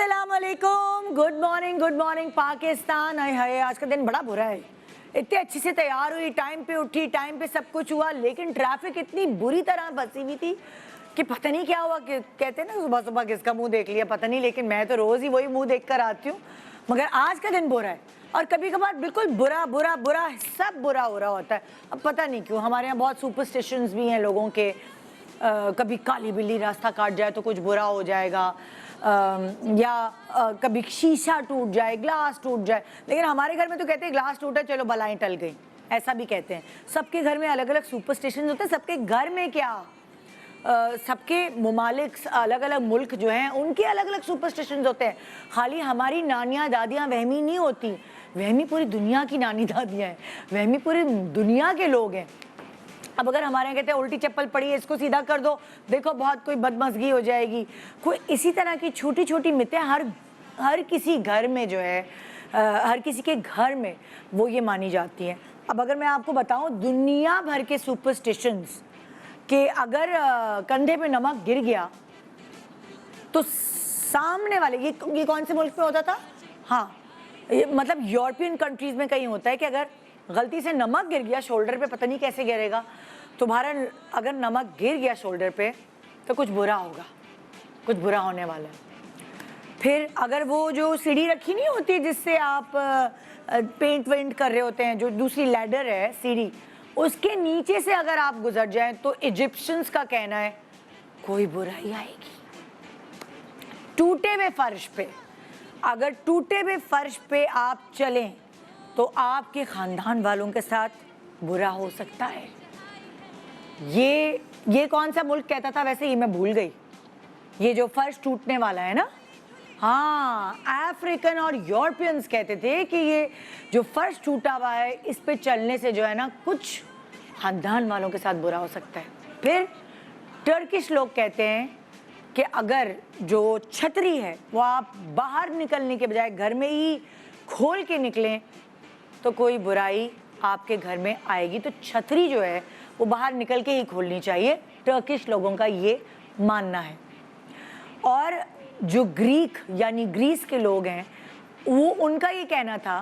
अस्सलाम वालेकुम, good morning Pakistan. आए हाय, आज का दिन बड़ा बुरा है। इतने अच्छे से तैयार हुई, टाइम पे उठी, टाइम पे सब कुछ हुआ, लेकिन ट्रैफिक इतनी बुरी तरह फंसी हुई थी कि पता नहीं क्या हुआ। कि कहते हैं ना सुबह सुबह किसका मुंह देख लिया, पता नहीं, लेकिन मैं तो रोज ही वही मुंह देख कर आती हूँ। मगर आज का दिन बुरा है और कभी कभार बिल्कुल बुरा बुरा बुरा सब बुरा हो रहा होता है। अब पता नहीं क्यों हमारे यहाँ बहुत सुपरस्टिशंस भी हैं लोगों के। कभी काली बिल्ली रास्ता काट जाए तो कुछ बुरा हो जाएगा, कभी शीशा टूट जाए, ग्लास टूट जाए। लेकिन हमारे घर में तो कहते हैं ग्लास टूटा चलो बलाएं टल गई, ऐसा भी कहते हैं। सबके घर में अलग अलग सुपरस्टिशंस होते हैं। सबके घर में क्या, सबके ममालिक, अलग अलग मुल्क जो हैं उनके अलग अलग सुपरस्टिशंस होते हैं। खाली हमारी नानियाँ दादियाँ वहमी नहीं होती, वहमी पूरी दुनिया की नानी दादियाँ हैं, वहमी पूरी दुनिया के लोग हैं। अब अगर हमारे यहाँ कहते हैं उल्टी चप्पल पड़ी है इसको सीधा कर दो, देखो बहुत कोई बदमज़गी हो जाएगी। कोई इसी तरह की छोटी छोटी मितें हर किसी घर में जो है, हर किसी के घर में वो ये मानी जाती हैं। अब अगर मैं आपको बताऊं दुनिया भर के सुपरस्टिशंस कि अगर कंधे पे नमक गिर गया तो सामने वाले, ये कौन से मुल्क में होता था? हाँ, ये मतलब यूरोपियन कंट्रीज़ में कहीं होता है कि अगर गलती से नमक गिर गया शोल्डर पे, पता नहीं कैसे गिरेगा, तो भारत अगर नमक गिर गया शोल्डर पे तो कुछ बुरा होगा, कुछ बुरा होने वाला है। फिर अगर वो जो सीढ़ी रखी नहीं होती जिससे आप पेंट वेंट कर रहे होते हैं, जो दूसरी लैडर है सीढ़ी, उसके नीचे से अगर आप गुजर जाएं तो इजिप्शियंस का कहना है कोई बुराई आएगी। टूटे हुए फर्श पे, अगर टूटे हुए फर्श पे आप चलें तो आपके ख़ानदान वालों के साथ बुरा हो सकता है। ये कौन सा मुल्क कहता था वैसे, ये मैं भूल गई। ये जो फर्श टूटने वाला है ना, हाँ, अफ्रीकन और यूरोपियंस कहते थे कि ये जो फर्श टूटा हुआ है इस पे चलने से जो है ना कुछ ख़ानदान वालों के साथ बुरा हो सकता है। फिर टर्किश लोग कहते हैं कि अगर जो छतरी है वो आप बाहर निकलने के बजाय घर में ही खोल के निकलें तो कोई बुराई आपके घर में आएगी। तो छतरी जो है वो बाहर निकल के ही खोलनी चाहिए, टर्किश लोगों का ये मानना है। और जो ग्रीक यानी ग्रीस के लोग हैं वो, उनका ये कहना था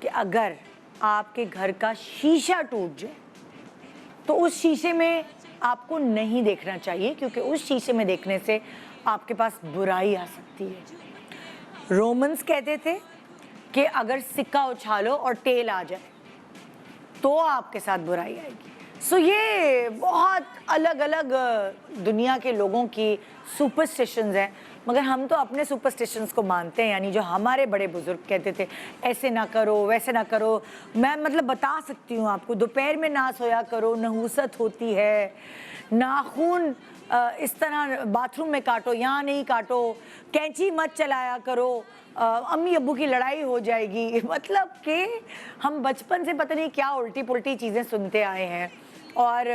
कि अगर आपके घर का शीशा टूट जाए तो उस शीशे में आपको नहीं देखना चाहिए, क्योंकि उस शीशे में देखने से आपके पास बुराई आ सकती है। रोमन्स कहते थे कि अगर सिक्का उछालो और टेल आ जाए तो आपके साथ बुराई आएगी। सो ये बहुत अलग अलग दुनिया के लोगों की सुपरस्टिशंस हैं, मगर हम तो अपने सुपरस्टिशंस को मानते हैं। यानी जो हमारे बड़े बुजुर्ग कहते थे ऐसे ना करो वैसे ना करो। मैं मतलब बता सकती हूँ आपको, दोपहर में ना सोया करो, नहूसत होती है, नाखून इस तरह बाथरूम में काटो, यहाँ नहीं काटो, कैंची मत चलाया करो, अम्मी अब्बू की लड़ाई हो जाएगी। मतलब कि हम बचपन से पता नहीं क्या उल्टी पुल्टी चीज़ें सुनते आए हैं। और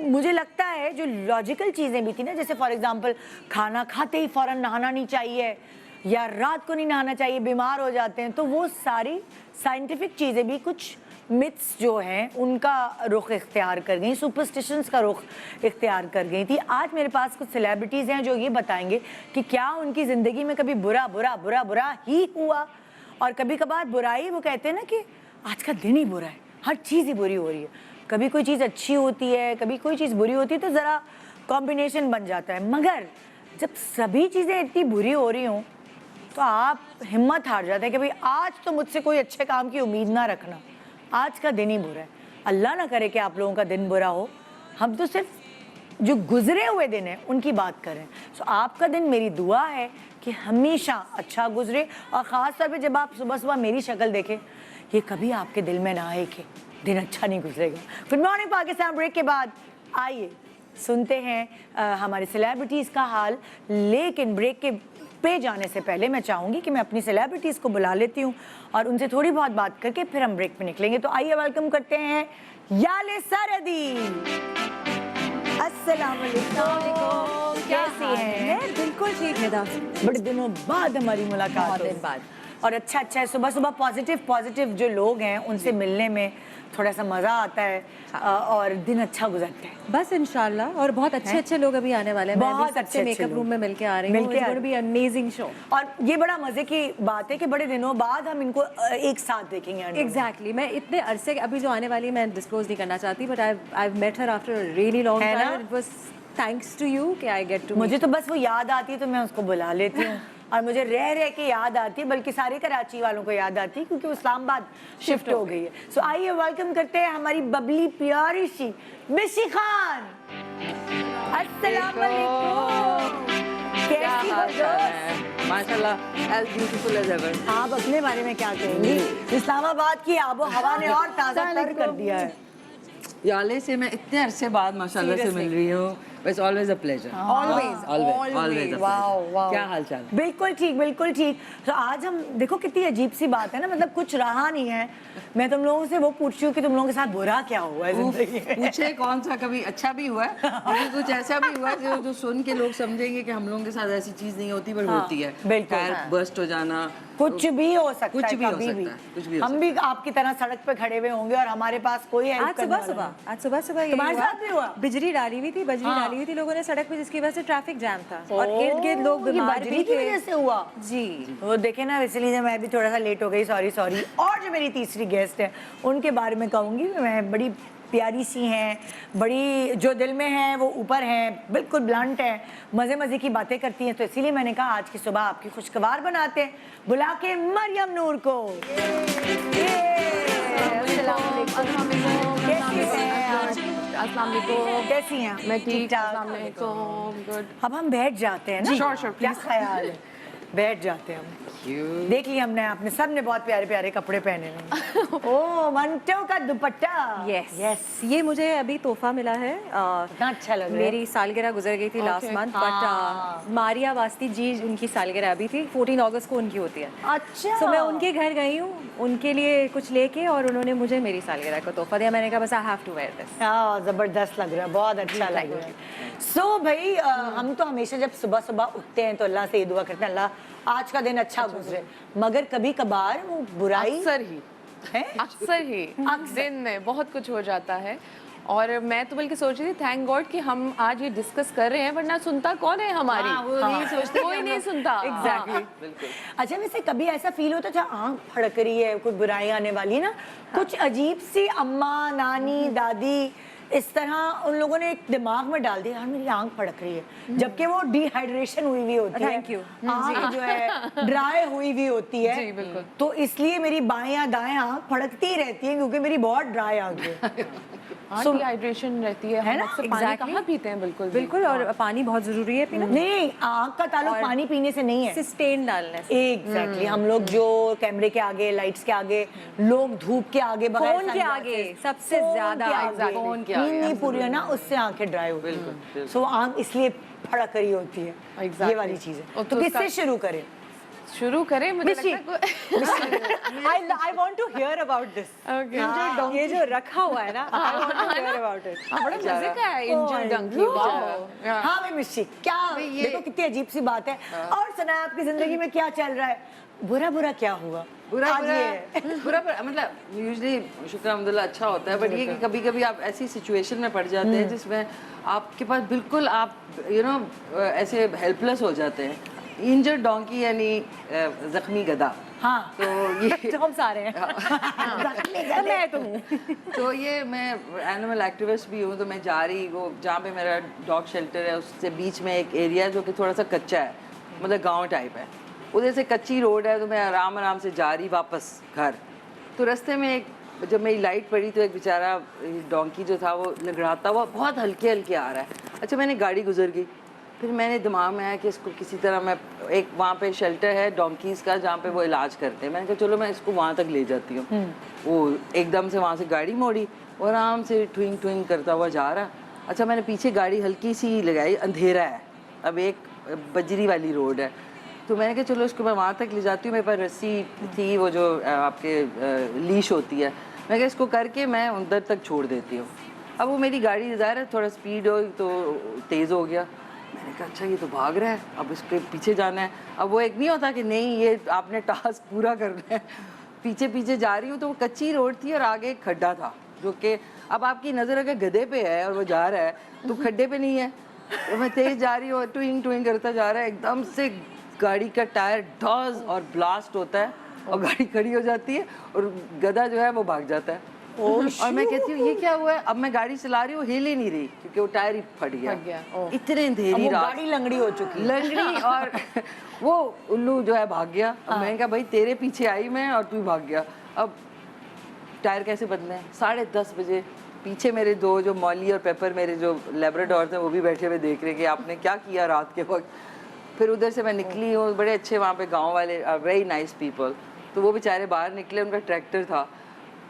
मुझे लगता है जो लॉजिकल चीज़ें भी थी ना, जैसे फॉर एग्जांपल खाना खाते ही फ़ौरन नहाना नहीं चाहिए या रात को नहीं नहाना चाहिए, बीमार हो जाते हैं, तो वो सारी साइंटिफिक चीज़ें भी कुछ मिथ्स जो हैं उनका रुख इख्तियार कर गई, सुपरस्टिशंस का रुख इख्तियार कर गई थी। आज मेरे पास कुछ सेलिब्रिटीज़ हैं जो ये बताएंगे कि क्या उनकी ज़िंदगी में कभी बुरा बुरा बुरा बुरा ही हुआ, और कभी कभार बुराई, वो कहते हैं ना कि आज का दिन ही बुरा है, हर चीज़ ही बुरी हो रही है। कभी कोई चीज़ अच्छी होती है, कभी कोई चीज़ बुरी होती है, तो ज़रा कॉम्बिनेशन बन जाता है। मगर जब सभी चीज़ें इतनी बुरी हो रही हों तो आप हिम्मत हार जाते हैं कि भाई आज तो मुझसे कोई अच्छे काम की उम्मीद ना रखना, आज का दिन ही बुरा है। अल्लाह ना करे कि आप लोगों का दिन बुरा हो, हम तो सिर्फ जो गुजरे हुए दिन हैं उनकी बात करें। सो आपका दिन मेरी दुआ है कि हमेशा अच्छा गुजरे, और ख़ास तौर पे जब आप सुबह सुबह मेरी शक्ल देखें, ये कभी आपके दिल में ना आए कि दिन अच्छा नहीं गुजरेगा। गुड मॉर्निंग पाकिस्तान ब्रेक के बाद आइए सुनते हैं हमारे सेलिब्रिटीज़ का हाल। लेकिन ब्रेक के पे जाने से पहले मैं चाहूँगी कि मैं अपनी सेलिब्रिटीज़ को बुला लेती हूँ और उनसे थोड़ी बहुत बात करके फिर हम ब्रेक पे निकलेंगे। तो आइए वेलकम करते हैं याले सरदी। अस्सलाम वालेकुम, कैसी हैं? मैं बिल्कुल ठीक है। बड़े दिनों बाद हमारी मुलाकात, बहुत दिन बाद। और अच्छा है सुबह सुबह पॉजिटिव जो लोग हैं उनसे मिलने में थोड़ा सा मज़ा आता है और दिन अच्छा गुजरता है। बस इंशाल्लाह। और बहुत अच्छे लोग अभी आने वाले हैं। मैं बहुत अभी अच्छे सबसे मेकअप लोग। रूम में मिलके आ रही हूँ। मिलके it's uh going to be amazing show. और ये बड़ा मज़े की बात है कि बड़े दिनों बाद हम इनको एक साथ देखेंगे। एग्जैक्टली मैं इतने अरसे अभी जो आने वाली है मैं डिस्क्लोज नहीं करना चाहती, but I met her after a really long है ना? Time. It was thanks to you कि आई गेट टू मुझे तो बस वो याद आती है तो मैं उसको बुला लेती हूँ और मुझे रह रह के याद आती है, बल्कि सारे कराची वालों को याद आती है क्योंकि वो इस्लामाबाद शिफ्ट हो गई है। सो आइए वेलकम करते हैं हमारी बबली प्यारी सी मिशी खान। अस्सलाम वालेकुम। कैसी हो दोस्त? माशाल्लाह as beautiful as ever। आप अपने बारे में क्या कहेंगी? इस्लामाबाद की आबो हवा ने और ताज़ा तर कर दिया है। याले से मैं इतने अरसे बाद माशाल्लाह से मिल रही हूँ। It's always a pleasure। always। Wow क्या हाल चाल? बिल्कुल ठीक, बिल्कुल ठीक। तो आज हम देखो कितनी अजीब सी बात है ना, मतलब कुछ रहा नहीं है। मैं तुम लोगों से वो पूछ रही हूँ कि तुम लोगों के साथ बुरा क्या हुआ है जिंदगी में। पूछे कौन सा, कभी अच्छा भी हुआ है, कभी कुछ ऐसा भी हुआ है जो सुन के लोग समझेंगे कि हम लोगों के साथ ऐसी चीज नहीं होती, पर होती है। बिल्कुल। टायर बर्स्ट हो जाना, कुछ भी हो सकता कुछ है, भी हो कभी सकता है, कुछ भी हो हम भी आपकी तरह सड़क पे खड़े हुए होंगे और हमारे पास कोई हेल्प आज करने सुबह वाला सुबह आज सुबह सुबह ये तुम्हारे साथ भी हुआ? बिजली डाली हुई थी, बजरी डाली हुई थी लोगों ने सड़क पे, जिसकी वजह से ट्रैफिक जैम था और इर्द गिर्द लोग ये बीमार बजरी भी की थे। वजह से हुआ। जी वो देखे ना, इसलिए मैं भी थोड़ा सा लेट हो गई, सॉरी सॉरी। और जो मेरी तीसरी गेस्ट है उनके बारे में कहूँगी मैं, बड़ी प्यारी सी हैं, बड़ी जो दिल में है वो ऊपर हैं, बिल्कुल ब्लंट है, मज़े मज़े की बातें करती हैं। तो इसीलिए मैंने कहा आज की सुबह आपकी खुशगवार बनाते हैं, बुला के मरियम नूर को। कैसी हैं? मैं ठीक, ठाक? गुड। अब हम बैठ जाते हैं ना? Sure, sure, क्या please। ख्याल है? बैठ जाते हैं हम। देख लिया हमने, आपने सब ने बहुत प्यारे प्यारे कपड़े पहने हैं। ओ मंटो का दुपट्टा। यस ये मुझे अभी तोहफा मिला है। कितना अच्छा लग रहा है। मेरी सालगिरह गुजर गई थी लास्ट मंथ, बट मारिया वास्ती जी उनकी सालगिरह अभी थी, 14 अगस्त को उनकी होती है। अच्छा। तो मैं उनके घर गई हूँ उनके लिए कुछ लेके, और उन्होंने मुझे मेरी सालगिरह का तोहफा दिया। मैंने कहा बस I have to wear this. जबरदस्त लग रहा है, बहुत अच्छा लग रहा है। सो भाई हम तो हमेशा जब सुबह सुबह उठते हैं तो अल्लाह से ये दुआ करते हैं, अल्लाह आज का दिन अच्छा गुजरे, मगर कभी कभार वो बुराई अक्सर ही है। अक्सर ही दिन में बहुत कुछ हो जाता है। और मैं तो बल्कि सोच रही थी थैंक गॉड कि हम आज ये डिस्कस कर रहे हैं, वरना सुनता कौन है हमारी। वो नहीं सोचते, कोई नहीं सुनता। एग्जैक्टली। अच्छा वैसे कभी ऐसा फील होता है आंख फड़क रही है, कोई बुराई आने वाली है ना, कुछ अजीब सी अम्मा नानी दादी इस तरह उन लोगों ने एक दिमाग में डाल दिया, यार मेरी आंख फड़क रही है, जबकि वो डिहाइड्रेशन हुई हुई होती है। Thank you। आंख जो है ड्राई हुई हुई होती है। जी, बिल्कुल। तो इसलिए मेरी बाएं या दाएं आंख फड़कती रहती है क्योंकि मेरी बहुत ड्राई आंख है। डिहाइड्रेशन रहती है है हम ना? अक्सर पानी Exactly। कहाँ पीते हैं, बिल्कुल भी। बिल्कुल, और पानी बहुत जरूरी है पीना। नहीं, आंख का ताल्लुक और पानी पीने से नहीं है, सस्टेन डालने से। एग्जैक्टली। हम लोग जो कैमरे के आगे, लाइट्स के आगे, लोग धूप के आगे, बगैर फोन के sunglasses, आगे सबसे फोन ज्यादा, के आगे, exactly, फोन के आगे, नींद नहीं पूरी है ना, उससे आंखें ड्राई होती हैं। सो आंख इसलिए फड़क रही होती है। Exactly। ये वाली चीज है। और तो तो किससे उसका- शुरू करें? शुरू करें, मुझे मिशी। लगता है I want to hear about this। Okay। ये जो रखा हुआ है ना, I want to hear about it। बड़ा मजे का है इंजन डंकी। वाओ। हाँ भाई मिशी, क्या देखो कितनी अजीब सी बात है। और सुना आपकी जिंदगी में क्या चल रहा है? बुरा बुरा क्या हुआ? बुरा आज बुरा ये। बुरा बुरा मतलब यूजुअली शुक्र अल्हम्दुलिल्लाह अच्छा होता है, बट ये कि कभी कभी आप ऐसी सिचुएशन में पड़ जाते हैं जिसमें आपके पास बिल्कुल आप ऐसे हेल्पलेस हो जाते हैं। इंजर्ड डोंकी यानी जख्मी गधा। हाँ तो ये तो हम सारे हैं। तो मैं तो हूँ। तो ये मैं एनिमल एक्टिविस्ट भी हूँ, तो मैं जा रही वो जहाँ पे मेरा डॉग शेल्टर है उससे बीच में एक एरिया है जो कि थोड़ा सा कच्चा है, मतलब गांव टाइप है, उधर से कच्ची रोड है। तो मैं आराम आराम से जा रही वापस घर, तो रास्ते में एक जब मेरी लाइट पड़ी तो एक बेचारा डोंकी जो था वो लगड़ाता हुआ बहुत हल्के हल्के आ रहा है। अच्छा मैंने गाड़ी गुजर गई, फिर मैंने दिमाग में आया कि इसको किसी तरह मैं एक वहाँ पे शेल्टर है डोंकीज़ का जहाँ पे वो इलाज करते हैं, मैंने कहा चलो मैं इसको वहाँ तक ले जाती हूँ। वो एकदम से वहाँ से गाड़ी मोड़ी और आराम से ट्विंग ट्विंग करता हुआ जा रहा। अच्छा मैंने पीछे गाड़ी हल्की सी लगाई, अंधेरा है, अब एक बजरी वाली रोड है, तो मैंने कहा चलो इसको मैं वहाँ तक ले जाती हूँ। मेरे पास रस्सी थी वो जो आपके लीश होती है, मैं कहा इसको करके मैं उधर तक छोड़ देती हूँ। अब वो मेरी गाड़ी ज़ाहिर है थोड़ा स्पीड हो तो तेज़ हो गया, मैंने कहा अच्छा ये तो भाग रहा है, अब इसके पीछे जाना है। अब वो एक नहीं होता कि नहीं ये आपने टास्क पूरा करना है, पीछे पीछे जा रही हूँ तो वो कच्ची रोड थी और आगे एक खड्डा था, जो कि अब आपकी नज़र अगर गधे पे है और वो जा रहा है तो खड्डे पे नहीं है, तो मैं तेज जा रही हूँ, टुइंग टुइंग करता जा रहा है, एकदम से गाड़ी का टायर डॉज और ब्लास्ट होता है और गाड़ी खड़ी हो जाती है और गधा जो है वो भाग जाता है। और मैं कहती हूँ ये क्या हुआ है, अब मैं गाड़ी चला रही हूँ, हिल ही नहीं रही क्योंकि वो टायर ही फट गया। इतने अंधेरी रात, गाड़ी लंगड़ी हो चुकी है। लंगड़ी और वो उल्लू जो है भाग गया। अब मैंने कहा भाई तेरे पीछे आई मैं और तू भाग गया, अब टायर कैसे बदले? 10:30 बजे पीछे मेरे दो जो मॉली और पेपर मेरे जो लेब्राडोर थे वो भी बैठे हुए देख रहे कि आपने क्या किया रात के वक्त। फिर उधर से मैं निकली हूँ, बड़े अच्छे वहाँ पे गांव वाले, वेरी नाइस पीपल, तो वो बेचारे बाहर निकले, उनका ट्रैक्टर था,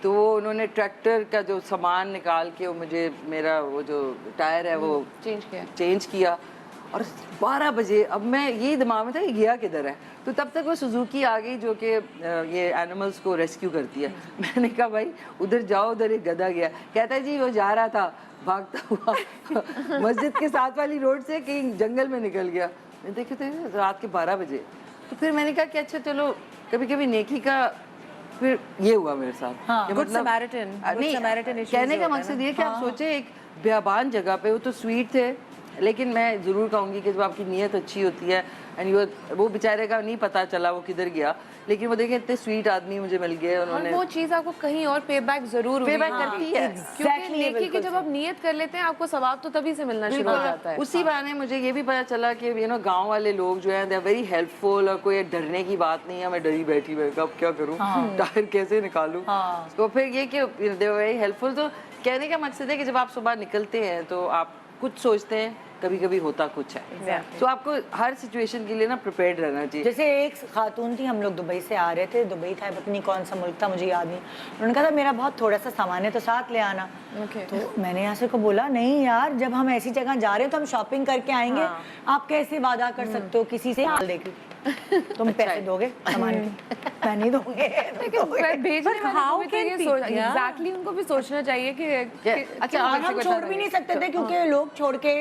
तो वो उन्होंने ट्रैक्टर का जो सामान निकाल के वो मुझे मेरा वो जो टायर है वो चेंज किया। और 12 बजे अब मैं यही दिमाग में था कि गया किधर है, तो तब तक वो सुजुकी आ गई जो कि ये एनिमल्स को रेस्क्यू करती है। मैंने कहा भाई उधर जाओ, उधर एक गधा गया। कहता है जी वो जा रहा था भागता हुआ मस्जिद के साथ वाली रोड से कहीं जंगल में निकल गया। मैं देखे थे रात के 12 बजे। तो फिर मैंने कहा कि अच्छा चलो कभी कभी नेकी का, फिर ये हुआ मेरे साथ। हाँ, गुड समैरिटन, कहने का मकसद ये कि आप सोचे एक बेबान जगह पे, वो तो स्वीट थे, लेकिन मैं ज़रूर कहूँगी कि जब आपकी नीयत अच्छी होती है एंड वो बेचारे का नहीं पता चला वो किधर गया, लेकिन वो देखें इतने स्वीट आदमी मुझे मिल गए उन्होंने। वो चीज़ आपको कहीं और पे बैक जरूर करती है, क्योंकि नेकी की जब आप नियत कर लेते हैं आपको सवाब तो तभी से मिलना शुरू हो जाता है। उसी बहाने मुझे ये भी पता चला कि गांव वाले लोग जो हैं दे आर वेरी हेल्पफुल, और कोई डरने की बात नहीं है। मैं डरी बैठी, मैं अब क्या करूँ, टायर कैसे निकालूं, तो फिर ये कि दे आर वेरी हेल्पफुल। तो कहने का मकसद है कि जब आप सुबह निकलते हैं तो आप कुछ सोचते हैं, कभी कभी होता कुछ है। तो आपको हर सिचुएशन के लिए ना प्रिपेयर्ड रहना चाहिए। जैसे एक खातून थी, हम लोग दुबई से आ रहे थे, दुबई था पता नहीं कौन सा मुल्क था मुझे याद नहीं, उन्होंने कहा था मेरा बहुत थोड़ा सा सामान है तो साथ ले आना। तो मैंने यहाँ से को बोला नहीं यार, जब हम ऐसी जगह जा रहे हैं तो हम शॉपिंग करके आएंगे, आप कैसे वादा कर सकते हो किसी से? देगी तुम पैसे दोगे सामान के? मैं नहीं दूंगे। एग्जैक्टली उनको भी सोचना चाहिए कि अच्छा, हम छोड़ भी नहीं सकते थे क्योंकि लोग छोड़ के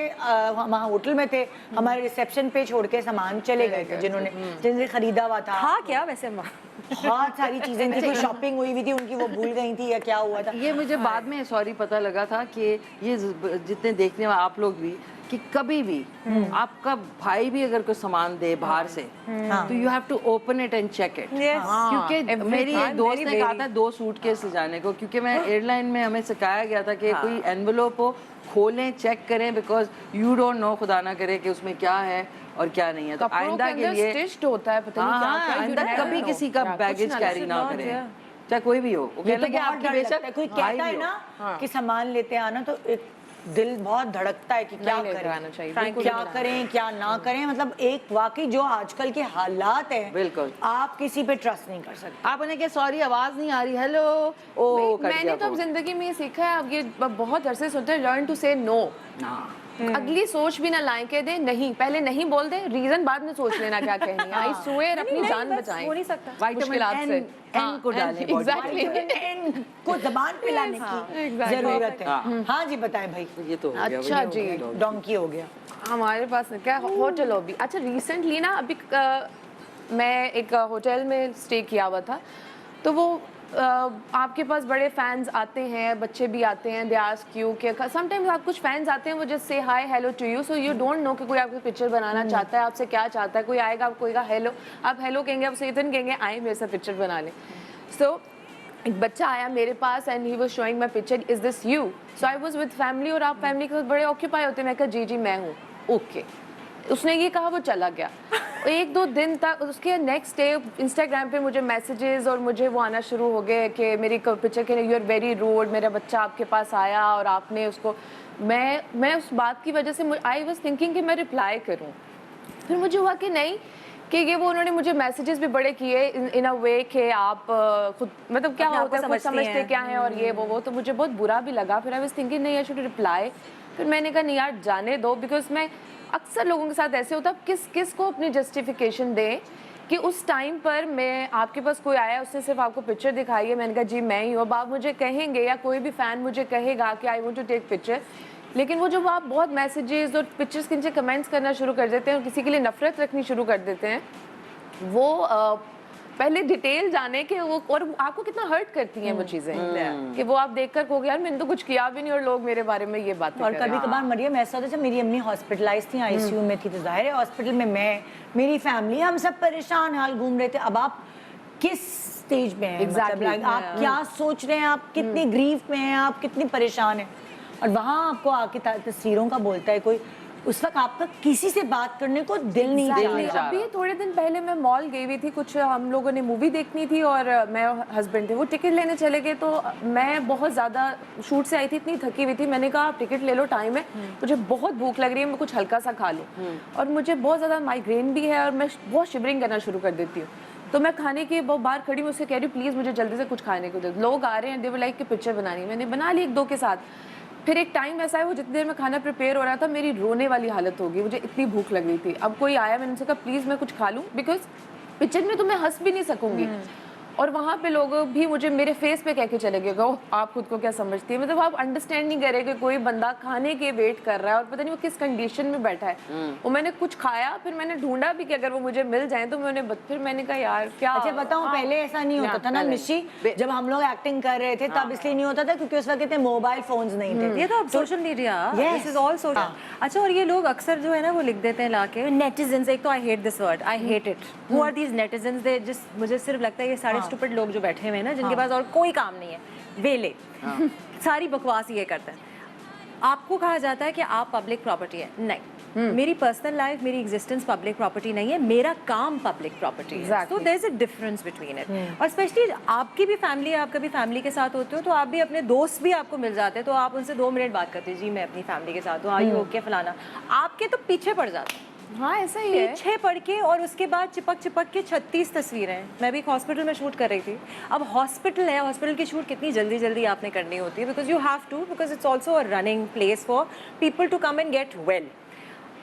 हम होटल में थे, हमारे रिसेप्शन पे छोड़ के सामान चले गए थे जिनसे खरीदा हुआ था। हाँ क्या वैसे बहुत सारी चीजें थी, कोई शॉपिंग हुई भी थी उनकी, वो भूल गई थी या क्या हुआ था। ये मुझे बाद में सॉरी पता लगा था कि ये जितने देखने वाले आप लोग भी, कि कभी भी आपका भाई भी अगर कोई सामान दे बाहर से तो you have to open it and check it. क्योंकि मेरी एक दोस्त ने कहा था 2 सूटकेस ले जाने को, क्योंकि मैं एयरलाइन में हमें सिखाया गया था कि कोई एनवेलोप हो खोलें, चेक करें, बिकॉज यू डोंट नो, खुदा ना करे कि उसमें क्या है और क्या नहीं है। तो आइंदा के लिए स्टिच्ड होता है, पता नहीं क्या आइंदा कभी किसी का बैगेज कैरी ना करें, चाहे कोई भी हो। वो कहते हैं कि आपकी बेशक कोई कहता है ना कि सामान लेते आना तो एक दिल बहुत धड़कता है कि क्या करें, क्या करें क्या ना करें। मतलब एक वाकई जो आजकल के हालात हैं, बिल्कुल आप किसी पे ट्रस्ट नहीं कर सकते। आप उन्हें क्या सॉरी आवाज नहीं आ रही, हेलो ओ मैंने तो अब जिंदगी में ये सीखा है, अब ये बहुत अरसे सुनते हैं, लर्न टू से नो। अगली सोच भी ना लाएं, कह दे नहीं, पहले नहीं बोल दे, रीजन बाद में सोच लेना क्या कहनी है। आई स्वेयर अपनी जान बचाएं, हो नहीं सकता मुश्किलात से एन को डालें, एग्जैक्टली एन को जबान पे लाने की जरूरत है। हाँ जी बताएं भाई। ये तो हो गया। अच्छा जी, डोंकी हो गया हमारे पास क्या होटल लॉबी। अच्छा रिसेंटली ना अभी मैं एक होटल में स्टे किया हुआ था, तो वो आपके पास बड़े फैंस आते हैं, बच्चे भी आते हैं, दे आस्क यू कि समटाइम्स आप कुछ फैंस आते हैं वो just say hi hello to you, so you don't know कि कोई आपकी पिक्चर बनाना चाहता है, आपसे क्या चाहता है। कोई आएगा, आप कोई का हेलो, आप हेलो कहेंगे, आप इतन कहेंगे आए मेरे साथ पिक्चर बना लें। सो एक बच्चा आया मेरे पास and he was showing my picture, is this you? So I was with family, और आप फैमिली के साथ बड़े ऑक्यूपाई होते हैं। मैं कहा जी जी मैं हूँ, ओके। उसने ये कहा, वो चला गया। 1-2 दिन तक, उसके नेक्स्ट डे इंस्टाग्राम पे मुझे मैसेजेस और मुझे वो आना शुरू हो गए कि मेरी पिक्चर के यू आर वेरी रूड, मेरा बच्चा आपके पास आया और आपने उसको, मैं उस बात की वजह से आई वाज थिंकिंग कि मैं रिप्लाई करूं। फिर मुझे हुआ कि नहीं, कि ये वो उन्होंने मुझे मैसेजेस भी बड़े किए इन अ वे कि आप खुद मतलब क्या होता है, खुद समझते क्या है और ये वो, तो मुझे बहुत बुरा भी लगा। फिर आई वाज थिंकिंग नहीं आई शुड रिप्लाई। फिर मैंने कहा नहीं यार जाने दो, बिकॉज मैं अक्सर लोगों के साथ ऐसे होता है, किस को अपनी जस्टिफिकेशन दें कि उस टाइम पर मैं आपके पास कोई आया, उसने सिर्फ आपको पिक्चर दिखाई है, मैंने कहा जी मैं ही हूँ। अब आप मुझे कहेंगे या कोई भी फ़ैन मुझे कहेगा कि I want to take picture, लेकिन वो जब आप बहुत मैसेजेस और पिक्चर्स के नीचे कमेंट्स करना शुरू कर देते हैं और किसी के लिए नफरत रखनी शुरू कर देते हैं, वो पहले डिटेल जाने के वो, और आपको कितना हर्ट करती हैं वो चीजें कि वो आप देखकर कहोगे यार मैंने तो कुछ किया भी नहीं और लोग मेरे बारे में ये बातें और कर रहे कभी कभार मरियम ऐसा होता है, जब मेरी अम्मी हॉस्पिटलाइज थी, आईसीयू में थी, तो जाहिर है हॉस्पिटल में मैं, मेरी फैमिली, हम सब परेशान हाल घूम रहे थे। अब आप किस स्टेज में हैं, Exactly. मतलब like, आप क्या सोच रहे हैं, आप कितनी ग्रीफ में हैं, आप कितनी परेशान हैं, और वहाँ आपको आके तस्वीरों का बोलता है कोई, उस वक्त आपका किसी से बात करने को दिल नहीं Exactly. चाह रहा। अभी थोड़े दिन पहले मैं मॉल गई हुई थी, कुछ हम लोगों ने मूवी देखनी थी और मैं हस्बैंड थे, वो टिकट लेने चले गए, तो मैं बहुत ज़्यादा शूट से आई थी, इतनी थकी हुई थी, मैंने कहा आप टिकट ले लो, टाइम है, मुझे बहुत भूख लग रही है, मैं कुछ हल्का सा खा लूँ, और मुझे बहुत ज़्यादा माइग्रेन भी है और मैं बहुत शिवरिंग करना शुरू कर देती हूँ, तो मैं खाने के बहुत बाहर खड़ी हूँ, उससे कह रही हूँ प्लीज़ मुझे जल्दी से कुछ खाने को दे। लोग आ रहे हैं, दे वर लाइक कि पिक्चर बनानी, मैंने बना ली एक दो के साथ। फिर एक टाइम ऐसा है, वो जितनी देर में खाना प्रिपेयर हो रहा था मेरी रोने वाली हालत हो गई, मुझे इतनी भूख लग रही थी। अब कोई आया, मैंने उनसे कहा प्लीज़ मैं कुछ खा लूँ, बिकॉज पिक्चर में तो मैं हंस भी नहीं सकूंगी। और वहाँ पे लोग भी मुझे मेरे फेस पे कह के चले गए, ओह आप खुद को क्या समझती है, मतलब आप अंडरस्टैंड नहीं करे कि कोई बंदा खाने के वेट कर रहा है और पता नहीं वो किस कंडीशन में बैठा है। वो मैंने कुछ खाया, फिर मैंने ढूंढा भी कि अगर वो मुझे मिल जाए तो मैंने, फिर मैंने कहा यार क्या। अच्छा बताऊं, पहले ऐसा नहीं होता था ना निशी, जब हम लोग एक्टिंग कर रहे थे तब इसलिए नहीं होता था क्योंकि उस वक्त इतने मोबाइल फोन्स नहीं थे। ये तो अब social media, this is all social. अच्छा, और ये लोग अक्सर जो है ना वो लिख देते हैं लाके नेटिजन्स, एक तो I hate this word, I hate it, who are these netizens, they just, मुझे सिर्फ लगता है ये सारे स्टूपिड लोग जो बैठे हुए हैं ना, जिनके पास और कोई काम नहीं है, वेले सारी बकवास ये करते हैं। आपको कहा जाता है कि आप पब्लिक प्रॉपर्टी है, नहीं, मेरी पर्सनल लाइफ, मेरी एग्जिस्टेंस पब्लिक प्रॉपर्टी नहीं है, मेरा काम पब्लिक प्रॉपर्टी है। तो there is a difference between it. और स्पेशली आपकी भी फैमिली, आप कभी फैमिली के साथ होते हो तो आप भी, अपने दोस्त भी आपको मिल जाते हैं तो आप उनसे 2 मिनट बात करते हैं, जी मैं अपनी फैमिली के साथ हूँ, आई ओके फलाना, आपके तो पीछे पड़ जाते हैं। हाँ ऐसा ही है, पीछे पड़ के, और उसके बाद चिपक के 36 तस्वीरें। मैं भी एक हॉस्पिटल में शूट कर रही थी। अब हॉस्पिटल है, हॉस्पिटल की शूट कितनी जल्दी आपने करनी होती है, because you have to, because it's also a running place for people to come and get well.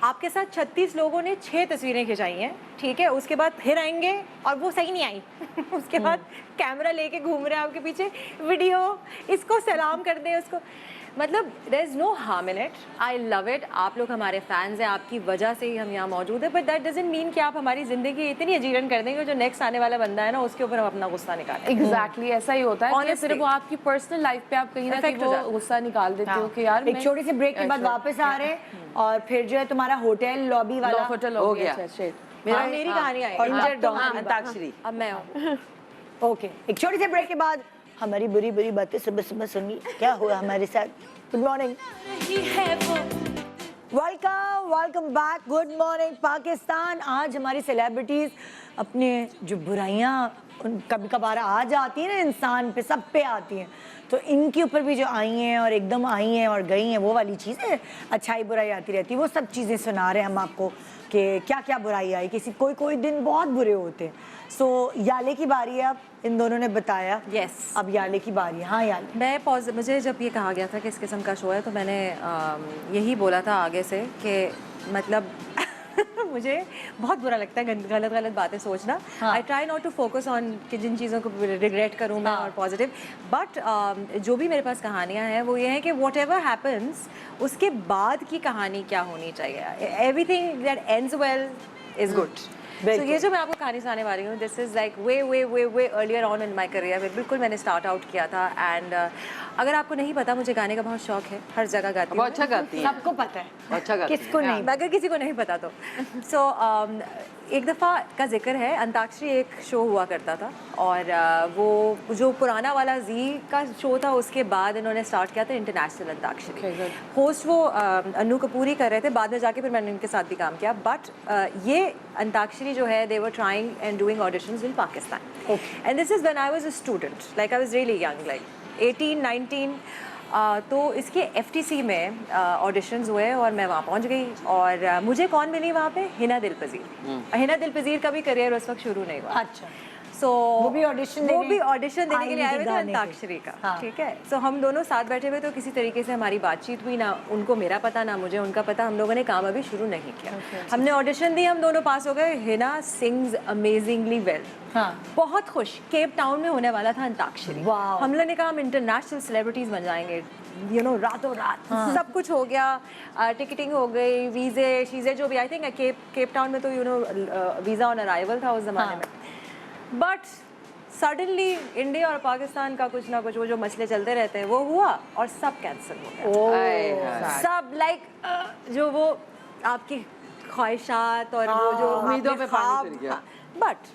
आपके साथ 36 लोगों ने 6 तस्वीरें खिंचाई हैं, ठीक है, उसके बाद फिर आएंगे और वो सही नहीं आई उसके बाद कैमरा लेके घूम रहे हैं आपके पीछे, वीडियो, इसको सलाम कर दें उसको, मतलब there is no harm in it, I love it. आप लोग हमारे फैंस हैं, आपकी वजह से ही हम यहाँ मौजूद हैं, बट दैट डजंट मीन कि आप हमारी ज़िंदगी इतनी अजीरन कर देंगे जो नेक्स्ट आने वाला बंदा है ना उसके ऊपर हम अपना गुस्सा निकालें। एग्जैक्टली ऐसा ही होता है कि Honestly. फिर वो आपकी पर्सनल लाइफ पे आप कहीं ना कहीं Effect हो वो जाता है। गुस्सा निकाल देते हो कि यार एक छोटे से ब्रेक के बाद वापस आ रहे हैं और फिर जो है तुम्हारा होटल लॉबी वाला होटल हो हो गया। गया। मेरा मेरी कहानी आई, और इंजर्ड डॉग, हाँ, अंताक्षरी। अब मैं हूँ। ओके, एक छोटे से ब्रेक के बाद हमारी बुरी बुरी बातें सुबह सुनिए क्या हुआ हमारे साथ। Good morning, welcome back, good morning Pakistan. आज हमारी सेलिब्रिटीज अपने जो बुराइयां कभी कभार आ जाती हैं ना इंसान पे, सब पे आती हैं, तो इनके ऊपर भी जो आई हैं और एकदम आई हैं और गई हैं वो वाली चीज़ें, अच्छाई बुराई आती रहती है, वो सब चीज़ें सुना रहे हैं हम आपको कि क्या क्या बुराई आई, किसी कोई दिन बहुत बुरे होते हैं। सो याले की बारी है, अब इन दोनों ने बताया, Yes. अब याले की बारी है। हाँ याले, मैं मुझे जब ये कहा गया था कि इस किस्म का शो है तो मैंने यही बोला था आगे से कि मतलब मुझे बहुत बुरा लगता है गलत बातें सोचना। I try not to focus on कि जिन चीज़ों को रिग्रेट करूँ मैं और पॉजिटिव, बट जो भी मेरे पास कहानियाँ हैं वो ये है कि वॉट एवर हैपन्स उसके बाद की कहानी क्या होनी चाहिए, everything that ends well is good. तो ये जो मैं आपको कहानी सुनाने वाली हूँ, this is like way earlier on in my career, बिल्कुल मैंने स्टार्ट आउट किया था। एंड अगर आपको नहीं पता, मुझे गाने का बहुत शौक है, हर जगह गाती हूँ। बहुत अच्छा गाती है, सबको पता है, अच्छा गाती किसको है। नहीं। अगर किसी को नहीं पता तो एक दफ़ा का जिक्र है, अंताक्षरी एक शो हुआ करता था और वो जो पुराना वाला जी का शो था उसके बाद इन्होंने स्टार्ट किया था इंटरनेशनल अंताक्षरी। होस्ट वो अन्नू कपूर ही कर रहे थे, बाद में जाके फिर मैंने इनके साथ भी काम किया, बट ये अंताक्षरी जो है they were trying and doing auditions in Pakistan, and this is when I was a student, like I was really young, like 18-19। तो इसके FTC में ऑडिशंस हुए और मैं वहाँ पहुँच गई और मुझे कौन मिली वहाँ पे, हिना दिल पजीर। हिना दिल पजीर का भी करियर उस वक्त शुरू नहीं हुआ। अच्छा, सो वो भी ऑडिशन देने के लिए आए हुए थे गाने के। अंताक्षरी का। हाँ। ठीक है, सो हम दोनों साथ बैठे हुए तो किसी तरीके से हमारी बातचीत हुई, ना उनको मेरा पता ना मुझे उनका पता, हम लोगों ने काम अभी शुरू नहीं किया। हमने ऑडिशन दी, हम दोनों पास हो गए। हिना सिंग्स अमेजिंगली वेल, हाँ, बहुत खुश। केप टाउन में होने वाला था अंताक्षरी, Wow. हम लोगों ने कहा हम इंटरनेशनल सेलिब्रिटीज बन जाएंगे, यू नो, रातों रात। सब कुछ हो गया, टिकटिंग हो गई, वीज़े शीज़े जो भी, आई थिंक केप टाउन में तो you know visa on arrival था उस ज़माने में। बट सडनली इंडिया और पाकिस्तान का कुछ ना कुछ वो जो मसले चलते रहते हैं वो हुआ और सब कैंसिल हो गया। आए हाय। सब लाइक जो वो आपकी ख्वाहिशात और वो जो उम्मीदों पे पानी फिर गया। बट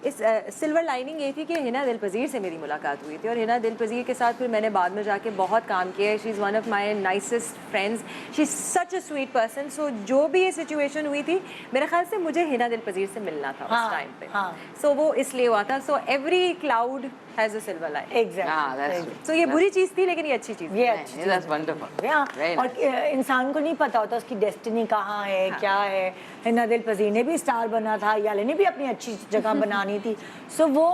इस सिल्वर लाइनिंग ये थी कि हिना दिल पज़ीर से मेरी मुलाकात हुई थी और हिना दिल पज़ीर के साथ फिर मैंने बाद में जाके बहुत काम किया है। She is one of my nicest friends, she is such a sweet person. So जो भी ये सिचुएशन हुई थी मेरे ख्याल से मुझे हिना दिल पज़ीर से मिलना था उस टाइम पे। सो वो इसलिए हुआ था। So every cloud has a silver lining. Exactly. So ये बुरी चीज़ थी लेकिन ये अच्छी चीज़ थी। ये अच्छी चीज़ That's wonderful. हाँ, Very और इंसान को नहीं पता होता उसकी डेस्टिनी कहाँ है, क्या है। हिना दिल पज़ीर ने भी स्टार बना था, याले ने भी अपनी अच्छी जगह बनानी थी, सो वो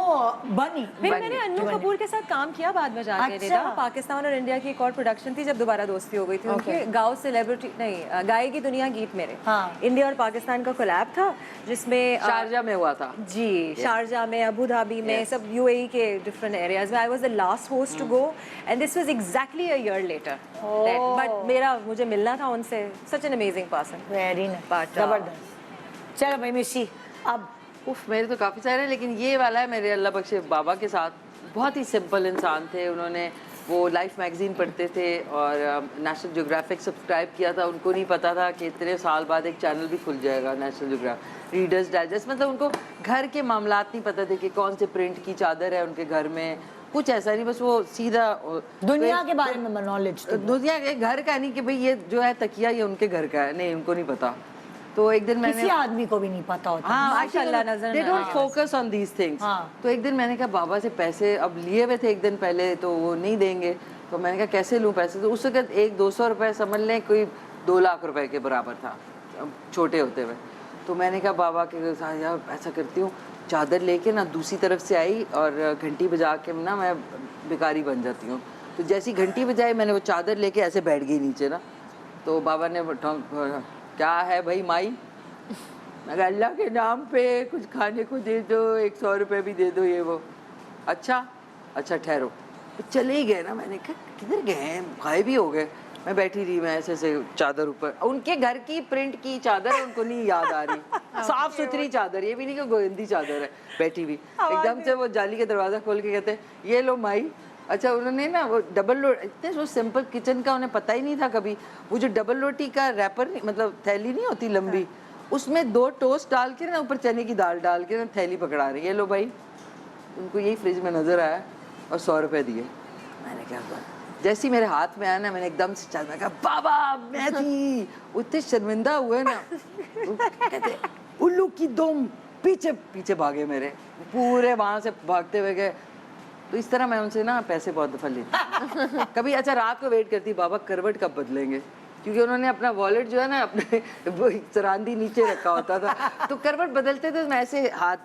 बनी। फिर मैंने अन्नू कपूर के साथ काम किया बाद में जाके। अच्छा। निदा पाकिस्तान और इंडिया की एक और प्रोडक्शन थी जब दोबारा दोस्ती हो गई थी उनके। गाँव सेलिब्रिटी नहीं, गाएगी दुनिया गीत मेरे। हाँ। इंडिया और पाकिस्तान का कोलैब था जिसमें शारजा में हुआ था। जी, शारजा में, अबू धाबी में, सब यूएई के डिफरेंट एरियाज में। I was the last host to go and this was exactly a year later. But मुझे मिलना था उनसे। Such an amazing person. Very nice, But, जबरदस्त। चलो भाई मिशी, अब उफ, मेरे तो काफ़ी सारे हैं लेकिन ये वाला है मेरे अल्लाह बख्शे बाबा के साथ। बहुत ही सिंपल इंसान थे। उन्होंने वो लाइफ मैगज़ीन पढ़ते थे और नेशनल ज्योग्राफिक सब्सक्राइब किया था। उनको नहीं पता था कि इतने साल बाद एक चैनल भी खुल जाएगा नेशनल ज्योग्राफिक, रीडर्स डाइजेस्ट। मतलब उनको घर के मामलात नहीं पता थे कि कौन से प्रिंट की चादर है उनके घर में, कुछ ऐसा नहीं। बस वो सीधा दुनिया के बारे में नॉलेज थी। दुनिया के घर का नहीं कि भाई ये जो है तकिया ये उनके घर का है, नहीं उनको नहीं पता। तो एक दिन मैंने किसी आदमी को भी नहीं पता होता। हाँ, माशाल्लाह, नजर they ना don't आए। focus on these things। हाँ। तो एक दिन मैंने कहा बाबा से पैसे अब लिए हुए थे एक दिन पहले तो वो नहीं देंगे, तो मैंने कहा कैसे लूँ पैसे। तो उस वक्त 100-200 रुपए समझ लें कोई 2 लाख रुपए के बराबर था छोटे होते हुए। तो मैंने कहा बाबा के साथ यार ऐसा करती हूँ, चादर लेके ना दूसरी तरफ से आई और घंटी बजा के ना मैं भिखारी बन जाती हूँ। तो जैसी घंटी बजाई मैंने वो चादर लेके ऐसे बैठ गई नीचे ना। तो बाबा ने क्या है भाई माई, मैं कहा अल्लाह के नाम पे कुछ खाने को दे दो, 100 रुपये भी दे दो ये वो। अच्छा ठहरो। तो चले ही गए ना। मैंने कहा किधर गए हैं, गायब ही हो गए। मैं बैठी रही, मैं ऐसे चादर ऊपर, उनके घर की प्रिंट की चादर है, उनको नहीं याद आ रही। साफ सुथरी चादर, ये भी नहीं कि गोविंदी चादर है। बैठी हुई एकदम से वो जाली का दरवाज़ा खोल के कहते ये लो माई। अच्छा उन्होंने ना वो डबल रोटी, इतने वो सिंपल किचन का उन्हें पता ही नहीं था कभी। वो जो डबल रोटी का रैपर मतलब थैली नहीं होती लंबी, उसमें 2 टोस्ट डाल के ना ऊपर चने की दाल डाल के ना थैली पकड़ा रही, ये लो भाई। उनको यही फ्रिज में नज़र आया और 100 रुपये दिए। मैंने कहा जैसे ही मेरे हाथ में आया ना मैंने एकदम से मैं कहा बाबा मैं थी। उतने शर्मिंदा हुए ना, कहते उल्लू की दुम, पीछे पीछे भागे मेरे पूरे, वहाँ से भागते हुए गए। तो इस तरह मैं उनसे ना पैसे बहुत दफ़ा लेती। कभी अच्छा रात को वेट करती बाबा करवट कब बदलेंगे, क्योंकि उन्होंने अपना वॉलेट जो है ना अपने वो सरांदी नीचे रखा होता था। तो करवट बदलते थे मैं ऐसे हाथ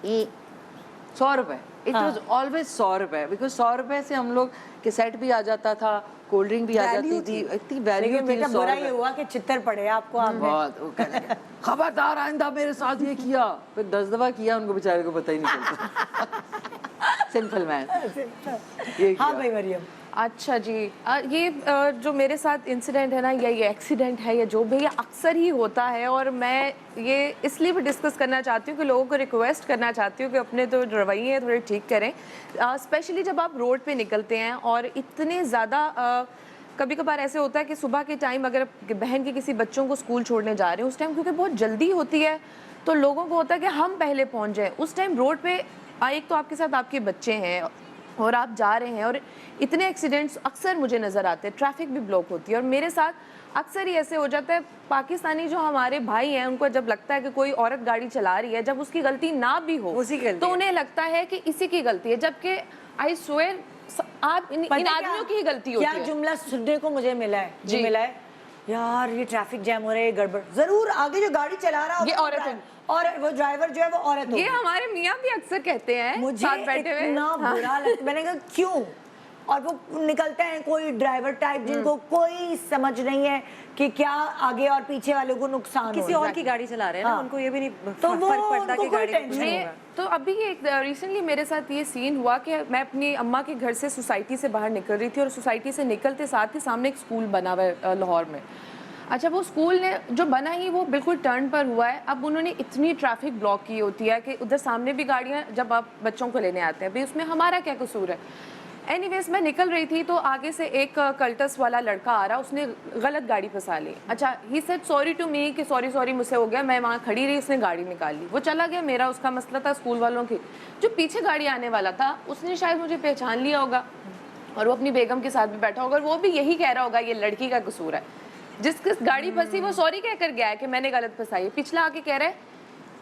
100 रुपये। इट वॉज ऑलवेज 100 रुपये, बिकॉज 100 रुपये से हम लोग कैसेट भी आ जाता था, कोल्ड ड्रिंक भी आ जाती थी, इतनी वैल्यू लेकिन थी। बेटा 100 बुरा ये रुपये हुआ कि चित्तर पड़े आपको। आपने बहुत वो कहने लगे, खबरदार आइंदा मेरे साथ ये किया। फिर 10 दफ़ा किया, उनको बेचारे को पता ही नहीं चलता। Simple man. हाँ भाई मरियम। अच्छा जी, ये जो मेरे साथ इंसिडेंट है ना, या ये एक्सीडेंट है या जो भी, ये अक्सर ही होता है। और मैं ये इसलिए भी डिस्कस करना चाहती हूँ कि लोगों को रिक्वेस्ट करना चाहती हूँ कि अपने तो रवैये हैं थोड़े ठीक करें। स्पेशली जब आप रोड पे निकलते हैं और इतने ज़्यादा कभी कभार ऐसे होता है कि सुबह के टाइम अगर बहन के किसी बच्चों को स्कूल छोड़ने जा रहे हैं, उस टाइम क्योंकि बहुत जल्दी होती है तो लोगों को होता है कि हम पहले पहुँच जाएँ। उस टाइम रोड पर एक तो आपके साथ आपके बच्चे हैं और आप जा रहे हैं, और इतने एक्सीडेंट्स अक्सर मुझे नज़र आते हैं, ट्रैफिक भी ब्लॉक होती है। और मेरे साथ अक्सर ही ऐसे हो जाता है, पाकिस्तानी जो हमारे भाई हैं उनको जब लगता है कि कोई औरत गाड़ी चला रही है, जब उसकी गलती ना भी हो तो उन्हें लगता है कि इसी की गलती है, जबकि आई स्वेयर आप इन आदमियों की ही गलती होती है। क्या जुमला सुनने को मुझे मिला है जी, मिला है यार, ये ट्रैफिक जैम हो रहा है, गड़बड़ जरूर, आगे जो गाड़ी चला रहा है ये औरत है, और वो ड्राइवर जो है वो औरत ये हमारे मियाँ भी अक्सर कहते हैं मुझे साथ बैठे हुए। इतना बुरा लगता। मैंने कहा क्यों, और वो निकलते हैं कोई ड्राइवर टाइप जिनको कोई समझ नहीं है कि क्या आगे और पीछे वालों को नुकसान किसी और की गाड़ी चला रहे हैं ना, उनको ये भी नहीं तो वो फर्क पड़ता उनको कि कोई गाड़ी टेंशन नहीं होगा। है। तो अभी एक रिसेंटली मेरे साथ ये सीन हुआ कि मैं अपनी अम्मा के घर से सोसाइटी से बाहर निकल रही थी और सोसाइटी से निकलते साथ ही सामने एक स्कूल बना हुआ है लाहौर में। अच्छा, वो स्कूल ने जो बना ही वो बिल्कुल टर्न पर हुआ है। अब उन्होंने इतनी ट्रैफिक ब्लॉक की होती है कि उधर सामने भी गाड़ियाँ, जब आप बच्चों को लेने आते हैं भाई उसमें हमारा क्या कसूर है। एनीवेज मैं निकल रही थी तो आगे से एक कल्टस वाला लड़का आ रहा, उसने गलत गाड़ी फंसा ली। अच्छा, he said sorry to me कि सॉरी मुझसे हो गया। मैं वहाँ खड़ी रही, उसने गाड़ी निकाल ली, वो चला गया। मेरा उसका मसला था स्कूल वालों की। जो पीछे गाड़ी आने वाला था उसने शायद मुझे पहचान लिया होगा और वो अपनी बेगम के साथ भी बैठा होगा और वो भी यही कह रहा होगा ये लड़की का कसूर है। जिस गाड़ी फंसी वो सॉरी कह कर गया है कि मैंने गलत फंसाई। पिछला आके कह रहा है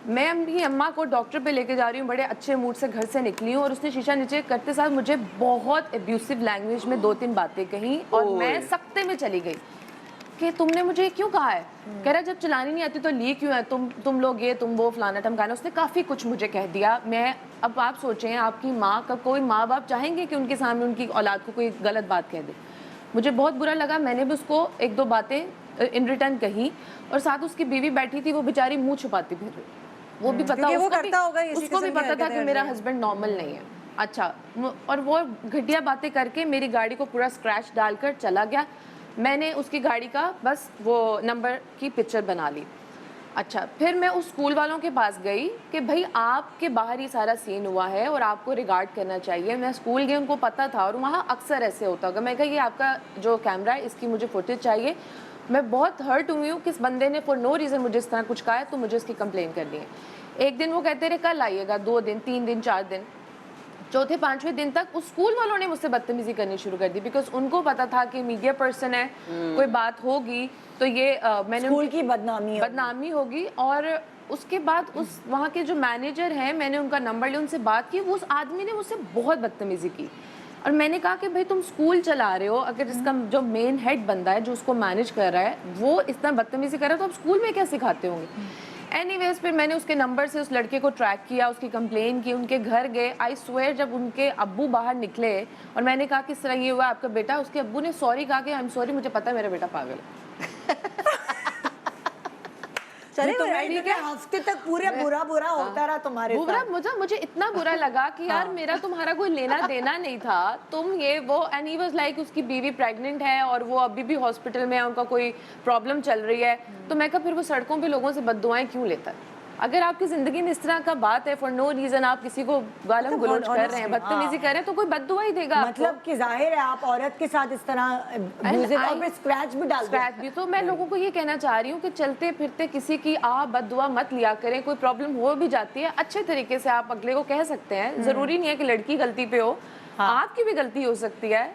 मैं अपनी अम्मा को डॉक्टर पे लेके जा रही हूँ, बड़े अच्छे मूड से घर से निकली हूँ, और उसने शीशा नीचे करते साथ मुझे बहुत एब्यूसिव लैंग्वेज में 2-3 बातें कही और मैं सख्ते में चली गई कि तुमने मुझे क्यों कहा है। कह रहा जब चलानी नहीं आती तो ली क्यों है, तुम लोग ये तुम वो फलाना ठमकाना। उसने काफ़ी कुछ मुझे कह दिया। मैं अब आप सोचें, आपकी माँ का कोई माँ बाप चाहेंगे कि उनके सामने उनकी औलाद को कोई गलत बात कह दे। मुझे बहुत बुरा लगा। मैंने भी उसको 1-2 बातें इन रिटर्न कही और साथ उसकी बीवी बैठी थी, वो बेचारी मुंह छुपाती फिर वो भी पता क्योंकि वो उसको करता होगा इसी उसको भी किस्म की पता था कि हरकतें मेरा करनी है। हस्बैंड नॉर्मल नहीं है। अच्छा, और वो घटिया बातें करके मेरी गाड़ी को पूरा स्क्रैच डालकर चला गया। मैंने उसकी गाड़ी का बस वो नंबर की पिक्चर बना ली। अच्छा, फिर मैं उस स्कूल वालों के पास गई कि भाई आपके बाहर ही सारा सीन हुआ है और आपको रिगार्ड करना चाहिए। मैं स्कूल गई, उनको पता था और वहाँ अक्सर ऐसे होता होगा। मैं कहा ये आपका जो कैमरा है इसकी मुझे फुटेज चाहिए। मैं बहुत हर्ट हुई हूँ कि इस बंदे ने फॉर नो रीज़न मुझे इस तरह कुछ कहा है, तो मुझे इसकी कंप्लेन करनी है। एक दिन वो कहते रहे कल आइएगा, 2 दिन 3 दिन 4 दिन, चौथे 5वें दिन तक उस स्कूल वालों ने मुझसे बदतमीजी करनी शुरू कर दी। बिकॉज उनको पता था कि मीडिया पर्सन है, कोई बात होगी तो ये मैंने स्कूल की बदनामी होगी। और उसके बाद उस वहाँ के जो मैनेजर हैं, मैंने उनका नंबर लिया, उनसे बात की। वो उस आदमी ने मुझसे बहुत बदतमीजी की और मैंने कहा कि भाई तुम स्कूल चला रहे हो, अगर इसका जो मेन हेड बंदा है जो उसको मैनेज कर रहा है वो इतना बदतमीजी कर रहा है तो आप स्कूल में क्या सिखाते होंगे। एनीवेज फिर मैंने उसके नंबर से उस लड़के को ट्रैक किया, उसकी कंप्लेन की, उनके घर गए। आई स्वेयर जब उनके अब्बू बाहर निकले और मैंने कहा किस तरह ये हुआ आपका बेटा, उसके अब्बू ने सॉरी कहा कि आई एम सॉरी, मुझे पता है मेरा बेटा पागल है। चले हफ्ते तक पूरे बुरा होता रहा तुम्हारे साथ। मुझे इतना बुरा लगा कि यार मेरा तुम्हारा कोई लेना देना नहीं था, तुम ये वो। एंड ही वाज लाइक उसकी बीवी प्रेग्नेंट है और वो अभी भी हॉस्पिटल में है, उनका कोई प्रॉब्लम चल रही है। तो मैं कहा फिर वो सड़कों पे लोगों से बद्दुआएं क्यों लेता है। अगर आपकी जिंदगी में इस तरह का बात है, फॉर नो रीजन आप किसी को गालम गलोच कर रहे हैं, बदतमीजी कर रहे हैं, तो कोई बद्दुआ ही देगा मतलब कि जाहिर है आप औरत के साथ इस तरह और फिर स्क्रैच भी डाल स्क्रैच भी। तो मैं लोगों को ये कहना चाह रही हूँ कि चलते फिरते किसी की बद्दुआ मत लिया करें। कोई प्रॉब्लम हो भी जाती है, अच्छे तरीके से आप अगले को कह सकते हैं। जरूरी नहीं है कि लड़की गलती पे हो, आपकी भी गलती हो सकती है।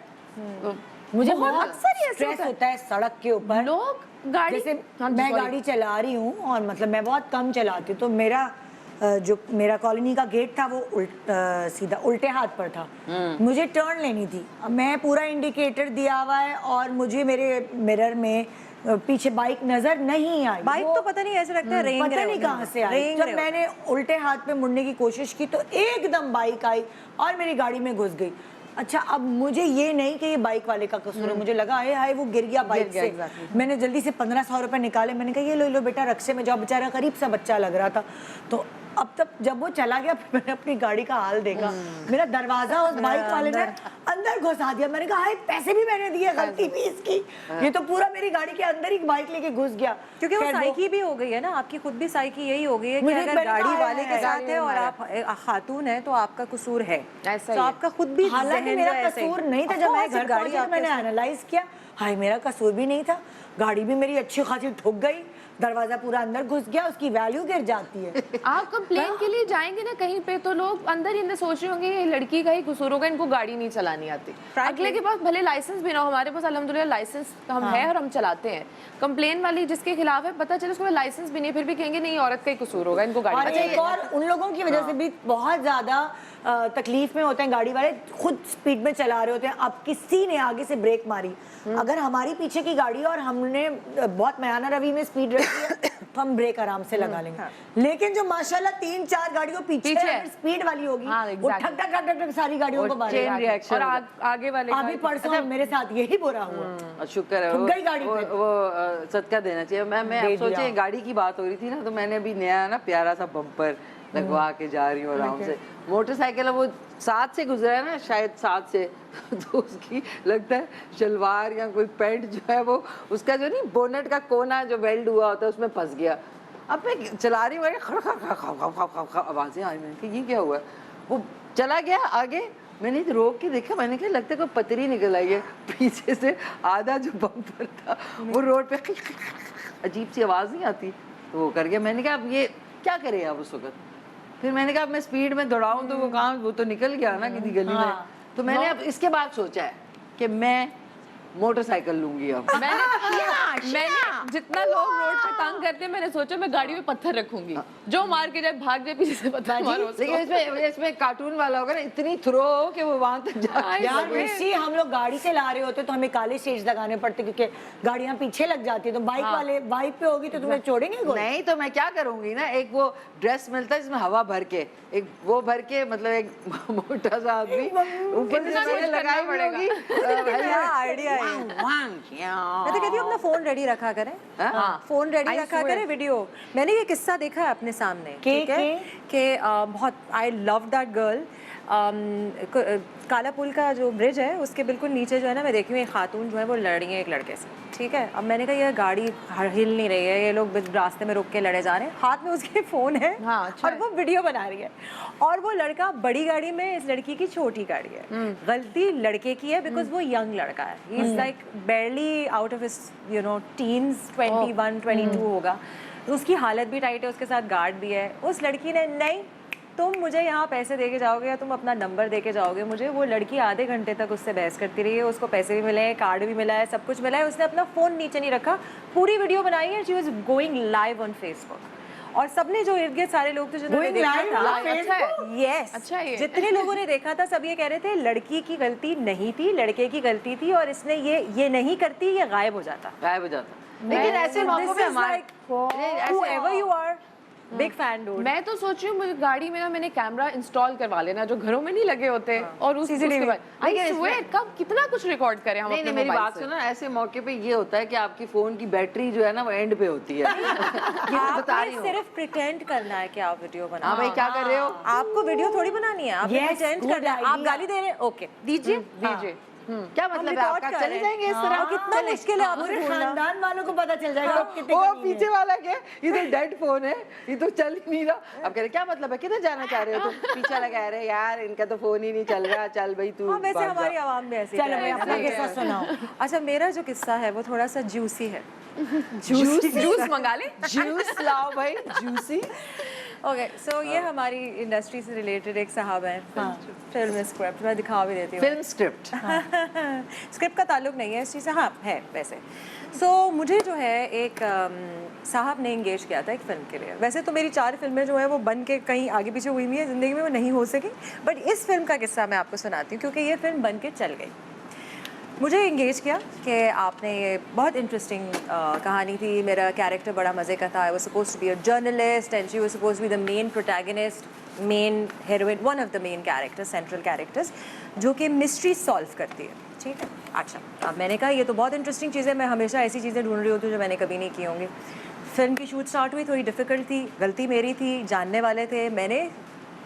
मुझे अक्सर ये स्ट्रेस होता है सड़क के ऊपर। लोग गाड़ी, जैसे मैं गाड़ी चला रही हूँ और मतलब मैं बहुत कम चलाती हूँ, तो मेरा कॉलोनी का गेट था वो सीधा उल्टे हाथ पर था। मुझे टर्न लेनी थी, मैं पूरा इंडिकेटर दिया हुआ है और मुझे मेरे मिरर में पीछे बाइक नजर नहीं आई। बाइक तो पता नहीं ऐसे लगता है रेंग पता नहीं कहाँ से आई। जब मैंने उल्टे हाथ पे मुड़ने की कोशिश की तो एकदम बाइक आई और मेरी गाड़ी में घुस गई। अच्छा, अब मुझे ये नहीं कि ये बाइक वाले का कसूर है, मुझे लगा हाय वो गिर गया बाइक से। मैंने जल्दी से 1500 रुपए निकाले, मैंने कहा ये लो बेटा रक्शे में जाओ। बेचारा करीब सा बच्चा लग रहा था। तो अब तक जब वो चला गया मैंने अपनी गाड़ी का हाल देखा, मेरा दरवाजा उस बाइक वाले ने अंदर घुसा दिया। मैंने कहा हाय पैसे भी मैंने दिए, गलती भी इसकी, ये तो पूरा मेरी गाड़ी के अंदर ही बाइक लेके घुस गया। क्योंकि वो साइकी भी हो गई है ना, आपकी खुद भी साइकी यही हो गई है कि अगर गाड़ी वाले के साथ है और आप खातून है तो आपका कसूर है, तो आपका खुद भी। हालांकि मेरा कसूर नहीं था। जब मैं घर पहुंची मैंने एनालाइज किया, हाय मेरा कसूर भी नहीं था, गाड़ी भी मेरी अच्छी खासी ठुक गई, दरवाजा पूरा अंदर घुस गया, उसकी वैल्यू गिर जाती है। आप कंप्लेन के लिए जाएंगे ना कहीं पे तो लोग अंदर ही सोच रहे होंगे ये लड़की का ही कसूर होगा, इनको गाड़ी नहीं चलानी आती। अगले के पास भले लाइसेंस भी ना हो, हमारे पास अल्हम्दुलिल्लाह लाइसेंस हम है और हम चलाते हैं। कंप्लेन वाली जिसके खिलाफ है, पता चले उसको लाइसेंस भी नहीं, फिर भी कहेंगे नहीं औरत का ही कसूर होगा, इनको गाड़ी चाहिए। और उन लोगों की वजह से भी बहुत ज्यादा तकलीफ में होते हैं गाड़ी वाले, खुद स्पीड में चला रहे होते हैं। अब किसी ने आगे से ब्रेक मारी, अगर हमारी पीछे की गाड़ी और हमने बहुत मयाना रवि में स्पीड रखी है तो हम ब्रेक आराम से लगा लेंगे। लेकिन जो माशाल्लाह 3-4 गाड़ियों पीछे स्पीड वाली होगी, वो ठक ठक ठक ठक सारी गाड़ियों को मारेगा। और आगे वाले अभी परसों मेरे साथ यही बुरा हुआ। शुक्र है वो सदका देना चाहिए। मैं सोचे गाड़ी की बात हो रही थी ना, तो मैंने अभी नया ना प्यारा सा बम्पर लगवा के जा रही हूँ आराम से। मोटरसाइकिल है वो 7 से गुजरा है ना, शायद 7 से तो उसकी लगता है शलवार या कोई पैंट जो है वो उसका जो नहीं बोनेट का कोना जो वेल्ड हुआ होता है उसमें फंस गया। अब मैं चला रही हूँ, खड़ खड़ खड़ खड़ खड़ खड़ आवाज़ें आई, मैंने कहा ये क्या हुआ, वो चला गया आगे। मैंने रोक के देखा, मैंने कहा लगता है कोई पतरी निकल आई है पीछे से, आधा जो बम्पर था वो रोड पे अजीब सी आवाज़ नहीं आती तो वो कर गया। मैंने कहा अब ये क्या करे आप उस वक्त, फिर मैंने कहा अब मैं स्पीड में दौड़ाऊं तो वो कहाँ, वो तो निकल गया ना किसी गली में। तो मैंने अब इसके बाद सोचा है कि मैं मोटरसाइकिल लूंगी अब। मैंने जितना लोग रोड पे तंग करते हैं, मैंने सोचा मैं गाड़ी में पत्थर रखूंगी, जो मार के जाए भाग जाए पीछे से पत्थर मारो उसको। लेकिन इसमें कार्टून वाला होगा ना, इतनी थ्रो हो कि वो वहां तक जाए। यार ऋषि, हम लोग गाड़ी से ला रहे होते तो हमें काले स्टेज लगाने पड़ते क्योंकि गाड़ियां पीछे लग जाती है, तो बाइक वाले बाइक पे होगी तो तुम्हें छोड़ेंगे कोई? नहीं तो मैं क्या करूंगी ना, एक वो ड्रेस मिलता है जिसमें हवा भर के, एक वो भर के, मतलब एक मोटा सा आदमी ऊपर से मैंने लगाई होगी। आइडिया है। मैं तो कहती हूँ अपना फोन रेडी रखा करें, फोन रेडी रखा करें वीडियो। मैंने ये किस्सा देखा है अपने सामने, ठीक है, कि बहुत आई लव दैट गर्ल। काला पुल का जो ब्रिज है उसके बिल्कुल नीचे जो है ना, मैं देखी हूँ एक खातून जो है वो लड़ रही है एक लड़के से, ठीक है। अब मैंने कहा ये गाड़ी हिल नहीं रही है, ये लोग रास्ते में रुक के लड़े जा रहे हैं, हाथ में उसके फ़ोन है और वो वीडियो बना रही है, और वो लड़का बड़ी गाड़ी में, इस लड़की की छोटी गाड़ी है। गलती लड़के की है बिकॉज वो यंग लड़का है, he is like बेयरली out of his you know teens, 21 22 होगा, तो उसकी हालत भी टाइट है, उसके साथ गार्ड भी है। उस लड़की ने नहीं, तुम मुझे यहाँ पैसे दे के जाओगे या तुम अपना नंबर दे के जाओगे मुझे। वो लड़की आधे घंटे तक उससे बहस करती रही है, उसको पैसे भी मिले हैं, कार्ड भी मिला है, सब कुछ मिला है, उसने अपना फ़ोन नीचे नहीं रखा, पूरी वीडियो बनाई है, she was going live on Facebook. और सबने जो इर्द गिर्द सारे लोग थे जिन्होंने देखा था, यस, अच्छा, जितने लोगों ने देखा था सब ये कह रहे थे लड़की की गलती नहीं थी, लड़के की गलती थी, और इसने ये नहीं करती, ये गायब हो जाता। लेकिन ऐसे मौकों पे हमारे whoever you are, big fan dude. मैं तो सोच रही हूँ मुझे गाड़ी में ना मैंने कैमरा इंस्टॉल करवा लेना जो घरों में नहीं लगे होते, और उसके बाद कब कितना कुछ रिकॉर्ड करें हम। नहीं, मेरी बात सुनो, ऐसे मौके पे ये होता है कि आपकी फोन की बैटरी जो है ना वो एंड पे होती है। आपको सिर्फ प्रिटेंड करना है कि आप वीडियो बना। भाई क्या कर रहे हो? आपको वीडियो थोड़ी बनानी है, आपको प्रिटेंड करना है। आप गाली दे रहे हैं, ओके दीजिए। क्या मतलब है आपका? चले जाएंगे इस तरह? कितना मुश्किल है, आपको खानदान वालों को पता चल जाएगा कितने वो पीछे वाला क्या, ये तो डेड फोन है, ये तो चल ही नहीं रहा। अब कह रहे क्या मतलब है, किधर जाना चाह रहे हो तुम? पीछे लगा रहे यार, इनका तो फोन ही नहीं चल रहा, चल भाई तू। वैसे हमारी आवाम में ऐसे। चलो मैं अपना किस्सा सुनाऊं। अच्छा, मेरा जो किस्सा है वो थोड़ा सा जूसी है। जूस मंगा ले, जूस लाओ भाई, जूसी। ओके, सो ये हमारी इंडस्ट्री से रिलेटेड एक साहब है, फिल्म स्क्रिप्ट, मैं दिखा भी देती हूँ। फिल्म स्क्रिप्ट स्क्रिप्ट का ताल्लुक नहीं है इस चीज़ से, हाँ है वैसे। सो मुझे जो है एक साहब ने इंगेज किया था एक फ़िल्म के लिए। वैसे तो मेरी 4 फिल्में जो है वो बन के कहीं आगे पीछे हुई है ज़िंदगी में, वो नहीं हो सकी, बट इस फिल्म का किस्सा मैं आपको सुनाती हूँ क्योंकि ये फिल्म बन के चल गई। मुझे इंगेज किया कि आपने ये बहुत इंटरेस्टिंग कहानी थी, मेरा कैरेक्टर बड़ा मज़े का था, I was supposed to be a journalist and she was supposed to be the main protagonist, main heroine, one of the main characters, central characters, जो कि मिस्ट्री सॉल्व करती है, ठीक है। अच्छा, अब मैंने कहा ये तो बहुत इंटरेस्टिंग चीज़ है, मैं हमेशा ऐसी चीज़ें ढूंढ रही होती हूँ जो मैंने कभी नहीं की होंगी। फिल्म की शूट स्टार्ट हुई, थोड़ी डिफ़िकल्ट थी, गलती मेरी थी, जानने वाले थे, मैंने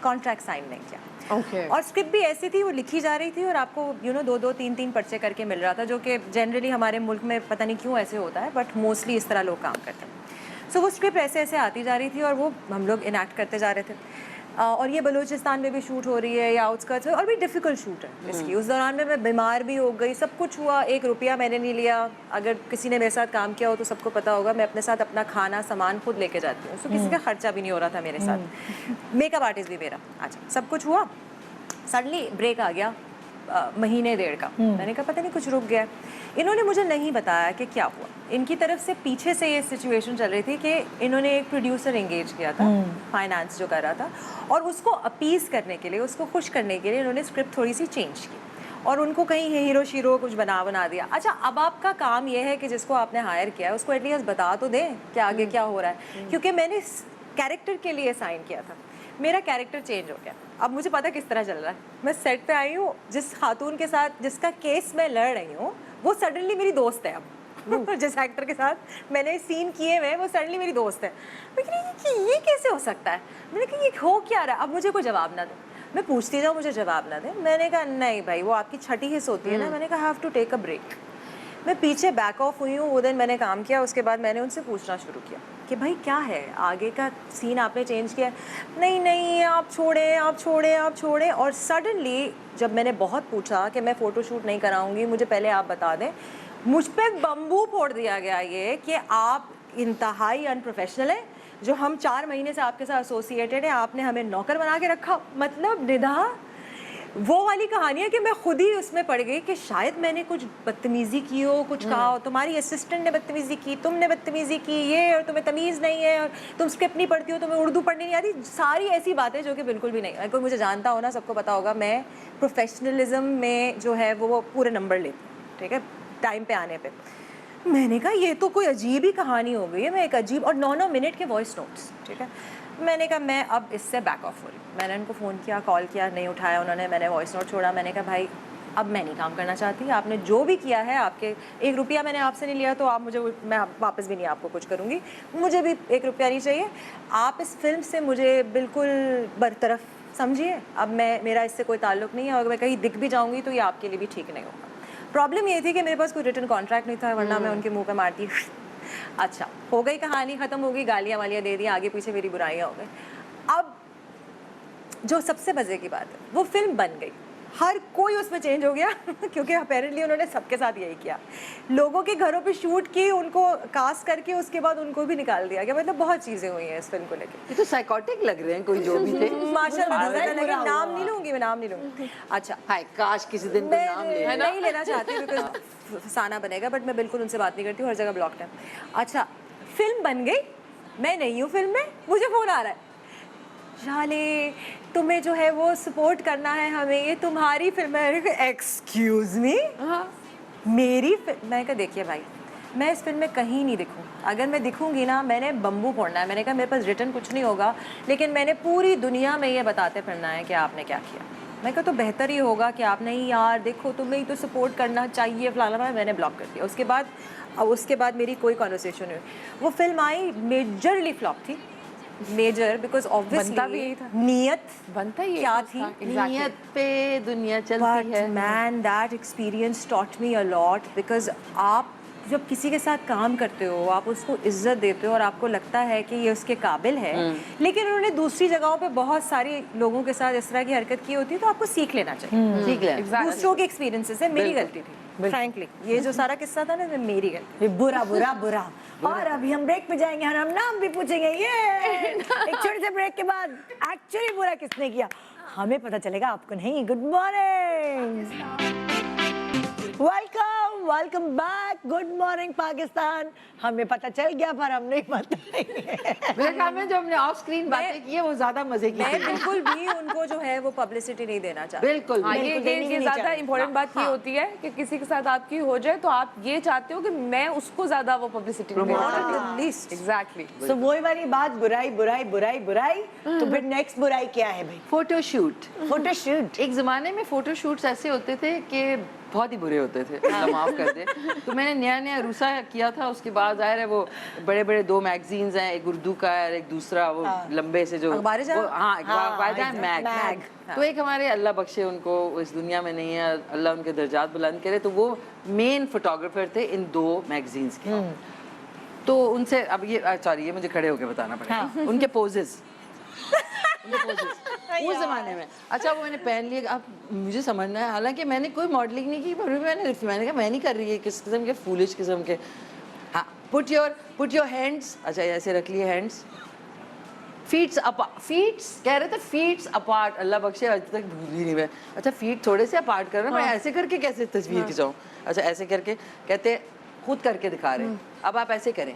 कॉन्ट्रैक्ट साइन नहीं किया। और स्क्रिप्ट भी ऐसी थी, वो लिखी जा रही थी और आपको 2-2 3-3 पर्चे करके मिल रहा था, जो कि जनरली हमारे मुल्क में पता नहीं क्यों ऐसे होता है, बट मोस्टली इस तरह लोग काम करते हैं। सो वो स्क्रिप्ट ऐसे आती जा रही थी और वो हम लोग इनैक्ट करते जा रहे थे। और ये बलूचिस्तान में भी शूट हो रही है या आउटस्कर्ट्स में, और भी डिफ़िकल्ट शूट है इसकी। उस दौरान में मैं बीमार भी हो गई, सब कुछ हुआ, 1 रुपया मैंने नहीं लिया। अगर किसी ने मेरे साथ काम किया हो तो सबको पता होगा, मैं अपने साथ अपना खाना सामान खुद लेके जाती हूँ, सो किसी का खर्चा भी नहीं हो रहा था मेरे साथ। मेकअप आर्टिस्ट भी मेरा। अच्छा, सब कुछ हुआ, सडनली ब्रेक आ गया, महीने 1.5 का। मैंने कहा पता नहीं कुछ रुक गया। इन्होंने मुझे नहीं बताया कि क्या हुआ। इनकी तरफ से पीछे से ये सिचुएशन चल रही थी कि इन्होंने एक प्रोड्यूसर एंगेज किया था, फाइनेंस जो कर रहा था, और उसको अपीज़ करने के लिए, उसको खुश करने के लिए इन्होंने स्क्रिप्ट थोड़ी सी चेंज की और उनको कहीं हीरो शीरो कुछ बना दिया। अच्छा, अब आपका काम ये है कि जिसको आपने हायर किया है उसको एटलीस्ट बता तो दें कि आगे क्या हो रहा है, क्योंकि मैंने कैरेक्टर के लिए साइन किया था, मेरा कैरेक्टर चेंज हो गया। अब मुझे पता किस तरह चल रहा है। मैं सेट पे आई हूँ, जिस खातून के साथ जिसका केस मैं लड़ रही हूँ वो सडनली मेरी दोस्त है अब जिस एक्टर के साथ मैंने सीन किए हुए हैं वो सडनली मेरी दोस्त है। मैं कह रही कि ये कैसे हो सकता है, मैंने कहा ये हो क्या रहा है, अब मुझे कोई जवाब ना दे, मैं पूछती जाऊँ मुझे जवाब ना दे। मैंने कहा नहीं भाई वो आपकी छठी हिस्स होती है ना, मैंने कहा have to take a break. मैं पीछे बैक ऑफ हुई हूँ, वो दिन मैंने काम किया, उसके बाद मैंने उनसे पूछना शुरू किया कि भाई क्या है आगे का सीन आपने चेंज किया है? नहीं नहीं आप छोड़ें आप छोड़ें आप छोड़ें। और सडनली जब मैंने बहुत पूछा कि मैं फ़ोटोशूट नहीं कराऊंगी, मुझे पहले आप बता दें, मुझ पर बम्बू फोड़ दिया गया ये कि आप इंतहाई अनप्रोफेशनल है, जो हम 4 महीने से आपके साथ एसोसिएटेड है, आपने हमें नौकर बना के रखा। मतलब निधा वो वाली कहानी है कि मैं खुद ही उसमें पड़ गई कि शायद मैंने कुछ बदतमीज़ी की हो, कुछ कहा हो, तुम्हारी असिस्टेंट ने बदतमीज़ी की, तुमने बदतमीज़ी की, ये और तुम्हें तमीज़ नहीं है, और तुम स्क्रिप्ट नहीं पढ़ती हो, तुम्हें उर्दू पढ़नी नहीं आती, सारी ऐसी बातें जो कि बिल्कुल भी नहीं। अगर कोई मुझे जानता हो ना, सबको पता होगा मैं प्रोफेशनलिज्म में जो है वो पूरे नंबर लेती हूँ, ठीक है, टाइम पे आने पे। मैंने कहा ये तो कोई अजीब ही कहानी हो गई है, मैं एक अजीब, और 9-9 मिनट के वॉइस नोट्स, ठीक है। मैंने कहा मैं अब इससे बैक ऑफ हो रही हूँ। मैंने उनको फ़ोन किया, कॉल किया, नहीं उठाया उन्होंने, मैंने वॉइस नोट छोड़ा। मैंने कहा भाई अब मैं नहीं काम करना चाहती, आपने जो भी किया है, आपके 1 रुपया मैंने आपसे नहीं लिया तो आप मुझे, मैं वापस भी नहीं आपको कुछ करूँगी, मुझे भी 1 रुपया नहीं चाहिए, आप इस फिल्म से मुझे बिल्कुल बरतरफ समझिए, अब मेरा इससे कोई ताल्लुक़ नहीं है, और मैं कहीं दिख भी जाऊँगी तो ये आपके लिए भी ठीक नहीं होगा। प्रॉब्लम ये थी कि मेरे पास कोई रिटन कॉन्ट्रैक्ट नहीं था, वरना मैं उनके मुंह पे मारती। अच्छा हो गई कहानी, ख़त्म हो गई, गालियाँ वालियाँ दे दी, आगे पीछे मेरी बुराइयाँ हो गई। अब जो सबसे मज़े की बात है, वो फिल्म बन गई, हर कोई उसमें चेंज हो गया क्योंकि अपेरेंटली उन्होंने सबके साथ यही किया, लोगों के घरों पे शूट की, उनको कास्ट करके उसके बाद उनको भी निकाल दिया गया। मतलब बहुत चीज़ें हुई हैं इस फिल्म को लेकर। ये तो साइकोटिक लग रहे हैं कोई जो भी थे। माशाल्लाह, लेकिन नाम नहीं लूँगी मैं, नाम नहीं लूँगी। अच्छा हाय काश किसी दिन कोई नाम ले। मैं नहीं लेना चाहती बिकॉज फसाना बनेगा, बट मैं बिल्कुल उनसे बात नहीं करती हूँ, हर जगह ब्लॉक्ड है। अच्छा फिल्म बन गई, मैं नहीं हूँ फिल्म में, मुझे फ़ोन आ रहा है, शाले तुम्हें जो है वो सपोर्ट करना है हमें, ये तुम्हारी फिल्म है। एक्सक्यूज़ मी, मेरी मैं कहा देखिए भाई मैं इस फिल्म में कहीं नहीं दिखूँ, अगर मैं दिखूँगी ना मैंने बम्बू फोड़ना है। मैंने कहा मेरे पास रिटर्न कुछ नहीं होगा, लेकिन मैंने पूरी दुनिया में ये बताते फिरना है कि आपने क्या किया। मैं कहा तो बेहतर ही होगा कि आप नहीं यार देखो तुम्हें ही तो सपोर्ट करना चाहिए फलाना। मैंने ब्लॉक कर दिया। उसके बाद मेरी कोई कॉन्वर्सेशन नहीं हुई। वो फिल्म आई, मेजरली फ्लॉप थी, मेजर, बिकॉज ऑब्वियसली नीयत बनता ही क्या एक थी, था, नियत पे दुनिया चलती बट है। Man that experience taught me a lot, because आप जब किसी के साथ काम करते हो आप उसको इज्जत देते हो और आपको लगता है कि ये उसके काबिल है, लेकिन उन्होंने दूसरी जगहों पे बहुत सारे लोगों के साथ इस तरह की हरकत की होती है, तो आपको सीख लेना चाहिए। ठीक है, दूसरों के एक्सपीरियंसेस से मेरी गलती थी, फ्रैंकली ये जो सारा किस्सा था ना मेरी गलती। ये बुरा बुरा बुरा। और अभी हम ब्रेक पे जाएंगे और हम नाम भी पूछेंगे। ये एक छोटे से ब्रेक के बाद एक्चुअली बुरा किसने किया हमें पता चलेगा, आपको नहीं। Good morning, welcome back, good morning Pakistan. हमें पता चल गया पर हम नहीं बताएंगे। मेरे ख्याल में जो हमने ऑफ स्क्रीन बातें की है वो ज्यादा मजे की मैं थी। बिल्कुल भी उनको जो है वो पब्लिसिटी नहीं देना चाहती। बिल्कुल हाँ, बिल्कुल। ये देनी भी नहीं ज़्यादा चाहिए। इम्पोर्टेंट बात ये होती है कि किसी के साथ आपकी हो जाए तो आप ये चाहते हो कि मैं उसको ज़्यादा वो पब्लिसिटी नहीं देना चाहती। Least exactly. सो वही वाली बात, बुराई बुराई बुराई बुराई। तो फिर नेक्स्ट बुराई क्या है भाई? फोटोशूट। फोटोशूट। एक जमाने में फोटोशूट्स ऐसे होते थे कि बहुत ही बुरे होते थे, अल्लाह माफ कर दे। तो मैंने नया रूसा किया था, उसके बाद ज़ाहिर है वो बड़े बड़े 2 मैगजीन्स हैं, एक उर्दू का है और एक दूसरा वो लंबे से जो अखबार-ए-जहां? हाँ अखबार-ए-जहां, मैग। तो एक हमारे अल्लाह बख्शे उनको इस दुनिया में नहीं है, अल्लाह उनके दर्जात बुलंद करे, तो वो मेन फोटोग्राफर थे इन 2 मैगजीन्स के। तो उनसे अब ये सॉरी ये मुझे खड़े होकर बताना पड़ेगा उनके पोजेस उस जमाने में। अच्छा वो मैंने पहन लिए, अब मुझे समझना है, हालांकि मैंने कोई मॉडलिंग नहीं की, मैंने कहा मैं नहीं कर रही है, किस किस्म के फूलिश किस्म के। हाँ, पुट योर हैंड्स, अच्छा ऐसे रख लिए हैंड्स, फीट्स कह रहे थे फीट्स अपार्ट, अल्लाह बख्शे आज तक भूल ही नहीं मैं। अच्छा फीट थोड़े से अपार्ट करना, मैं ऐसे करके कैसे तस्वीर खिंचाऊं? अच्छा ऐसे करके कहते खुद करके दिखा रहे, अब आप ऐसे करें।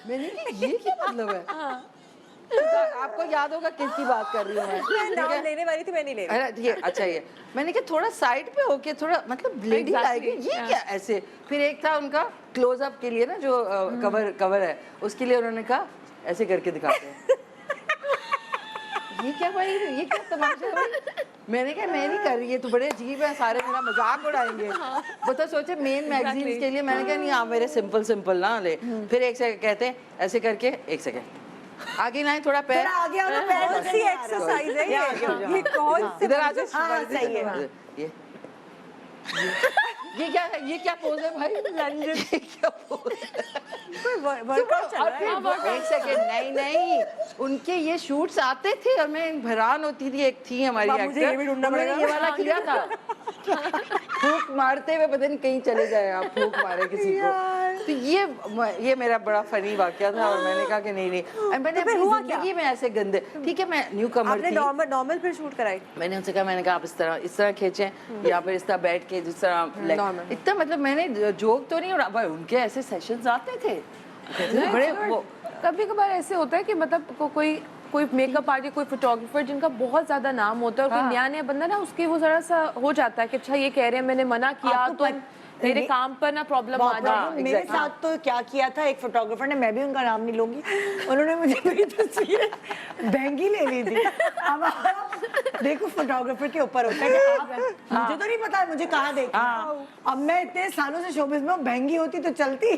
मैंने कहा ये क्या मतलब है? आपको याद होगा किसकी बात कर रही हूँ मैं? नाम लेने वाली थी, मैं नहीं ले रही। अरे ये अच्छा ये मैंने कहा थोड़ा साइड पे होके थोड़ा मतलब लेडी लाइक ये क्या ऐसे। फिर एक था उनका क्लोजअप के लिए ना जो कवर है, उसके लिए उन्होंने कहा ऐसे करके दिखाते हैं। ये क्या भाई, ये क्या तमाशा है भाई? मैंने कहा मैं नहीं कर रही है, तो बड़े अजीब है, सारे मेरा मजाक उड़ाएंगे। वो तो सोचे मेन मैगजीन्स के लिए, मैंने कहा नहीं आप मेरे सिंपल ना ले। फिर एक सेकंड कहते हैं ऐसे करके, एक सेकंड आगे लाएं थोड़ा पैर, थोड़ा आगे आओ ना, पैर कौन सी एक्सरसाइज है ये कौन सी इधर आ जाओ। हाँ, सही है। ये क्या पोज है भाई? ये क्या पोज है? वर्कआउट चल रहा है? एक सेकंड, नहीं उनके ये शूट्स आते थे और मैं हैरान होती थी। एक थी हमारी अब मुझे ये भी ढूंढना उन्होंने पड़ेगा। ये वाला किया था, फूंक मारते हुए पता नहीं कहीं चले जाए आप, फूंक मारे किसी को। तो ये मेरा बड़ा फनी वाकया था और मैंने कहा कि नहीं मैंने अपनी जिंदगी में ऐसे गंदे, ठीक है मैं न्यू कमर आपने थी, नॉर्मल फिर शूट कराई? मैंने उनसे कहा, मैंने कहा आप इस तरह खींचें या फिर इस तरह बैठ के जिस तरह Normal। इतना, मतलब मैंने जोक तो नहीं, और उनके ऐसे सेशंस आते थे बड़े वो। कभी कभार ऐसे होता है कि मतलब कोई मेकअप आर्टिस्ट, कोई फोटोग्राफर जिनका बहुत ज्यादा नाम होता है और कोई नया बंदा ना, उसके वो जरा सा हो जाता है कि अच्छा ये कह रहे हैं मैंने मना किया आपको तो मेरे काम पर ना प्रॉब्लम आ जाए। मेरे साथ तो क्या किया था, एक फोटोग्राफर ने, मैं भी उनका नाम नहीं लूंगी, उन्होंने मुझे मेरी तस्वीर महंगी ले ली थी। अब आप देखो फोटोग्राफर के ऊपर होता है कि आप, मुझे तो नहीं पता मुझे कहाँ देखना। अब मैं इतने सालों से शोबिज़ में महंगी होती तो चलती।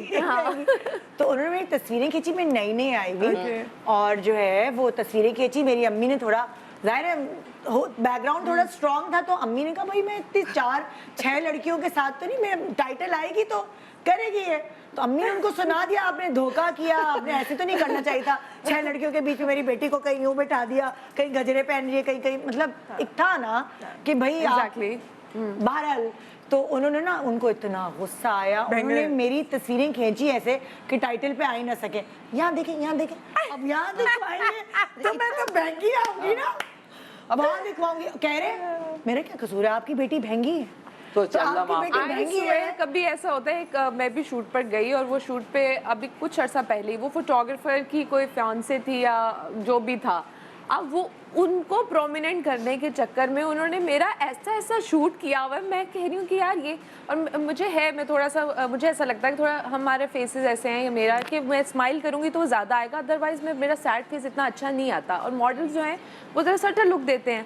तो उन्होंने मेरी तस्वीरें खींची, मैं नई आई हुई, और जो है वो तस्वीरें खींची। मेरी अम्मी ने थोड़ा, जाहिर है बैकग्राउंड थोड़ा स्ट्रांग था, तो अम्मी ने कहा भाई मैं इतनी 4-6 लड़कियों के साथ तो नहीं, मैं टाइटल आएगी तो करेगी है। तो अम्मी ने उनको सुना दिया, आपने धोखा किया, आपने ऐसे तो नहीं करना चाहिए था, 6 लड़कियों के बीच में मेरी बेटी को कहीं यूं बैठा दिया, कहीं गजरे पहन रही है, कहीं मतलब एक था ना कि भाई Exactly। बहरहाल। तो उन्होंने ना, उनको इतना गुस्सा आया, उन्होंने मेरी तस्वीरें खींची ऐसे कि टाइटल पे आ ही ना सके। यहाँ देखें, अब यहाँ दिखवाएंगे तो मैं तो महंगी आऊंगी ना, अब वहाँ दिखवाऊंगी। कह रहे मेरा क्या कसूर है, आपकी बेटी महंगी है तो तो आपकी बेटी महंगी है। कभी ऐसा होता है मैं भी शूट पर गई और वो शूट पे अभी कुछ अर्सा पहले ही वो फोटोग्राफर की कोई फियांसे थी या जो भी था, अब वो उनको प्रोमिनेंट करने के चक्कर में उन्होंने मेरा ऐसा शूट किया हुआ है। मैं कह रही हूँ कि यार ये, और मैं थोड़ा सा, मुझे ऐसा लगता है कि थोड़ा हमारे फेसेस ऐसे हैं या मेरा, कि मैं स्माइल करूँगी तो वो ज़्यादा आएगा, अदरवाइज मेरा सैड फेस इतना अच्छा नहीं आता। और मॉडल्स जो हैं वो ज़रा सटल लुक देते हैं,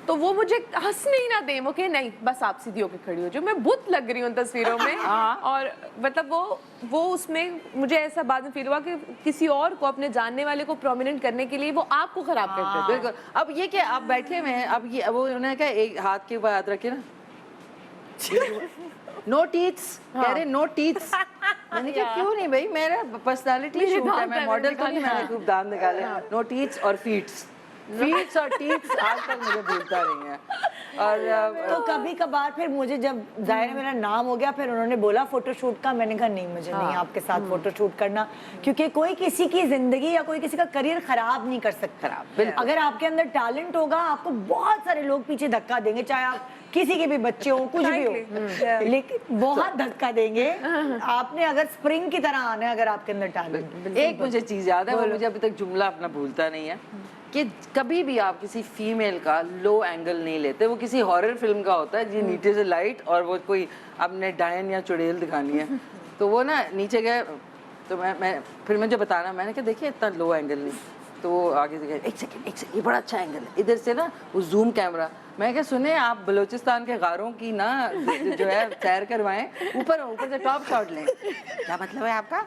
तो वो मुझे हंसने ही ना दें, वो कहे नहीं बस आप सीधी होकर खड़ी हो जो, मैं बुत लग रही हूँ उन तस्वीरों में। और मतलब वो उसमें मुझे ऐसा बाद में फील हुआ कि किसी और को, अपने जानने वाले को प्रोमिनेंट करने के लिए वो आपको खराब करते थे। बिल्कुल। अब ये क्या आप बैठे हुए हैं, अब ये वो उन्होंने कहा एक हाथ के ऊपर हाथ रखे ना, नो टीथ्स, कह रहे नो टीथ्स। मैंने कहा क्यों नहीं भाई, मेरा पर्सनालिटी शूट है, मैं मॉडल तो नहीं, मैंने खूब दांत निकाले। नो टीथ्स और फीट्स और टीथ्स आज तक मुझे भूलता नहीं है। और तो कभी कभार फिर मुझे, जब जाहिर है मेरा नाम हो गया, फिर उन्होंने बोला फोटोशूट का, मैंने कहा नहीं मुझे नहीं आपके साथ फोटोशूट करना, क्योंकि कोई किसी की जिंदगी या कोई किसी का करियर खराब नहीं कर सकता। अगर आपके अंदर टैलेंट होगा, आपको बहुत सारे लोग पीछे धक्का देंगे, चाहे आप किसी के भी बच्चे हो, कुछ भी हो, लेकिन बहुत धक्का देंगे। आपने अगर स्प्रिंग की तरह आना है, अगर आपके अंदर टैलेंट। एक मुझे चीज याद है, वो मुझे अभी तक जुमला अपना भूलता नहीं है, कि कभी भी आप किसी फीमेल का लो एंगल नहीं लेते। वो किसी हॉरर फिल्म का होता है जी, नीचे से लाइट और वो कोई आपने डायन या चुड़ैल दिखानी है, तो वो ना नीचे गए, तो मैं फिर मुझे बताना, मैंने कहा देखिए इतना लो एंगल नहीं, तो वो आगे से गए एक सेकंड ये बड़ा अच्छा एंगल है, इधर से ना वो जूम कैमरा। मैं क्या सुने आप बलूचिस्तान के गारों की ना जो है सैर करवाएं, ऊपर से टॉप शॉट लें, क्या मतलब है आपका?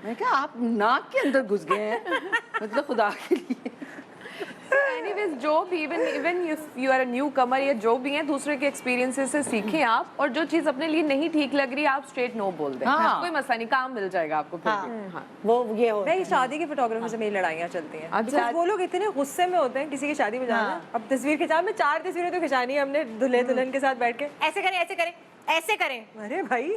मैं क्या आप नाक के अंदर घुस गए हैं, मतलब खुदा के लिए। एनीवेज जो भी, even you are a newcomer, या जो भी है, दूसरे के एक्सपीरियंसेस से सीखें आप, और जो चीज अपने लिए नहीं ठीक लग रही है आप स्ट्रेट नो बोल दें। कोई मसला नहीं, काम मिल जाएगा आपको फिर भी। वो ये हो नहीं, शादी के फोटोग्राफर से मेरी लड़ाइयाँ चलती हैं। अच्छा। वो लोग इतने गुस्से में होते हैं, किसी की शादी में जाना, अब तस्वीर खिंचा, मैं 4 तस्वीरें तो खिंचानी है हमने दूल्हे दुल्हन के साथ बैठ के, ऐसे करें ऐसे करें ऐसे करें। अरे भाई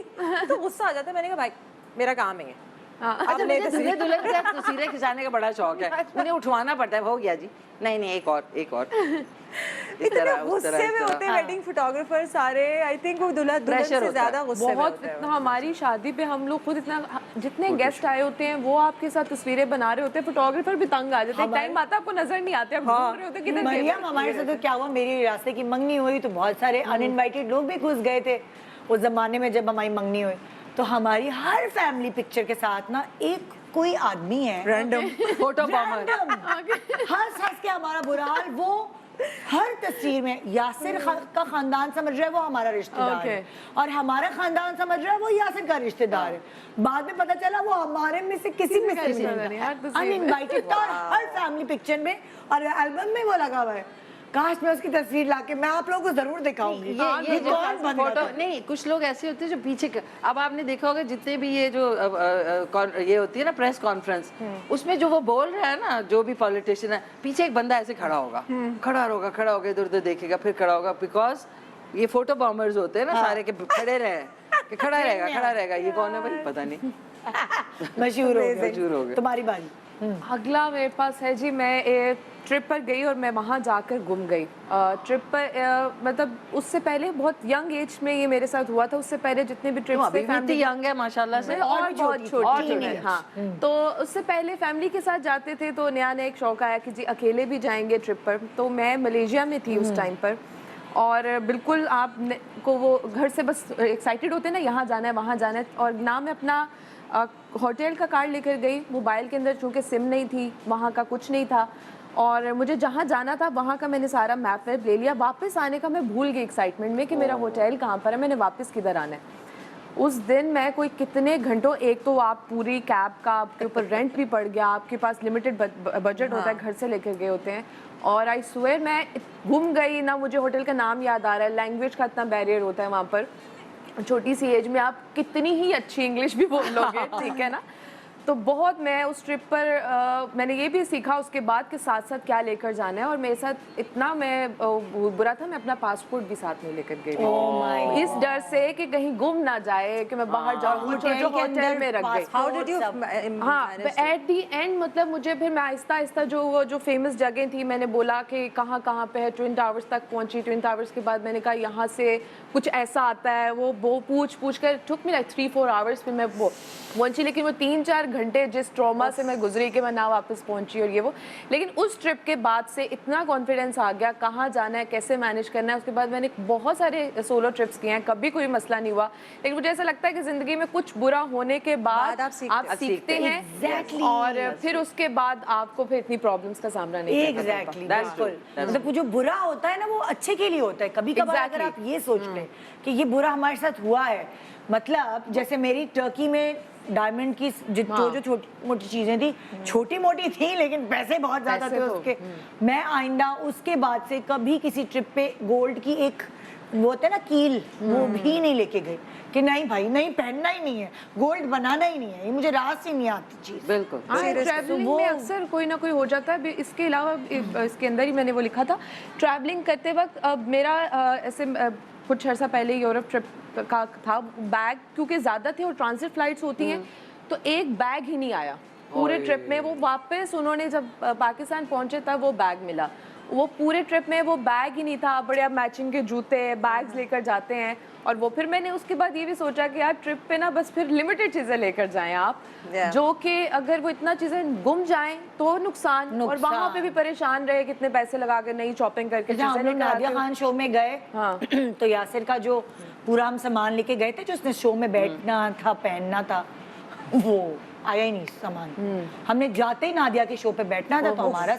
तो गुस्सा आ जाता है। मैंने कहा भाई मेरा काम है। अच्छा, मुझे दुल्हन के साथ तस्वीरें खिंचाने का बड़ा शौक है, उन्हें उठवाना पड़ता है, हो गया जी, नहीं एक और इस तरह गुस्से में होते हैं वेडिंग फोटोग्राफर सारे। आई थिंक वो दुल्हन से ज्यादा गुस्से में बहुत होते हैं। इतना हमारी शादी पे हम लोग खुद इतना, जितने गेस्ट आए होते हैं वो आपके साथ तस्वीरें बना रहे होते हैं, फोटोग्राफर भी तंग आ जाते हैं। टाइम आता है आपको नजर नहीं आते, आप ढूंढ रहे होते किधर गए। मरियम, हमारे साथ तो क्या हुआ, मेरी रास्ते की मंगनी हुई तो बहुत सारे अनइनवाइटेड लोग भी घुस गए थे उस जमाने में जब हमारी मंगनी हुई। तो हमारी हर फैमिली पिक्चर के साथ ना एक कोई आदमी है रैंडम फोटो बॉमर, हंस के हमारा बुरा हाल। वो हर तस्वीर में यासिर का खानदान समझ रहा है वो हमारा रिश्तेदार है और हमारा खानदान समझ रहा है वो यासिर का रिश्तेदार है। बाद में पता चला वो हमारे में से किसी में से नहीं, अनइनवाइटेड था। और हर फैमिली पिक्चर में और एल्बम में वो लगा हुआ है। काश मैं उसकी तस्वीर लाके मैं आप लोगों को जरूर दिखाऊंगी। ये कौन बन फोटो रहा था? नहीं, कुछ लोग ऐसे होते हैं जो पीछे अब आपने देखा होगा जितने भी ये जो ये होती है ना प्रेस कॉन्फ्रेंस, उसमें जो वो बोल रहा है ना, जो भी पॉलिटिशियन है, पीछे एक बंदा ऐसे खड़ा होगा, खड़ा होगा इधर उधर देखेगा, फिर खड़ा होगा, बिकॉज ये फोटो बॉम्बर्स होते हैं ना सारे के खड़े रहे कि खड़ा रहेगा। ये कौन है भाई पता नहीं। मशहूर हो गए। तुम्हारी बारी। अगला मेरे पास है जी, मैं एक ट्रिप पर गई और मैं वहाँ जाकर गुम गई। ट्रिप पर मतलब उससे पहले बहुत यंग एज में ये मेरे साथ हुआ था। उससे पहले जितने भी ट्रिप्स थे फैमिली यंग है माशाल्लाह से, और बहुत छोटी है। teenage। हाँ, तो उससे पहले फैमिली के साथ जाते थे तो नया एक शौक आया कि जी अकेले भी जाएंगे ट्रिप पर। तो मैं मलेशिया में थी उस टाइम पर और बिल्कुल आप को वो घर से बस एक्साइटेड होते हैं ना, यहाँ जाना है वहाँ जाना है। और ना मैं अपना होटल का कार्ड लेकर गई, मोबाइल के अंदर चूँकि सिम नहीं थी, वहाँ का कुछ नहीं था और मुझे जहाँ जाना था वहाँ का मैंने सारा मैप ले लिया। वापस आने का मैं भूल गई एक्साइटमेंट में कि मेरा होटल कहाँ पर है, मैंने वापस किधर आना है। उस दिन मैं कोई कितने घंटों, एक तो आप पूरी कैब का आपके ऊपर रेंट भी पड़ गया, आपके पास लिमिटेड बजट होता है, घर से लेकर गए होते हैं। और आई स्वेयर मैं घूम गई ना, मुझे होटल का नाम याद आ रहा है, लैंग्वेज का इतना बैरियर होता है वहाँ पर। छोटी सी एज में आप कितनी ही अच्छी इंग्लिश भी बोल लोगे, ठीक है ना। तो बहुत मैं उस ट्रिप पर मैंने ये भी सीखा उसके बाद के साथ साथ क्या लेकर जाना है। और मेरे साथ इतना मैं बुरा था, मैं अपना पासपोर्ट भी साथ नहीं लेकर गई इस डर से कि कहीं गुम ना जाए कि मैं बाहर जाऊँ, होटल में रख गई। How did you? हाँ, एट दी एंड मतलब मुझे फिर मैं आहिस्ता आहिस्ता जो फेमस जगह थी मैंने बोला कि कहाँ कहाँ पे है। ट्विन टावर्स तक पहुँची। ट्विन टावर्स के बाद मैंने कहा यहाँ से कुछ ऐसा आता है, वो पूछ कर टुक मी लाइक 3-4 आवर्स। फिर मैं वो पहुँची, लेकिन वो 3-4 घंटे जिस ट्रॉमा से मैं गुजरी कि मैं ना वापस पहुँची और ये वो। लेकिन उस ट्रिप के बाद से इतना कॉन्फिडेंस आ गया कहाँ जाना है, कैसे मैनेज करना है। उसके बाद मैंने बहुत सारे सोलो ट्रिप्स किए हैं, कभी कोई मसला नहीं हुआ। लेकिन मुझे ऐसा लगता है कि ज़िंदगी में कुछ बुरा होने के बाद आप सीखते हैं Exactly. और फिर उसके बाद आपको फिर इतनी प्रॉब्लम्स का सामना नहीं करना पड़ता। एग्जैक्टली, बिल्कुल। मतलब जो बुरा होता है ना वो अच्छे के लिए होता है। कभी कभार अगर आप ये सोच लें कि ये बुरा हमारे साथ हुआ है, मतलब जैसे मेरी टर्की में डायमंड की जो छोटी मोटी चीजें थी, छोटी मोटी थी लेकिन पैसे बहुत ज्यादा थे उसके। मैं आइंदा उसके बाद से कभी किसी ट्रिप पे गोल्ड की एक वो होता है ना कील, वो भी नहीं लेके गई कि नहीं भाई नहीं, पहनना ही नहीं है, गोल्ड बनाना ही नहीं है, ये मुझे रास ही नहीं आती चीज। बिल्कुल। ट्रैवलिंग में अक्सर कोई ना कोई हो जाता है। इसके अलावा इसके अंदर ही मैंने वो लिखा था, ट्रैवलिंग करते वक्त अब मेरा ऐसे कुछ अर्सा पहले यूरोप ट्रिप का था, बैग क्योंकि ज़्यादा थे और ट्रांजिट फ्लाइट्स होती हैं तो एक बैग ही नहीं आया पूरे ट्रिप में। वो वापस उन्होंने जब पाकिस्तान पहुंचे तब वो बैग मिला। वो पूरे ट्रिप में वो बैग ही नहीं था। बड़े आप मैचिंग के जूते बैग्स लेकर जाते हैं और वो फिर मैंने उसके बाद ये भी सोचा कि यार ट्रिप पे ना बस फिर लिमिटेड चीज़ें लेकर जाएं आप, जो कि अगर वो इतना चीज़ें गुम जाएं तो नुकसान और वहाँ पे भी परेशान रहे कितने पैसे लगा कर नई शॉपिंग करके हम लोग नादिया खान शो में गए, हाँ। तो यासिर का जो पूरा हम सामान लेके गए थे जो उसने शो में बैठना था पहनना था, वो आया ही नहीं सामान। हमने जाते ही नादिया के शो पे बैठना था तो हमारा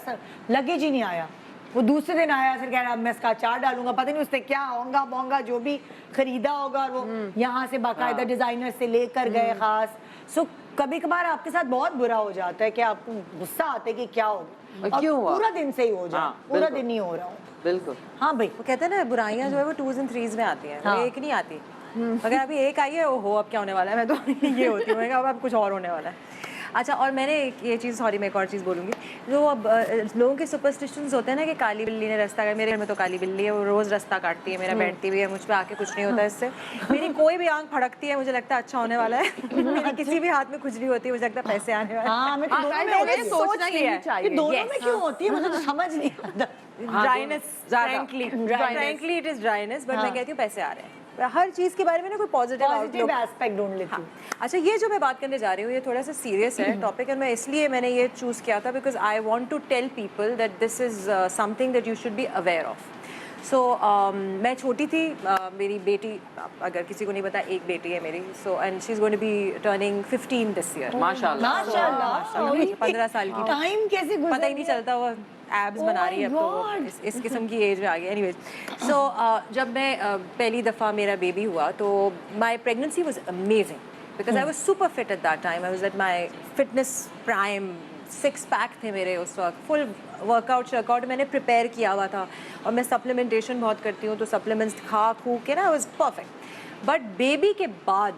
लगेज ही नहीं आया। वो दूसरे दिन आया, सर कह रहा मैं इसका अचार डालूंगा, पता नहीं उसने क्या होंगा बोंगा जो भी खरीदा होगा और वो यहाँ से बाकायदा डिजाइनर से लेकर गए खास। सो कभी कभार आपके साथ बहुत बुरा हो जाता है कि आपको गुस्सा आते कि क्या हो गया, क्यों हुआ? पूरा दिन से ही हो जाए, पूरा दिन ही हो रहा हूँ। बिल्कुल। हाँ भाई, वो कहते हैं ना बुराइयां जो है वो 2s and 3s में आती हैं, वो एक नहीं आती। अगर अभी एक आई है, ओहो अब क्या होने वाला है, मैं तो ये होती हूँ अब कुछ और होने वाला है। अच्छा, और मैंने ये चीज़, सॉरी मैं एक और चीज़ बोलूँगी, जो अब लोगों के सुपरस्टिशंस होते हैं ना कि काली बिल्ली ने रास्ता काटा, मेरे घर में तो काली बिल्ली है, वो रोज़ रास्ता काटती है, मेरा बैठती भी है, मुझ पर आके कुछ नहीं होता इससे। मेरी कोई भी आंख फड़कती है मुझे लगता है अच्छा होने वाला है। मेरी किसी भी हाथ में खुजली होती है मुझे लगता है पैसे आने वाले हैं। हाँ, मैं तो दोनों में सोचना ही चाहिए, दोनों में क्यों होती है मुझे तो समझ नहीं आता। Dryness, frankly it is dryness, but मैं कहती हूँ पैसे आ रहे हैं। हर चीज़ के बारे में ना कोई पॉजिटिव एस्पेक्ट ढूंढ लेती हूँ। अच्छा, ये जो मैं बात करने जा रही हूँ ये थोड़ा सा सीरियस है टॉपिक, और मैं इसलिए मैंने ये चूज़ किया था because I want to tell people that this is something that you should be aware of. So मैं छोटी थी, मेरी बेटी, अगर किसी को नहीं पता, एक बेटी है मेरी, so and she is going to be turning 15 this year. माशाल्लाह। माशाल्लाह, 15 साल की। टाइम कैसे गुजर पता ही नहीं चलता, वो एब्स बना रही है अब तो वो इस किस्म की एज में आ गई। एनीवेज सो जब मैं पहली दफ़ा मेरा बेबी हुआ तो my pregnancy was amazing because I was super fit at that time. I was at my fitness prime, 6 pack थे मेरे उस वक्त, फुल वर्कआउट मैंने प्रिपेयर किया हुआ था और मैं सप्लीमेंटेशन बहुत करती हूँ तो सप्लीमेंट्स खा खू के ना, I was perfect. But baby के बाद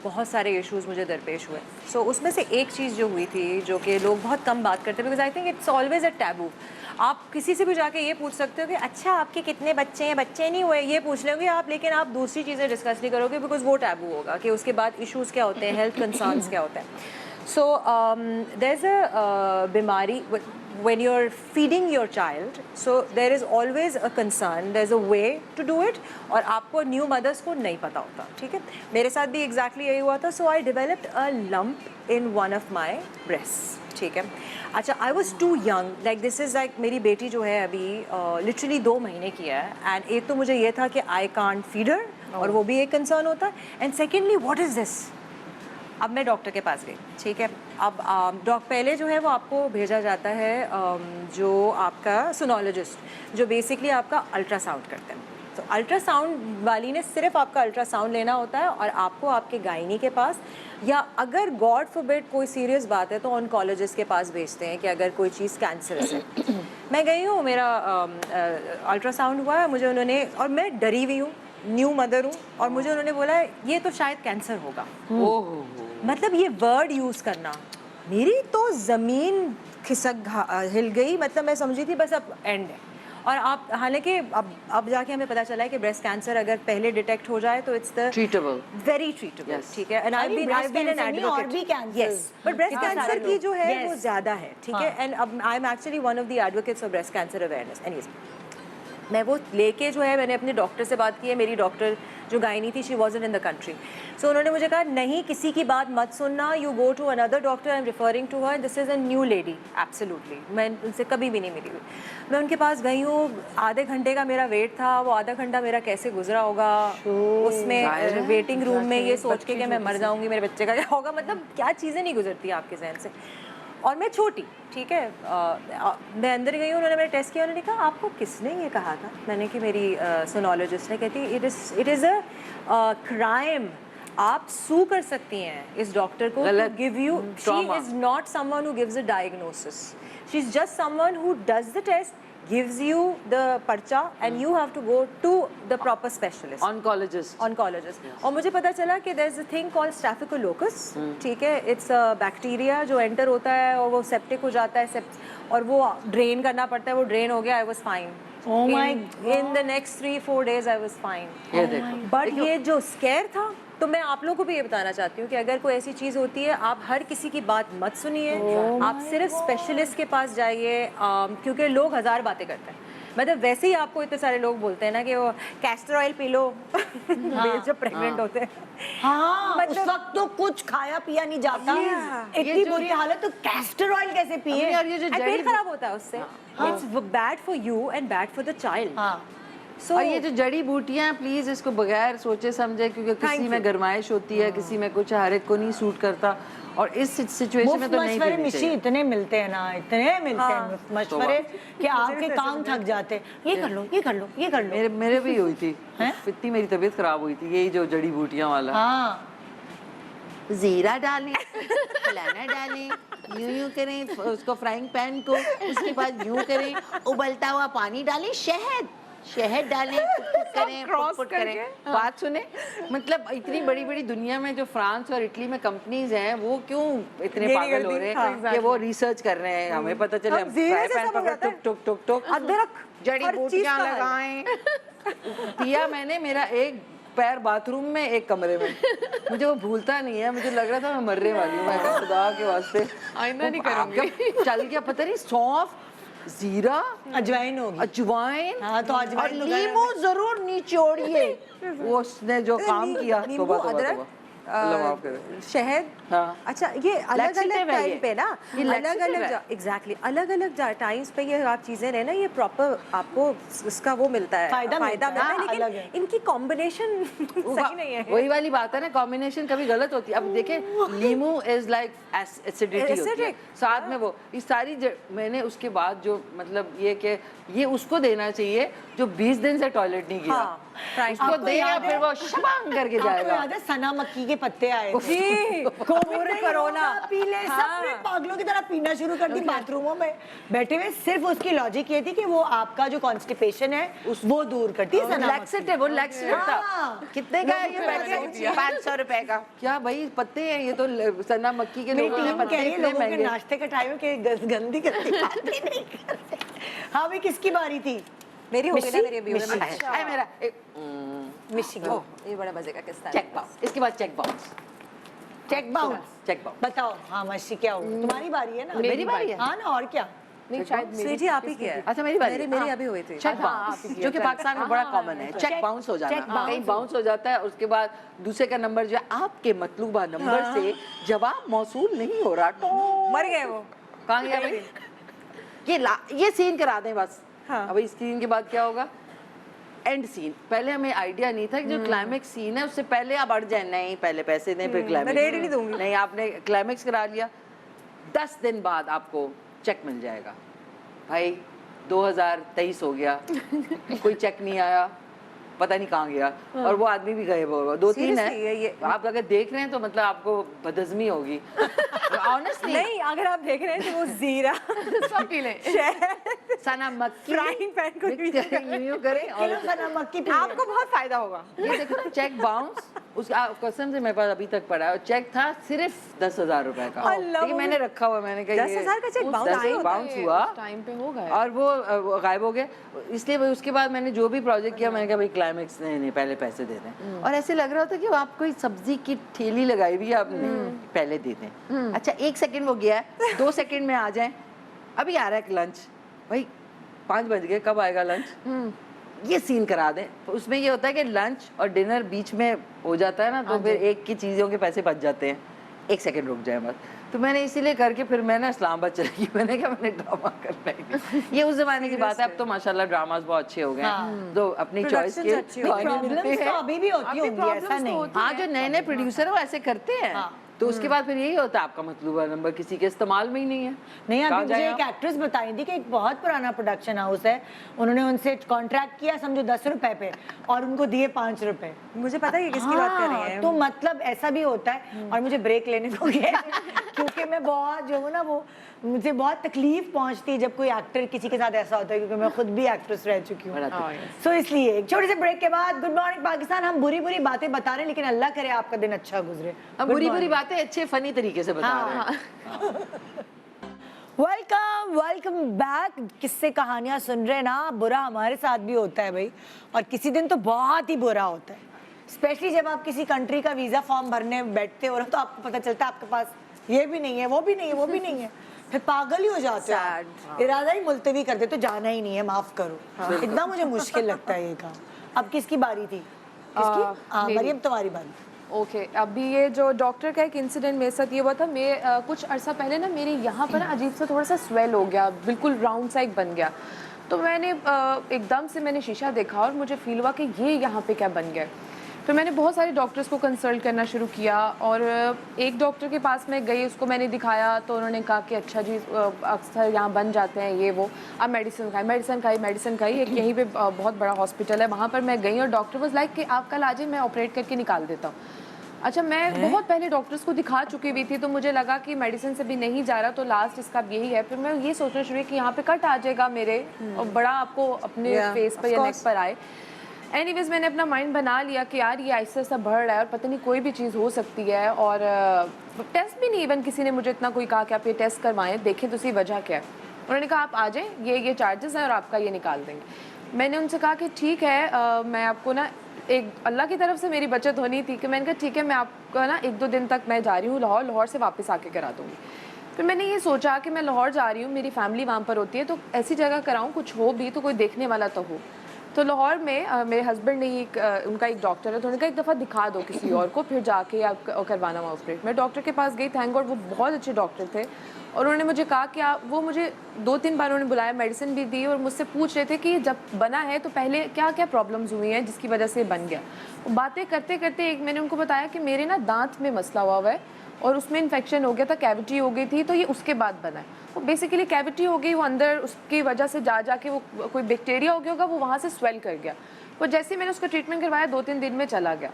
बहुत सारे इश्यूज़ मुझे दरपेश हुए। सो उसमें से एक चीज़ जो हुई थी जो कि लोग बहुत कम बात करते हैं, because I think it's always a taboo. आप किसी से भी जाके ये पूछ सकते हो कि अच्छा आपके कितने बच्चे हैं, बच्चे नहीं हुए, ये पूछ लोगे आप, लेकिन आप दूसरी चीज़ें डिस्कस नहीं करोगे बिकॉज वो टैबू होगा कि उसके बाद इश्यूज़ क्या होते हैं, हेल्थ कंसर्न्स क्या होते हैं। So there's a बीमारी when you're feeding your child, so there is always a concern, there's a way to do it और आपको न्यू मदर्स को नहीं पता होता, ठीक है। मेरे साथ भी एग्जैक्टली यही हुआ था। So I developed a lump in one of my breast, ठीक है। अच्छा, I was too young, like this is like मेरी बेटी जो है अभी लिटरली 2 महीने की है, एंड एक तो मुझे ये था कि आई कांट फीड हर और वो भी एक कंसर्न होता है, and secondly what is this. अब मैं डॉक्टर के पास गई, ठीक है। अब पहले जो है वो आपको भेजा जाता है जो आपका सोनोलॉजिस्ट, जो बेसिकली आपका अल्ट्रासाउंड करते हैं। तो अल्ट्रासाउंड वाली ने सिर्फ आपका अल्ट्रासाउंड लेना होता है और आपको आपके गायनी के पास, या अगर गॉड फॉरबिड कोई सीरियस बात है तो ऑन्कोलॉजिस्ट के पास भेजते हैं कि अगर कोई चीज़ कैंसरस है। मैं गई हूँ, मेरा अल्ट्रासाउंड हुआ है, मुझे उन्होंने, और मैं डरी हुई हूँ, न्यू मदर हूँ, और मुझे उन्होंने बोला ये तो शायद कैंसर होगा। मतलब ये वर्ड यूज़ करना, मेरी तो ज़मीन खिसक हिल गई। मतलब मैं समझी थी बस अब एंड है। और आप, हालांकि अब जाके हमें पता चला है कि ब्रेस्ट कैंसर अगर पहले डिटेक्ट हो जाए तो it's the treatable, very treatable, ठीक है। And I been an advocate, yes, but breast cancer की जो है वो ज़्यादा है, ठीक है। एंड अब I am actually one of the advocates of breast cancer awareness. Anyways, मैं वो लेके जो है, मैंने अपने डॉक्टर से बात की है। मेरी डॉक्टर जो गायनी थी, she wasn't in the country, so उन्होंने मुझे कहा नहीं, किसी की बात मत सुनना, you go to another doctor, I am referring to her, this is a new lady. Absolutely, मैं उनसे कभी भी नहीं मिली हुई। मैं उनके पास गई हूँ, आधे घंटे का मेरा वेट था, वो आधा घंटा मेरा कैसे गुजरा होगा उसमें, वेटिंग रूम में, ये सोच के कि मैं मर जाऊँगी, मेरे बच्चे का क्या होगा, मतलब क्या चीज़ें नहीं गुजरती आपके जहन से। और मैं छोटी, ठीक है, मैं अंदर गई हूँ, उन्होंने मेरा टेस्ट किया, उन्होंने कहा आपको किसने ये कहा था। मैंने कि मेरी सोनोलॉजिस्ट ने। कहती इट इज़ अ क्राइम, आप सू कर सकती हैं इस डॉक्टर को, give you, she is not someone who gives a diagnosis, she is just someone who does the test, gives you the parcha and you have to go to the proper specialist, oncologist. और मुझे पता चला कि there is a thing called staphylococcus, ठीक है, it's a bacteria जो enter होता है और वो septic हो जाता है, और वो drain करना पड़ता है, वो drain हो गया, I was fine. Oh my God. In the next 3-4 days I was fine. ये देखो, But ये जो scare था, तो मैं आप लोगों को भी ये बताना चाहती हूँ कि अगर कोई ऐसी चीज़ होती है, आप हर किसी की बात मत सुनिए, आप सिर्फ स्पेशलिस्ट के पास जाइए, क्योंकि लोग 1000 बातें करते हैं। मतलब वैसे ही आपको इतने सारे लोग बोलते हैं ना कि वो कैस्टर ऑयल पी लो जब प्रेग्नेंट होते हैं। हाँ, मतलब उस वक्त तो कुछ खाया पिया नहीं जाता, इतनी बुरी हालत, तो कैस्टर ऑयल कैसे पिए? यार ये जो पेट खराब होता है उससे, it's bad for you and bad for the child. और ये जो जड़ी बूटियां, प्लीज इसको बगैर सोचे समझे, क्योंकि किसी में गरमाइश होती है, किसी में कुछ, हर एक को नहीं सूट करता, और इस सिचुएशन में तो नहीं मशवरे पीनी मिशी चाहिए। इतने मिलते हैं ना, इतने मिलते हैं मशवरे कि आपके कान थक जाते हैं। ये कर लो, ये कर लो, ये कर लो। मेरे भी हुई थी, इतनी मेरी तबीयत खराब हुई थी, यही जो जड़ी बूटियां वाला। हाँ, जीरा डालें, फलाना डालें, यूं करें उसको, फ्राइंग पैन को, उसके बाद यूं करें, उबलता हुआ पानी डालें, शहद डालें, कुक करें, पुट करें। बात सुने, मतलब इतनी बड़ी बड़ी दुनिया में जो फ्रांस और इटली में कंपनीज हैं, वो क्यों इतने पागल हो रहे हैं कि वो रिसर्च कर रहे हैं, हमें पता चले, हम फ्राई पैन पकड़ टुक टुक टुक टुक, अदरक, जड़ी बूटियां लगाएं। पिया मैंने, मेरा एक पैर बाथरूम में, एक कमरे में, मुझे वो भूलता नहीं है। मुझे लग रहा था मैं मरने वाली हूँ, मैं कहा खुदा के वास्ते आइंदा नहीं करूंगी। चल गया, पता नहीं, सौंफ, जीरा, अजवाइन होगी, अजवाइन, हाँ, तो अजवाइन नींबू जरूर निचोड़िए। वो उसने जो काम किया, नींबू, अदरक, अल्लाह माफ करे। शहद। हाँ। अच्छा, ये अलग अलग Laxative है टाइम ये। पे ना, ये अलग laxative है। अलग एग्जैक्टली अलग अलग टाइम्स पे ये आप चीजें लेना, ये प्रॉपर आपको इसका वो मिलता है, फायदा मिलता है, लेकिन अलग है। इनकी कॉम्बिनेशन सही नहीं है। वही वाली बात है ना, कॉम्बिनेशन कभी गलत होती है। अब देखें, लीमू इज लाइक एसिडिटी होती है, Acidic, साथ में वो ये सारी मैंने उसके बाद जो मतलब ये कि ये उसको देना चाहिए जो 20 दिन से टॉयलेट नहीं गया। हाँ, फ्रैंक। उसको आपको देगा, याद है? फिर वो शबांग करके आपको जाएगा। याद है सना मक्की के पत्ते आए थे? जी, कोविड कोरोना। कोरोना पी ले, हाँ। सबने पागलों की तरह पीना शुरू कर दी बाथरूमों में बैठे हुए। सिर्फ उसकी लॉजिक ये थी कि वो आपका जो कॉन्स्टिपेशन है वो दूर करती है सना मक्की। लैक्सेटिव, वो लैक्सेटिव था। हाँ। कितने का है ये पैकेट? 500 रुपए का। क्या भाई, पत्ते हैं ये तो सना मक्की के मेरी लोगों ने टीम पत्ते कह रही है इतने लोगों के महंगे। नाश्ते का टाइम है कि गंदी करती बातें नहीं करते। हाँ भाई, किसकी बारी थी? मेरी हो गई ना, मिशी? मेरी अभी हो गई। मिशी। है मेरा मिशी की। ओह, ये बड़ा मजे का किस्सा है। चेक बाउंस, इसके बाद cheque bounce. Cheque bounce. Cheque bounce. बताओ, हाँ मशी क्या हुआ? तुम्हारी बारी है ना? मेरी बारी है। हाँ ना, और क्या? नहीं शायद मेरी स्वीटी आप ही किया है। अच्छा, मेरी बारी। मेरी अभी हुई थी। चेक बाउंस, जो कि पाकिस्तान में बड़ा कॉमन है। चेक बाउंस हो जाना, कहीं बाउंस हो जाता है, उसके बाद दूसरे का नंबर जो है आपके मतलूबा नंबर से जवाब मौसूल नहीं हो रहा, तो मर गए वो। कहाँ गया भाई? ये सीन करा दें बस। हाँ। अब इस सीन के बाद क्या होगा? And scene. पहले हमें आइडिया नहीं था कि जो क्लाइमेक्स सीन है उससे पहले आप अड़ जाए, नहीं पहले पैसे दें फिर क्लाइमेक्स। रेट ही नहीं दूंगी। नहीं, आपने क्लाइमेक्स करा लिया, 10 दिन बाद आपको चेक मिल जाएगा। भाई 2023 हो गया, कोई चेक नहीं आया, पता नहीं कहाँ गया, और वो आदमी भी गायब होगा। 2-3 Seriously, है, ये- आप अगर देख रहे हैं तो मतलब आपको बदहजमी होगी। ऑनेस्टली नहीं, अगर आप देख रहे हैं तो वो जीरा सब पी लें। सना मक्की फ्राइंग पैन को mix करें, यूं करें और किलो सना मक्की पी आपको बहुत फायदा होगा। ये देखो ना, चेक बाउंस। उसका कसम से मेरे पास अभी तक पड़ा है, और चेक था सिर्फ 10,000 रुपए का, अल्लाह, लेकिन मैंने रखा हुआ, मैंने कहा 10,000 का चेक बाउंस ही होता बाउंस हुआ टाइम पे हो गया। और वो गायब हो गए। इसलिए भाई उसके बाद मैंने जो भी प्रोजेक्ट किया, मैंने कहा भाई क्लाइमेक्स नहीं, पहले पैसे दे दें। और ऐसे लग रहा था कि आप कोई सब्जी की ठेली लगाई हुई है, आपने पहले दे दें। अच्छा 1 सेकंड वो गया है, 2 सेकंड में आ जाए, अभी आ रहा है लंच, भाई 5 बज गए, कब आएगा लंच? ये सीन करा दें। तो उसमें ये होता है कि लंच और डिनर बीच में हो जाता है ना, तो फिर एक की चीज़ों के पैसे बच जाते हैं। 1 सेकंड रुक जाए बस। तो मैंने इसीलिए करके फिर मैं ना इस्लामाबाद चली गई। मैंने कहा मैंने ड्रामा करना है। ये उस जमाने की बात है, अब तो माशाल्लाह ड्रामास बहुत अच्छे हो गए हैं, तो अपनी चॉइस के अच्छी हो गई। गाने मिलते प्रॉब्लम्स तो हैं। अभी भी होती होंगी, ऐसा नहीं। हाँ, जो नए नए प्रोड्यूसर है वो ऐसे करते हैं। तो उसके बाद फिर यही होता है, आपका मतलूबा नंबर किसी के इस्तेमाल में ही नहीं है। नहीं, कहाँ अभी मुझे जाएं एक आप? एक्ट्रेस बताई थी कि एक बहुत पुराना प्रोडक्शन हाउस है, उन्होंने उनसे कॉन्ट्रैक्ट किया समझो 10 रुपए पे, और उनको दिए 5 रुपए। मुझे पता है ये किसकी बात कर रही हैं। तो मतलब ऐसा भी होता है। और मुझे ब्रेक लेने को गया क्योंकि मैं बहुत जो हूँ ना, वो मुझे बहुत तकलीफ पहुंचती है जब कोई एक्टर किसी के साथ ऐसा होता है, क्योंकि मैं खुद भी एक्ट्रेस रह चुकी हूँ। सो इसलिए एक छोटे से ब्रेक के बाद गुड मॉर्निंग पाकिस्तान। हम बुरी बुरी बातें बता रहे हैं, लेकिन अल्लाह करे आपका दिन अच्छा गुजरे। हम बुरी बुरी बातें अच्छे फनी तरीके से बता रहे हैं। Welcome back. किससे कहानियां सुन रहे हैं ना, बुरा हमारे साथ भी होता है भाई, और किसी दिन तो बहुत ही बुरा होता है, स्पेशली जब आप किसी कंट्री का वीज़ा फॉर्म भरने बैठते हो तो आपको पता चलता है आपके पास ये भी नहीं है, वो भी नहीं है, वो भी नहीं है, फिर पागल ही हो जाते हो आप। इरादा ही मुलतवी कर देते, तो जाना ही नहीं है, माफ़ करो। इतना मुझे मुश्किल लगता है ये काम। अब किसकी बारी थी? किसकी? मरियम, तुम्हारी बारी। ओके, अभी ये जो डॉक्टर का एक इंसिडेंट मेरे साथ ये हुआ था। मैं कुछ अरसा पहले ना मेरे यहाँ पर ना अजीब सा थोड़ा सा स्वेल हो गया, बिल्कुल राउंड सा एक बन गया। तो मैंने एकदम से मैंने शीशा देखा और मुझे फील हुआ कि ये यहाँ पे क्या बन गया। फिर मैंने बहुत सारे डॉक्टर्स को कंसल्ट करना शुरू किया, और एक डॉक्टर के पास मैं गई, उसको मैंने दिखाया, तो उन्होंने कहा कि अच्छा जी अक्सर यहाँ बन जाते हैं ये वो, अब मेडिसिन खाई। एक यहीं पे बहुत बड़ा हॉस्पिटल है, वहाँ पर मैं गई और डॉक्टर वाज लाइक कि आप कल आ जाइए, मैं ऑपरेट करके निकाल देता हूँ। अच्छा, मैं बहुत पहले डॉक्टर्स को दिखा चुकी हुई थी, तो मुझे लगा कि मेडिसिन से भी नहीं जा रहा, तो लास्ट इसका अब यही है। फिर मैं ये सोचना शुरू कि यहाँ पे कट आ जाएगा मेरे, और बड़ा आपको अपने फेस पर या नेक पर आए। एनीवेज मैंने अपना माइंड बना लिया कि यार ये ऐसा ऐसा बढ़ रहा है और पता नहीं कोई भी चीज़ हो सकती है, और टेस्ट भी नहीं, इवन किसी ने मुझे इतना कोई कहा कि आप ये टेस्ट करवाएं, देखें तो सही वजह क्या है। उन्होंने कहा आप आ जाएं, ये चार्जेस हैं और आपका ये निकाल देंगे। मैंने उनसे कहा कि ठीक है, मैं आपको ना, एक अल्लाह की तरफ से मेरी बचत होनी थी कि मैंने कहा ठीक है, मैं आपका ना 1-2 दिन तक मैं जा रही हूँ लाहौर से वापस आके करा दूँगी। फिर मैंने ये सोचा कि मैं लाहौर जा रही हूँ, मेरी फैमिली वहाँ पर होती है, तो ऐसी जगह कराऊँ कुछ हो भी तो कोई देखने वाला तो हो। तो लाहौर में मेरे हस्बैंड ने उनका एक डॉक्टर है, तो उन्होंने कहा एक दफ़ा दिखा दो किसी और को, फिर जाके आप करवाना हुआ ऑपरेट। मैं डॉक्टर के पास गई, थैंक गॉड वो बहुत अच्छे डॉक्टर थे, और उन्होंने मुझे कहा कि आप, वो मुझे 2-3 बार उन्होंने बुलाया, मेडिसिन भी दी, और मुझसे पूछ रहे थे कि जब बना है तो पहले क्या क्या प्रॉब्लम्स हुई हैं जिसकी वजह से बन गया। वो बातें करते करते एक मैंने उनको बताया कि मेरे ना दांत में मसला हुआ है और उसमें इन्फेक्शन हो गया था, कैविटी हो गई थी, तो ये उसके बाद बना है। वो बेसिकली कैविटी हो गई, वो अंदर उसकी वजह से जा जाके वो कोई बैक्टीरिया हो गया होगा, वो वहाँ से स्वेल कर गया। वो जैसे मैंने उसका ट्रीटमेंट करवाया 2-3 दिन में चला गया।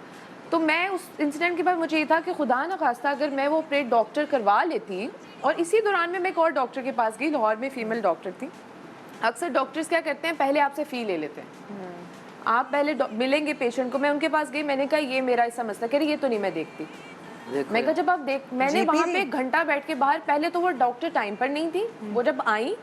तो मैं उस इंसिडेंट के बाद मुझे ये था कि खुदा न खास्ता अगर मैं वो ऑपरेट डॉक्टर करवा लेती, और इसी दौरान में मैं एक और डॉक्टर के पास गई, लाहौर में फीमेल डॉक्टर थी। अक्सर डॉक्टर्स क्या करते हैं, पहले आपसे फ़ी ले लेते हैं, आप पहले मिलेंगे पेशेंट को। मैं उनके पास गई, मैंने कहा ये मेरा ऐसा मसला, कह रही ये तो नहीं मैं देखती। मैं कहा जब आप देख, मैंने वहाँ पे 1 घंटा बैठ के बाहर, पहले तो वो डॉक्टर टाइम पर नहीं थी, वो जब आई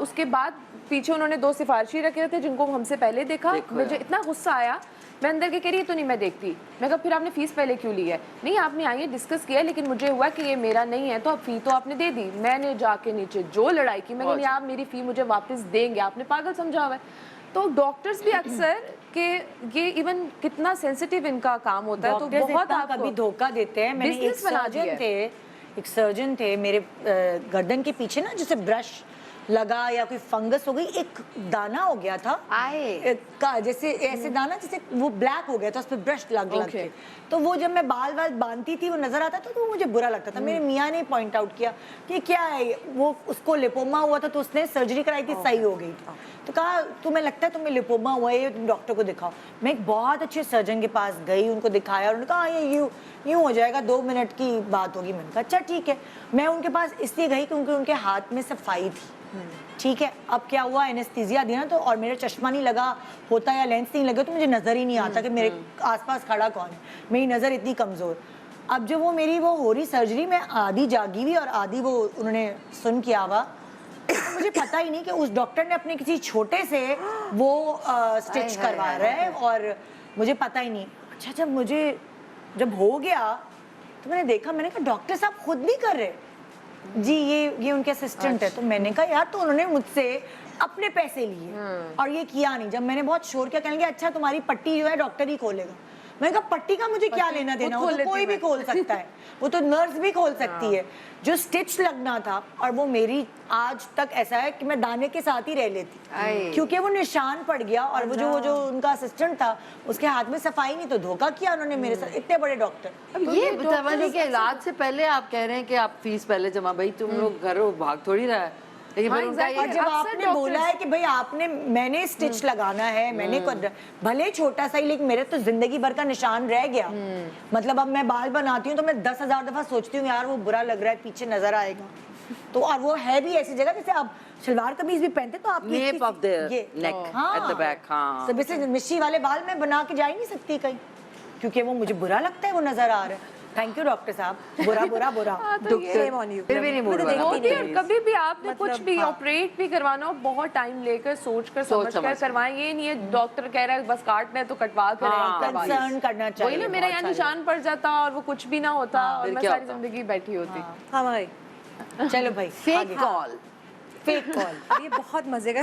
उसके बाद पीछे उन्होंने 2 सिफारिशी रखे थे जिनको हमसे पहले देखा। मुझे इतना गुस्सा आया, मैं अंदर के कह रही है तो नहीं मैं देखती। मैं कहा फिर आपने फीस पहले क्यों ली है? नहीं आपने आई है डिस्कस किया, लेकिन मुझे हुआ कि ये मेरा नहीं है, तो अब फ़ी तो आपने दे दी। मैंने जाके नीचे जो लड़ाई की, मैं नहीं आप मेरी फ़ी मुझे वापस देंगे, आपने पागल समझा हुआ है। तो डॉक्टर्स भी अक्सर के ये इवन कितना सेंसिटिव इनका काम होता है, तो बहुत आप कभी धोखा देते हैं। मैंने एक सर्जन थे मेरे गर्दन के पीछे ना, जैसे ब्रश लगा या कोई फंगस हो गई, एक दाना हो गया था का, जैसे ऐसे दाना जैसे वो ब्लैक हो गया था, उस पर ब्रश लग के। तो वो जब मैं बाल बांधती थी वो नजर आता था, तो मुझे बुरा लगता था। मेरे मियाँ ने पॉइंट आउट किया कि क्या है, वो उसको लिपोमा हुआ था, तो उसने सर्जरी कराई थी, सही हो गई थी। तो कहा तुम्हें लगता है तुम्हें लिपोमा हुआ है, तुम डॉक्टर को दिखाओ। मैं एक बहुत अच्छे सर्जन के पास गई, उनको दिखाया, और उन्होंने कहा ये यूँ हो जाएगा, 2 मिनट की बात होगी। मैंने कहा अच्छा ठीक है। मैं उनके पास इसलिए गई क्योंकि उनके हाथ में सफाई थी, ठीक है। अब क्या हुआ, एनेस्थीसिया दिया ना, तो और मेरा चश्मा नहीं लगा होता या लेंस नहीं लगे तो मुझे नज़र ही नहीं आता कि मेरे आसपास खड़ा कौन है, मेरी नज़र इतनी कमज़ोर। अब जो वो मेरी वो हो रही सर्जरी में आधी जागी हुई और आधी वो उन्होंने सुन किया हुआ, तो मुझे पता ही नहीं कि उस डॉक्टर ने अपने किसी छोटे से वो स्टिच करवा रहा है, और मुझे पता ही नहीं। अच्छा जब हो गया तो मैंने देखा, मैंने कहा डॉक्टर साहब खुद नहीं कर रहे जी, ये उनके असिस्टेंट है। तो मैंने कहा यार, तो उन्होंने मुझसे अपने पैसे लिए और ये किया नहीं। जब मैंने बहुत शोर किया, कहने लगे अच्छा तुम्हारी पट्टी जो है डॉक्टर ही खोलेगा। मैंने कहा पट्टी का मुझे क्या लेना देना, वो तो कोई भी खोल सकता है, वो तो नर्स भी खोल सकती है। जो स्टिच लगना था, और वो मेरी आज तक ऐसा है कि मैं दाने के साथ ही रह लेती, क्योंकि वो निशान पड़ गया। और वो जो उनका असिस्टेंट था, उसके हाथ में सफाई नहीं, तो धोखा किया उन्होंने मेरे साथ। इतने बड़े डॉक्टर। अब ये बताइए कि इलाज से पहले आप कह रहे हैं कि आप फीस पहले जमा, भाई तुम लोग घर भाग थोड़ी रहा है, लेकिन फिर उनका और जब आपने बोला है कि भाई मैंने स्टिच लगाना है, मैंने भले छोटा सा ही, लेकिन मेरे तो जिंदगी भर का निशान रह गया। मतलब अब मैं बाल बनाती हूँ तो मैं 10,000 दफा सोचती हूँ यार वो बुरा लग रहा है, पीछे नजर आएगा। तो और वो है भी ऐसी जगह, जैसे आप सलवार कमीज भी पहनते तो आप मिशी वाले बाल मैं बना के जा ही नहीं सकती कहीं, क्योंकि वो मुझे बुरा लगता है, वो नजर आ रहा है। थैंक यू डॉक्टर साहब, बुरा फिर भी नहीं मूड बना। कभी भी आपने कुछ भी ऑपरेट भी करवाना हो, बहुत टाइम लेकर समझ कर करवाएं। ये नहीं है डॉक्टर कह रहा है बस काटना है तो कटवा कर कंसर्न करना चाहिए। वही ना, मेरा यहाँ निशान पड़ जाता और वो कुछ भी ना होता, और मैं सारी जिंदगी बैठी होती। हाँ भाई, चलो भाई, फेक कॉल अब ये बहुत मजे का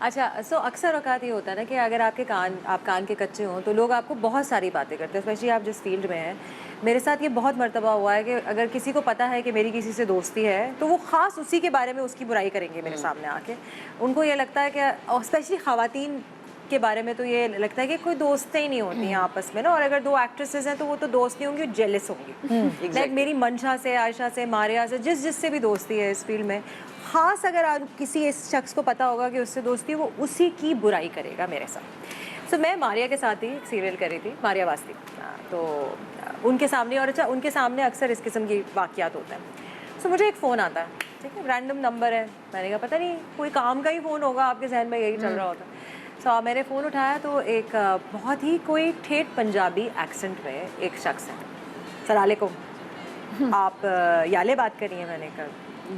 अच्छा, सो अक्सर औकात ये होता है ना कि अगर आप कान के कच्चे हों तो लोग आपको बहुत सारी बातें करते हैं, स्पेशली आप जिस फील्ड में हैं। मेरे साथ ये बहुत मर्तबा हुआ है कि अगर किसी को पता है कि मेरी किसी से दोस्ती है, तो वो ख़ास उसी के बारे में उसकी बुराई करेंगे मेरे सामने आके। उनको ये लगता है कि, और स्पेशली ख़वातीन के बारे में तो ये लगता है कि कोई दोस्तें ही नहीं होती हैं आपस में ना, और अगर 2 एक्ट्रेसेस हैं तो वो तो दोस्त नहीं होंगी, जेलस होंगी। लाइक मेरी मंशा से, आयशा से, मारिया से, जिससे भी दोस्ती है इस फील्ड में, ख़ास अगर आप किसी इस शख्स को पता होगा कि उससे दोस्ती, वो उसी की बुराई करेगा मेरे साथ। सो मैं मारिया के साथ ही एक सीरियल करी थी, मारिया वास्ती, तो उनके सामने, और अच्छा उनके सामने अक्सर इस किस्म की वाक़यात होते हैं। सो मुझे एक फ़ोन आता है, ठीक है, रैंडम नंबर है, मैंने कहा पता नहीं कोई काम का ही फ़ोन होगा, आपके जहन में यही चल रहा होता है। सो मैंने फ़ोन उठाया तो एक बहुत ही कोई ठेठ पंजाबी एक्सेंट में एक शख्स है। सलालेकुम, आप याले बात करी हैं? मैंने कहा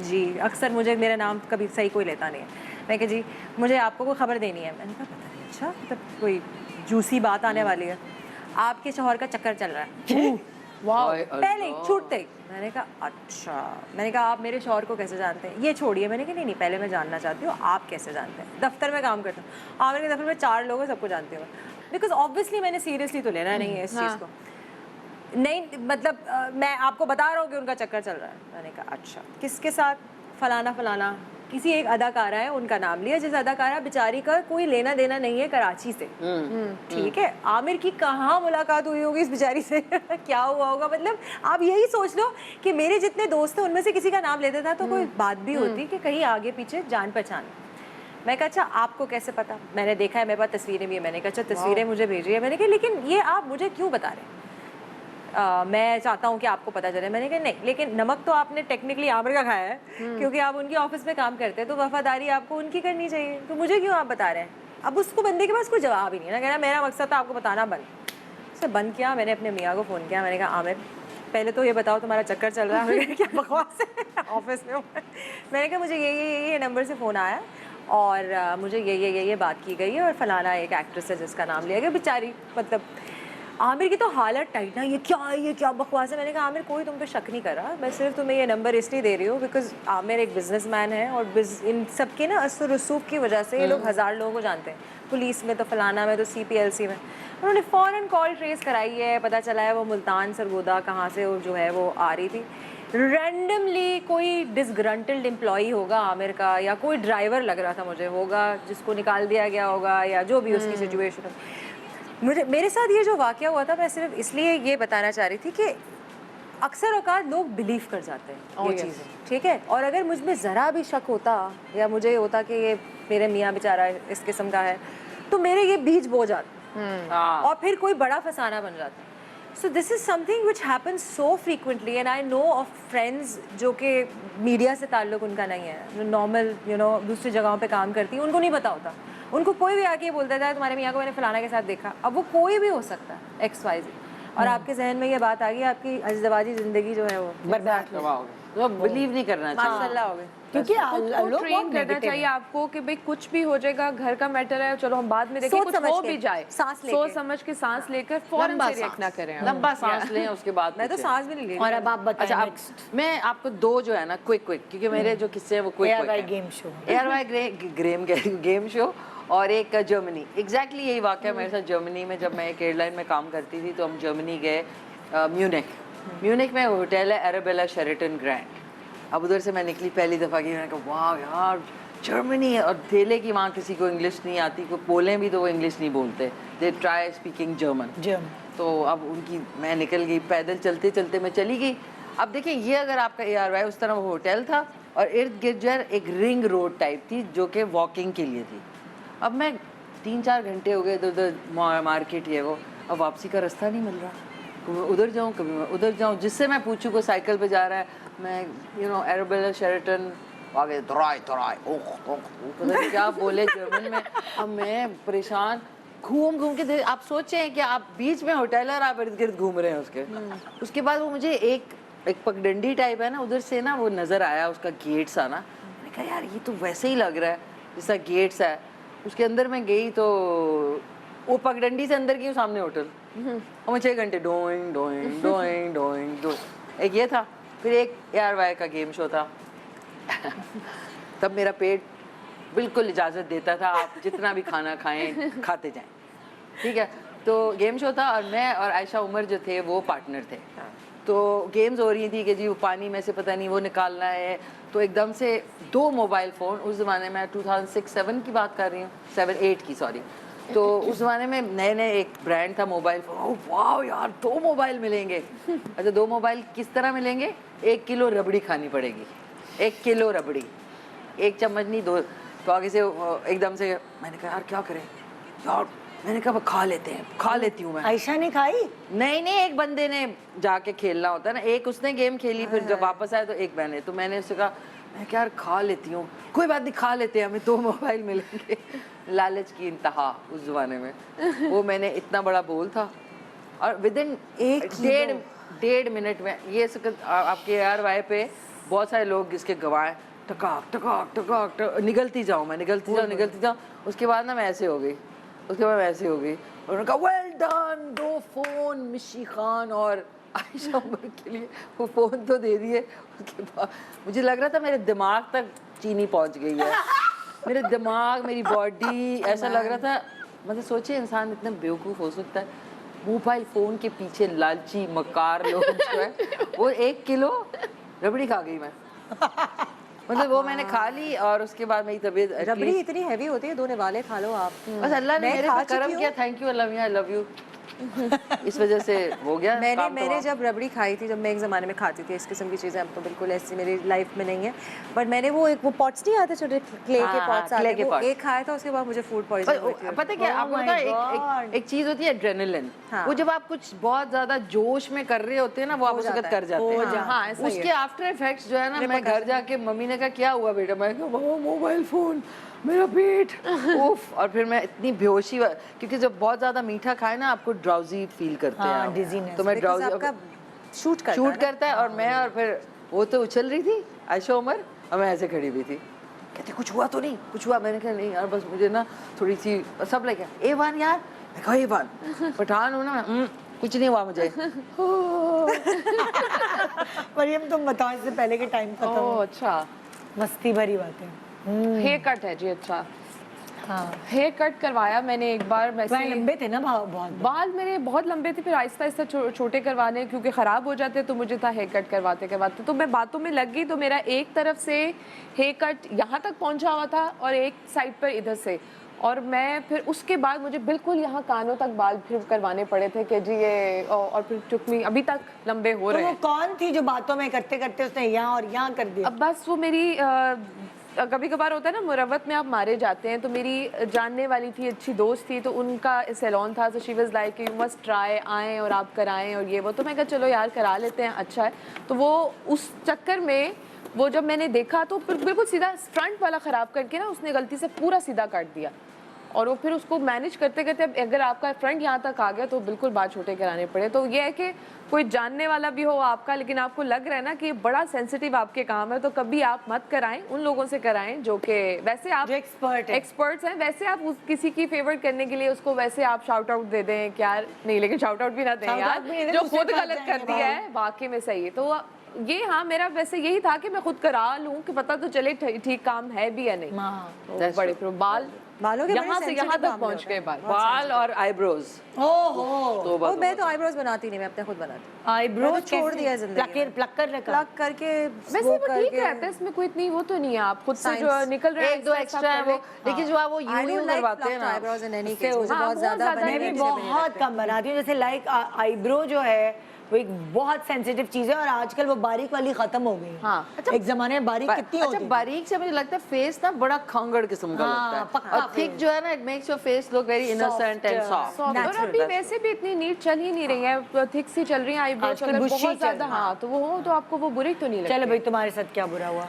जी, अक्सर मुझे मेरा नाम कभी सही कोई लेता नहीं है। मैं कहा जी मुझे आपको कोई ख़बर देनी है। मैंने कहा पता नहीं, अच्छा मतलब कोई जूसी बात आने वाली है। आपके शौहर का चक्कर चल रहा है। पहले ही छूटते ही मैंने कहा अच्छा, मैंने कहा आप मेरे शौहर को कैसे जानते हैं? ये छोड़िए, मैंने कहा नहीं नहीं पहले मैं जानना चाहती हूँ आप कैसे जानते हैं। दफ्तर में काम करता हूँ, आमिर के दफ्तर में 4 लोग हैं, सबको जानती हूँ, बिकॉज ऑब्वियसली मैंने सीरियसली तो लेना नहीं है इस चीज़ को। नहीं मतलब मैं आपको बता रहा हूँ कि उनका चक्कर चल रहा है। मैंने कहा अच्छा किसके साथ? फलाना फलाना, किसी एक अदाकारा है, उनका नाम लिया, जिस अदाकारा बेचारी का कोई लेना देना नहीं है कराची से। ठीक है, आमिर की कहाँ मुलाकात हुई होगी इस बेचारी से क्या हुआ होगा? मतलब आप यही सोच लो कि मेरे जितने दोस्त हैं उनमें से किसी का नाम लेता था तो कोई बात भी होती कि कहीं आगे पीछे जान पहचान। मैं कहा अच्छा आपको कैसे पता? मैंने देखा है, मेरे पास तस्वीरें भी है। मैंने कहा अच्छा तस्वीरें मुझे भेजी है। मैंने कहा लेकिन ये आप मुझे क्यों बता रहे हैं? मैं चाहता हूँ कि आपको पता चले। मैंने कहा नहीं, लेकिन नमक तो आपने टेक्निकली आमिर का खाया है क्योंकि आप उनकी ऑफिस में काम करते हैं, तो वफादारी आपको उनकी करनी चाहिए, तो मुझे क्यों आप बता रहे हैं? अब उसको बंदे के पास कोई जवाब ही नहीं है ना, कहना मेरा मकसद था आपको बताना बंद। उसने बंद किया, मैंने अपने मियाँ को फ़ोन किया, मैंने कहा आमिर पहले तो ये बताओ तुम्हारा चक्कर चल रहा है क्या बकवास है ऑफिस में? मैंने कहा मुझे ये नंबर से फ़ोन आया और मुझे ये बात की गई है और फलाना एक एक्ट्रेस है जिसका नाम लिया गया। बेचारी मतलब आमिर की तो हालत टाइट ना, ये क्या बकवास है। मैंने कहा आमिर कोई तुम पे शक नहीं कर रहा, मैं सिर्फ तुम्हें ये नंबर इसलिए दे रही हूँ बिकॉज आमिर एक बिजनेसमैन है और इन सब के ना असर रसूख की वजह से ये लोग 1000 लोगों को जानते हैं, पुलिस में तो फलाना में तो CPLC में। उन्होंने फ़ौरन कॉल ट्रेस कराई है, पता चला है वो मुल्तान सरगोदा कहाँ से वो जो है वो आ रही थी। रैंडमली कोई डिसग्रंटल्ड एम्प्लॉई होगा आमिर का, या कोई ड्राइवर लग रहा था मुझे होगा जिसको निकाल दिया गया होगा, या जो भी उसकी सिचुएशन हो। मेरे साथ ये जो वाक़या हुआ था, मैं सिर्फ इसलिए ये बताना चाह रही थी कि अक्सर औकात लोग बिलीव कर जाते हैं ये चीज़ें, ठीक है। और अगर मुझ में ज़रा भी शक होता या मुझे होता कि ये मेरे मियाँ बेचारा इस किस्म का है, तो मेरे ये बीज बो जाते और फिर कोई बड़ा फसाना बन जाता। सो this is something which happen so frequently and I know of friends जो कि मीडिया से ताल्लुक़ उनका नहीं है, जो नॉर्मल दूसरी जगहों पे काम करती हैं, उनको नहीं पता होता। उनको कोई भी आके बोलता था तुम्हारे मियाँ को मैंने फलाना के साथ देखा। अब वो कोई भी हो सकता है XYZ, और आपके जहन में ये बात आ गई, आपकी अजदवाजी ज़िंदगी जो है वो बर्बाद तो बिलीव नहीं करना चाहिए। माशाल्लाह हो गई। क्योंकि लोग ट्रेन बहुत करना negative चाहिए हैं। आपको कि भाई कुछ भी हो जाएगा, घर का मैटर है, चलो हम बाद में देखें, सोच कुछ समझ हो के, भी जाए, सांस लेके। सोच समझ के सांस लेकर फौरन लंबा से रिएक्ट ना करें। लंबा सांस लें, उसके बाद मैं तो पूछें। सांस भी नहीं ले और रही। अब आप बताएं अच्छा, अब next। मैं आपको 2 जो है ना क्विक क्योंकि मेरे जो किस्से हैं वो quick ARY game show. Game show और एक जर्मनी। एग्जैक्टली यही वाक़या मेरे साथ जर्मनी में, जब मैं एक एयरलाइन में काम करती थी तो हम जर्मनी गए, म्यूनिख में होटल है एराबेला शेरेटन ग्रैंड। अब उधर से मैं निकली पहली दफ़ा की, मैंने कहा वाह यार जर्मनी है, और ठेले की वहाँ किसी को इंग्लिश नहीं आती, कोई बोलें भी तो वो इंग्लिश नहीं बोलते, दे ट्राई स्पीकिंग जर्मन। तो अब उनकी मैं निकल गई, पैदल चलते चलते मैं चली गई। अब देखिए ये अगर आपका ARY, उस तरह वो होटल था और इर्द गिर्द जो है एक रिंग रोड टाइप थी जो कि वॉकिंग के लिए थी। अब मैं 3-4 घंटे हो गए इधर मार्केट ये वो, अब वापसी का रास्ता नहीं मिल रहा, कभी मैं उधर जाऊँ कभी मैं उधर जाऊँ, जिससे मैं पूछूँ कोई साइकिल पे जा रहा है, मैं एराबेला शेरेटन आगे तराई पता नहीं क्या बोले जर्मन में। अब मैं परेशान घूम के आप सोचें कि आप बीच में होटल है और आप इर्द गिर्द घूम रहे हैं उसके बाद वो मुझे एक पगडंडी टाइप है ना, उधर से ना वो नज़र आया, उसका गेट सा ना, मैंने कहा यार ये तो वैसे ही लग रहा है जैसा गेट्स है। उसके अंदर मैं गई तो वो पगडंडी से अंदर गई, सामने होटल, और मैं 6 घंटे डोइंग। एक ये था, फिर एक ARY का गेम शो था तब मेरा पेट बिल्कुल इजाज़त देता था आप जितना भी खाना खाएं खाते जाएं, ठीक है। तो गेम शो था और मैं और आयशा उमर जो थे वो पार्टनर थे। तो गेम्स हो रही थी कि जी वो पानी में से पता नहीं वो निकालना है, तो एकदम से 2 मोबाइल फ़ोन, उस ज़माने में 2006-7 की बात कर रही हूँ, 7-8 की सॉरी, तो उस ज़माने में नए एक ब्रांड था मोबाइल फ़ोन। ओह वाह यार 2 मोबाइल मिलेंगे। अच्छा 2 मोबाइल किस तरह मिलेंगे? 1 किलो रबड़ी खानी पड़ेगी, 1 किलो रबड़ी, 1 चम्मच नहीं 2। तो आगे से एकदम से मैंने कहा यार क्या करें यार, मैंने कहा खा लेती हूँ मैं। आयशा ने खाई? नहीं एक बंदे ने जाके खेलना होता है ना, एक उसने गेम खेली, फिर जब वापस आया तो एक मैंने, तो मैंने उससे कहा मैं क्या यार खा लेती हूँ, कोई बात नहीं खा लेते हैं, हमें 2 मोबाइल मिलेंगे। लालच की इंतहा उस जमाने में। वो मैंने इतना बड़ा बोल था और विदिन 1.5 मिनट में ये आपके ARY पे बहुत सारे लोग इसके गवाए, टकाक निकलती जाऊँ। उसके बाद ना मैं ऐसे हो गई, उन्होंने कहा वेल डन 2 फोन मिशी खान और आयशा उमर के लिए वो फ़ोन तो दे दिए, उसके बाद मुझे लग रहा था मेरे दिमाग तक चीनी पहुंच गई है। मेरे दिमाग, मेरी बॉडी, ऐसा लग रहा था, मतलब सोचिए इंसान इतना बेवकूफ़ हो सकता है, मोबाइल फ़ोन के पीछे लालची मकार लोग जो है, वो 1 किलो रबड़ी खा गई मैं। मतलब वो मैंने खा ली और उसके बाद मेरी तबीयत रबड़ी इतनी हैवी होती है, 2 निवाले खा लो आप। बस अल्लाह ने मैं मेरे खा पे करम चुकी किया, थैंक यू अल्लाह मियां, आई लव यू। इस वजह से हो गया काम मैंने तमाम। जब रबड़ी खाई थी, जब मैं एक ज़माने में खाती थी इस किस्म की चीज़ें, अब तो बिल्कुल ऐसी मेरी लाइफ में नहीं है, बट मैंने वो पॉट्स नहीं आते छोटे क्ले के हाँ, पॉट्स clay आते, के वो pots। एक खाया था, उसके बाद मुझे फूड पॉइजन हुई थी। पता है क्या Oh आपको my पता है, God। एक चीज होती है एड्रेनलिन, हाँ। वो जब आप कुछ बहुत ज्यादा जोश में कर रहे होते हैं ना, वो आप उस वक्त कर जाते हैं। हाँ, हाँ, ऐसा ही उसके है। आफ्टर इफेक्ट्स जो है ना, मैं घर जाके मम्मी ने कहा क्या हुआ बेटा, मैं कहा मम्मा मोबाइल फोन, मेरा पेट उफ, और फिर मैं इतनी बेहोशी क्योंकि जब बहुत ज्यादा मीठा खाए ना आपको ड्राउजी फील करते हैं हाँ, आप। dizziness। तो मैं Because ड्राउजी आपका शूट करता है शूट ना। करता है, और मैं, और फिर वो तो उछल रही थी आयशा उमर, और मैं ऐसे खड़ी हुई थी, कहती कुछ हुआ तो नहीं, कुछ हुआ? मैंने कहा नहीं यार, बस मुझे ना थोड़ी सी, सब लगे A1 यार, मैं कहा A1 पठान हूँ ना, कुछ नहीं हुआ मुझे। मरियम तुम बताओ, इससे पहले के टाइम खत्म ओह हो। अच्छा, मस्ती भरी बातें। हेयर कट है जी। अच्छा, हाँ, हेयर कट करवाया मैंने एक बार, वैसे तुम्हारे लंबे थे ना बहुत। बाल मेरे बहुत लंबे थे, फिर आहिस्ता आहिस्ता छोटे करवाने, क्योंकि ख़राब हो जाते, तो मुझे था हेयर कट करवाते करवाते, तो मैं बातों में लग गई, तो मेरा एक तरफ से हेयर कट यहाँ तक पहुँचा हुआ था और एक साइड पर इधर से, और मैं फिर उसके बाद मुझे बिल्कुल यहाँ कानों तक बाल फिर करवाने पड़े थे कि जी ये, और फिर टुकमी अभी तक लंबे हो तो रहे वो हैं। कौन थी जो बातों में करते करते उसने यहाँ और यहाँ कर दिया? अब बस वो मेरी कभी कभार होता है ना, मुरवत में आप मारे जाते हैं, तो मेरी जानने वाली थी, अच्छी दोस्त थी, तो उनका सैलून था, तो she was like you must try, आएँ और आप कराएं और ये वो, तो मैं कहा चलो यार करा लेते हैं, अच्छा है। तो वो उस चक्कर में वो जब मैंने देखा तो बिल्कुल सीधा फ्रंट वाला ख़राब करके ना उसने गलती से पूरा सीधा काट दिया, और वो फिर उसको मैनेज करते करते, अब अगर आपका फ्रंट यहाँ तक आ गया तो बिल्कुल बाल छोटे कराने पड़े। तो ये है कि कोई जानने वाला भी हो आपका, लेकिन आपको लग रहा है ना कि ये बड़ा सेंसिटिव आपके काम है, तो कभी आप मत कराएं, उन लोगों से कराएं जो कि वैसे आप जो एक्सपर्ट्स हैं, वैसे आप किसी की फेवर करने के लिए उसको वैसे आप शाउट आउट दे दें क्या नहीं, लेकिन शाउट आउट भी ना दें यार, जो खुद गलत कर दिया है वाकई में सही है। तो ये हाँ, मेरा वैसे यही था कि मैं खुद करा लूँ कि पता तो चले ठीक काम है भी या नहीं। तो बड़े फिर बालों के यहाँ से यहाँ तक पहुँच गए बाल और आईब्रोज। ओह, मैं तो आईब्रोज बनाती नहीं, मैं अपने खुद बनाती हूँ। आईब्रोज छोड़ दिया जिंदगी में। प्लक करके वैसे वो ठीक रहता है, इसमें कोई इतनी वो तो नहीं है, आप खुद से जो निकल रहे हैं एक दो एक्स्ट्रा है वो, लेकिन जो आप वो यूं करवाते हैं ना, आईब्रोज इन एनी केस, मुझे हाँ, बहुत ज्यादा बहुत मैं भी बहुत कम बनाती हूँ। जैसे लाइक आईब्रो जो है वो एक बहुत सेंसिटिव चीज है, और आजकल वो बारीक वाली खत्म हो गई। हाँ। अच्छा, एक जमाने में बारीक कितनी होती थी। बारीक से मुझे लगता है फेस ना बड़ा खंगड़ किस्म का हाँ, लगता है, पक्का और थिक जो है ना, it makes your face look very innocent and soft. और अभी वैसे भी इतनी नीट चल ही नहीं रही है, थिक सी चल रही है आईब्रोज, आजकल अगर बुशी बहुत चल ज्यादा रही है। हाँ तो वो हो तो आपको वो बुरी तो नहीं लगती। चलो भाई, तुम्हारे साथ क्या बुरा हुआ?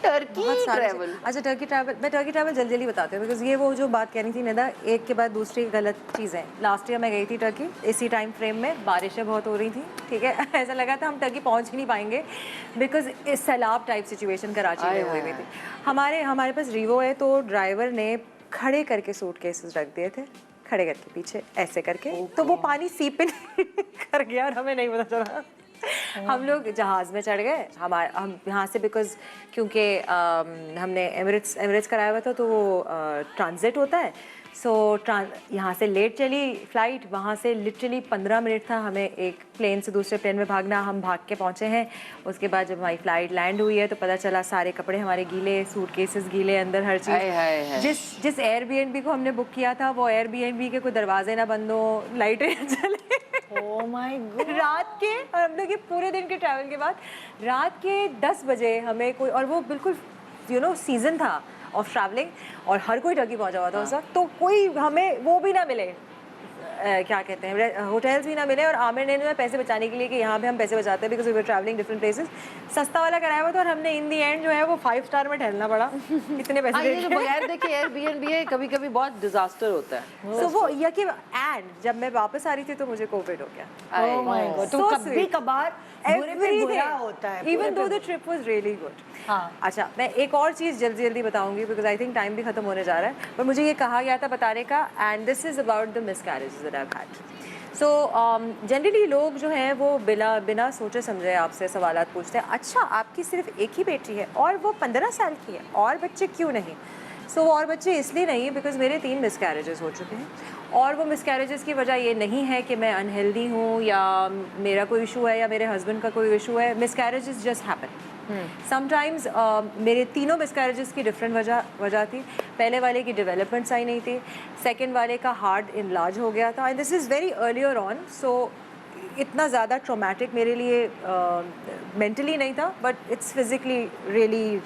Turkey travel. अच्छा, टर्की ट्रैवल, मैं टर्की ट्रैवल जल्दी जल्दी बताती हूँ, बिकॉज ये वो जो बात कहनी थी निदा, एक के बाद दूसरी गलत चीज़ें। लास्ट ईयर मैं गई थी टर्की, इसी टाइम फ्रेम में बारिशें बहुत हो रही थी, ठीक है। ऐसा लगा था हम टर्की पहुँच ही नहीं पाएंगे, बिकॉज इस सैलाब टाइप सिचुएशन कराची में हुई थी। हमारे पास रीवो है, तो ड्राइवर ने खड़े करके सूट केसेस रख दिए थे, खड़े करके पीछे ऐसे करके, तो वो पानी सीप पे कर गया और हमें नहीं पता चला। हम लोग जहाज़ में चढ़ गए, हम यहाँ से, बिकॉज क्योंकि हमने एमिरेट्स कराया हुआ था, तो वो ट्रांजिट होता है, सो यहाँ से लेट चली फ़्लाइट, वहाँ से लिटरली 15 मिनट था हमें एक प्लेन से दूसरे प्लेन में भागना, हम भाग के पहुँचे हैं। उसके बाद जब हमारी फ़्लाइट लैंड हुई है तो पता चला सारे कपड़े हमारे गीले, सूटकेसेस गीले, अंदर हर चीज़। जिस एयरबीएनबी को हमने बुक किया था, वो एयरबीएनबी के कोई दरवाजे ना बंद हो, लाइटें ना चले। Oh my God। रात के, और हम लोग ये पूरे दिन के ट्रैवल के बाद रात के 10 बजे हमें कोई, और वो बिल्कुल सीज़न था ऑफ ट्रैवलिंग, और हर कोई टर्की पहुंचा हुआ था उस वक्त, तो कोई हमें वो भी ना मिले, क्या कहते हैं, होटल्स भी ना मिले। और आमिर ने पैसे बचाने के लिए कि यहाँ पे हम पैसे बचाते हैं, because we were travelling different places, सस्ता वाला कराया हुआ था, और हमने इन दी एंड जो है वो 5 स्टार में ठहरना पड़ा। इतने पैसे ये जो बगैर देखे एयरबीएनबी है, कभी कभी बहुत डिजास्टर होता है। सो वो ये कि एंड जब मैं वापस आ रही थी तो मुझे कोविड हो गया। Oh my God। तो कभी कभार बुरे पे बुरा होता है, even though the trip was really good. हाँ। अच्छा, मैं एक और चीज़ जल्दी जल्दी बताऊंगी, बिकॉज आई थिंक टाइम भी खत्म होने जा रहा है, पर मुझे ये कहा गया था बताने का, and this is about the miscarriages that I have had. So generally लोग जो हैं वो बिना सोचे समझे आपसे सवालात पूछते हैं, अच्छा आपकी सिर्फ एक ही बेटी है और वो 15 साल की है, और बच्चे क्यों नहीं? सो और बच्चे इसलिए नहीं बिकॉज मेरे 3 मिसकैरेजेस हो चुके हैं, और वो मिसकैरेजेस की वजह ये नहीं है कि मैं अनहेल्दी हूँ या मेरा कोई इशू है या मेरे हस्बैंड का कोई इशू है। Miscarriages just happen sometimes. मेरे तीनों मिसकैरेजेस की डिफरेंट वजह थी। पहले वाले की डेवलपमेंट सही नहीं थी, सेकेंड वाले का हार्ट इनलार्ज हो गया था, and this is very earlier on. So इतना ज़्यादा ट्रॉमेटिक मेरे लिए मेंटली नहीं था, but it's physically really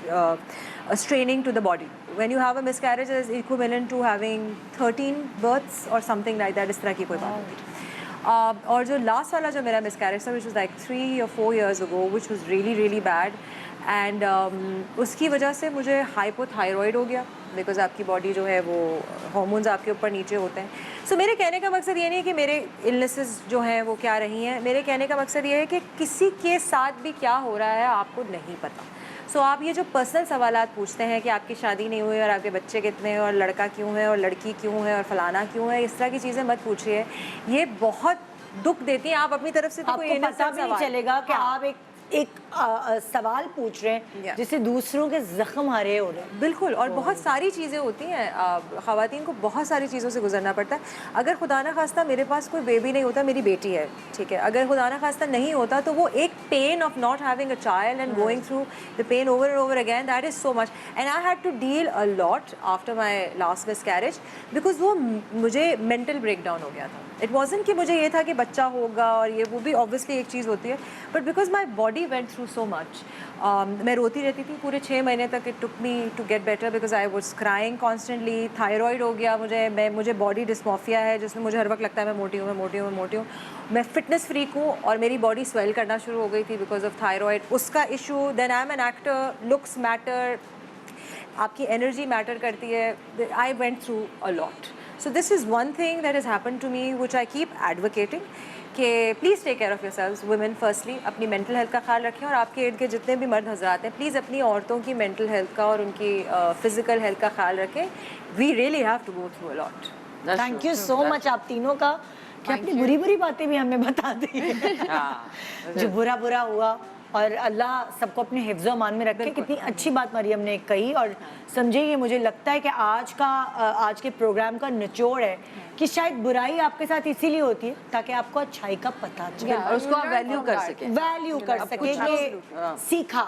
straining to the body. When you have a miscarriage, it is equivalent to having 13 births or something like that. इस तरह की कोई बात होती। और जो लास्ट वाला जो मेरा miscarriage था, which was like 3 or 4 years ago, which was really bad, and उसकी वजह से मुझे हाइपोथायरॉइड हो गया, बिकॉज आपकी बॉडी जो है वो हार्मोन्स आपके ऊपर नीचे होते हैं। सो मेरे कहने का मकसद ये नहीं है कि मेरे इलनेसेस जो हैं वो क्या रही हैं, मेरे कहने का मकसद ये है कि किसी के साथ भी क्या हो रहा है आपको नहीं पता। सो आप ये जो पर्सनल सवालात पूछते हैं कि आपकी शादी नहीं हुई और आपके बच्चे कितने हैं और लड़का क्यों है और लड़की क्यों है और फलाना क्यों है, इस तरह की चीज़ें मत पूछिए, ये बहुत दुख देती हैं। आप अपनी तरफ से तो कोई आपको पता भी नहीं चलेगा कि हाँ। आप एक सवाल पूछ रहे हैं Yeah. जिससे दूसरों के जख्म हरे हो रहे हैं। बिल्कुल, और बहुत सारी चीज़ें होती हैं, ख़वातीन को बहुत सारी चीज़ों से गुजरना पड़ता है। अगर खुदा न खास्ता मेरे पास कोई बेबी नहीं होता, मेरी बेटी है, ठीक है, अगर खुदा न खास्ता नहीं होता तो वो एक pain of not having a child and going through the pain over and over again, that is so much, and I had to deal a lot after my last miscarriage, because वो मुझे mental breakdown हो गया था। It wasn't कि मुझे ये था कि बच्चा होगा और ये वो भी ऑब्वियसली एक चीज़ होती है, but because my body went through so much. मैं रोती रहती थी पूरे 6 महीने तक। It took me to get better because I was crying constantly. Thyroid हो गया मुझे बॉडी डिस्मोफिया है, जिसमें मुझे हर वक्त लगता है मैं मोटी हूँ। मैं फिटनेस फ्रीक हूँ और मेरी बॉडी स्वेल करना शुरू हो गई थी बिकॉज ऑफ थायराइड, उसका issue. Then I am an actor, looks matter, आपकी एनर्जी मैटर करती है। I went through a lot. So this is one thing that has happen to me which I keep advocating कि please take care of yourselves women. Firstly अपनी mental health का ख्याल रखें, और आपके इर्द गिर्द जितने भी मर्द हजरात हैं, प्लीज़ अपनी औरतों की मेंटल हेल्थ का और उनकी फिजिकल हेल्थ का ख्याल रखें। We really have to go through a lot. Thank you so much आप तीनों का कि अपनी बुरी बातें भी हमें बता दी जो बुरा हुआ, और अल्लाह सबको अपने हिफ्ज़ अमान में रखे। कितनी अच्छी बात मरियम ने कही, और समझिए मुझे लगता है कि आज के प्रोग्राम का निचोड़ है कि शायद बुराई आपके साथ इसीलिए होती है ताकि आपको अच्छाई का पता चले और उसको आप वैल्यू कर सकें। कि सीखा।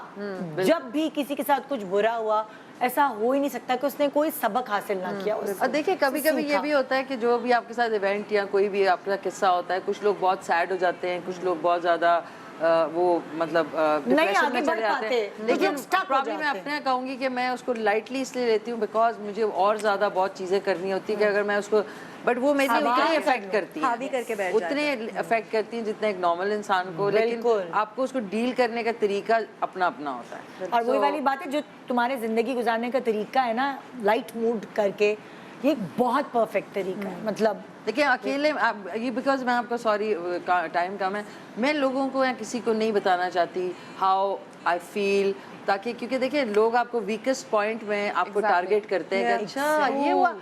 जब भी किसी के साथ कुछ बुरा हुआ, ऐसा हो ही नहीं सकता कि उसने कोई सबक हासिल ना किया। और देखिए कभी ये भी होता है कि जो भी आपके साथ इवेंट या कोई भी आपका किस्सा होता है, कुछ लोग बहुत सैड हो जाते हैं, कुछ लोग बहुत ज़्यादा वो मतलब डिप्रेशन में चले जाते हैं। लेकिन प्रॉब्लम मैं अपने कहूँगी कि मैं उसको लाइटली इसलिए लेती हूँ बिकॉज मुझे और ज़्यादा बहुत चीज़ें करनी होती है कि अगर मैं उसको, बट वो मेरी उतनी इफेक्ट करती है, उतने इफेक्ट करती है जितने एक नॉर्मल इंसान को, लेकिन आपको उसको डील करने का तरीका अपना होता है। और वही वाली बात है, जो तुम्हारे जिंदगी गुजारने का तरीका है ना, लाइट मूड करके, ये एक बहुत परफेक्ट तरीका है। मतलब देखिए अकेले ये बिकॉज मैं आपको सॉरी टाइम कम है, मैं लोगों को या किसी को नहीं बताना चाहती हाउ आई फील, ताकि क्योंकि देखिए लोग आपको वीकेस्ट पॉइंट में आपको टारगेट करते हैं कि अच्छा ये हुआ।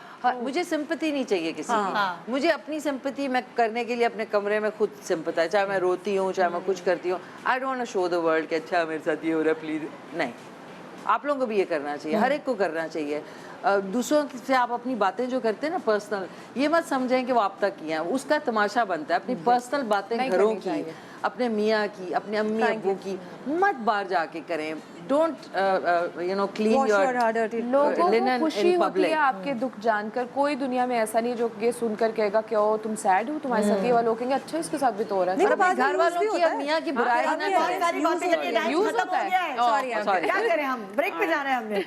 मुझे सिंपैथी नहीं चाहिए किसी की। मुझे अपनी सिंपैथी मैं करने के लिए अपने कमरे में खुद सिंपैथाइज, चाहे मैं रोती हूँ चाहे मैं कुछ करती हूँ। I don't want to show the world कि अच्छा मेरे साथ ये हो रहा है, प्लीज नहीं। आप लोगों को भी ये करना चाहिए, हर एक को करना चाहिए। दूसरों से आप अपनी बातें जो करते हैं ना पर्सनल, ये मत समझें कि वो आप तक की हैं, उसका तमाशा बनता है। अपनी पर्सनल बातें घरों की, अपने मियाँ की, अपने अम्मी अब्बू की मत बाहर जाके करें। डोंट क्लीन योर लोगों को खुशी होती है आपके दुख जानकर। कोई दुनिया में ऐसा नहीं जो ये सुनकर कहेगा कि ओ तुम सैड हो, तुम्हारे साथ ये वाले लोग कहेंगे अच्छा इसके साथ भी तो हो रहा है। घर वालों की और मियाँ की बुराई ना करें। क्या करें, हम ब्रेक पे जा रहे हैं हमने।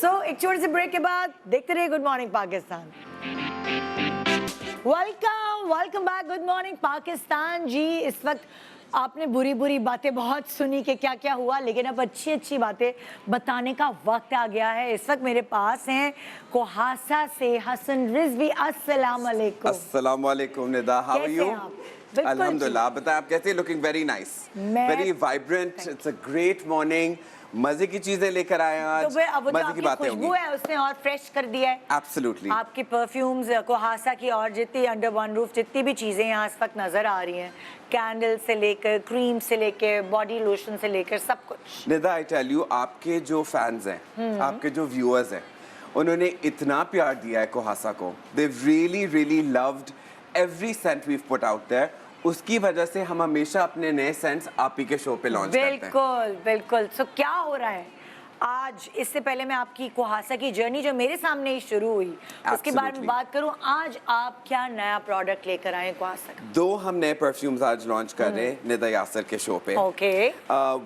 सो एक छोटे से ब्रेक के बाद देखते रहिए good morning Pakistan. Welcome back good morning Pakistan. जी इस वक्त आपने बुरी बातें बहुत सुनी कि क्या क्या हुआ, लेकिन अब अच्छी बातें बताने का वक्त आ गया है। इस वक्त मेरे पास हैं कोहासा से हसन रिजवी। अस्सलाम वालेकुम। अस्सलाम वालेकुम निदा, हाउ आर यू? बिल्कुल अल्हम्दुलिल्लाह। आप बताएं आप कैसे? लुकिंग वेरी नाइस, मैं- very vibrant. It's a great morning. मजे की चीजें लेकर आए हैं तो आज, फिर अब वो जो मजे की आपकी बातें होंगी। खुशबू है उसने और फ्रेश कर दिया है। एब्सोल्युटली। आपकी परफ्यूम्स कोहासा की और जितनी अंडर वन रूफ जितनी भी चीज़ें यहाँ इस वक्त नज़र आ रही हैं, कैंडल से लेकर क्रीम से लेकर बॉडी लोशन से लेकर सब कुछ। निदा, आई टेल यू, आपके जो फैंस हैं, आपके जो व्यूअर्स हैं, उन्होंने इतना प्यार दिया है कोहासा को। They really really loved every scent we put out there. उसकी वजह से हम हमेशा अपने नए सेंट्स आप ही के शो पे लॉन्च करते हैं। बिल्कुल बिल्कुल। सो क्या हो रहा है आज? इससे पहले मैं आपकी कोहासा की जर्नी जो मेरे सामने ही शुरू हुई उसके बारे में Absolutely. बात करूं, आज आप क्या नया प्रोडक्ट लेकर आए कोहासा का? 2 हम नए परफ्यूम्स आज लॉन्च कर रहे हैं निदा यासर के शो पे। Okay.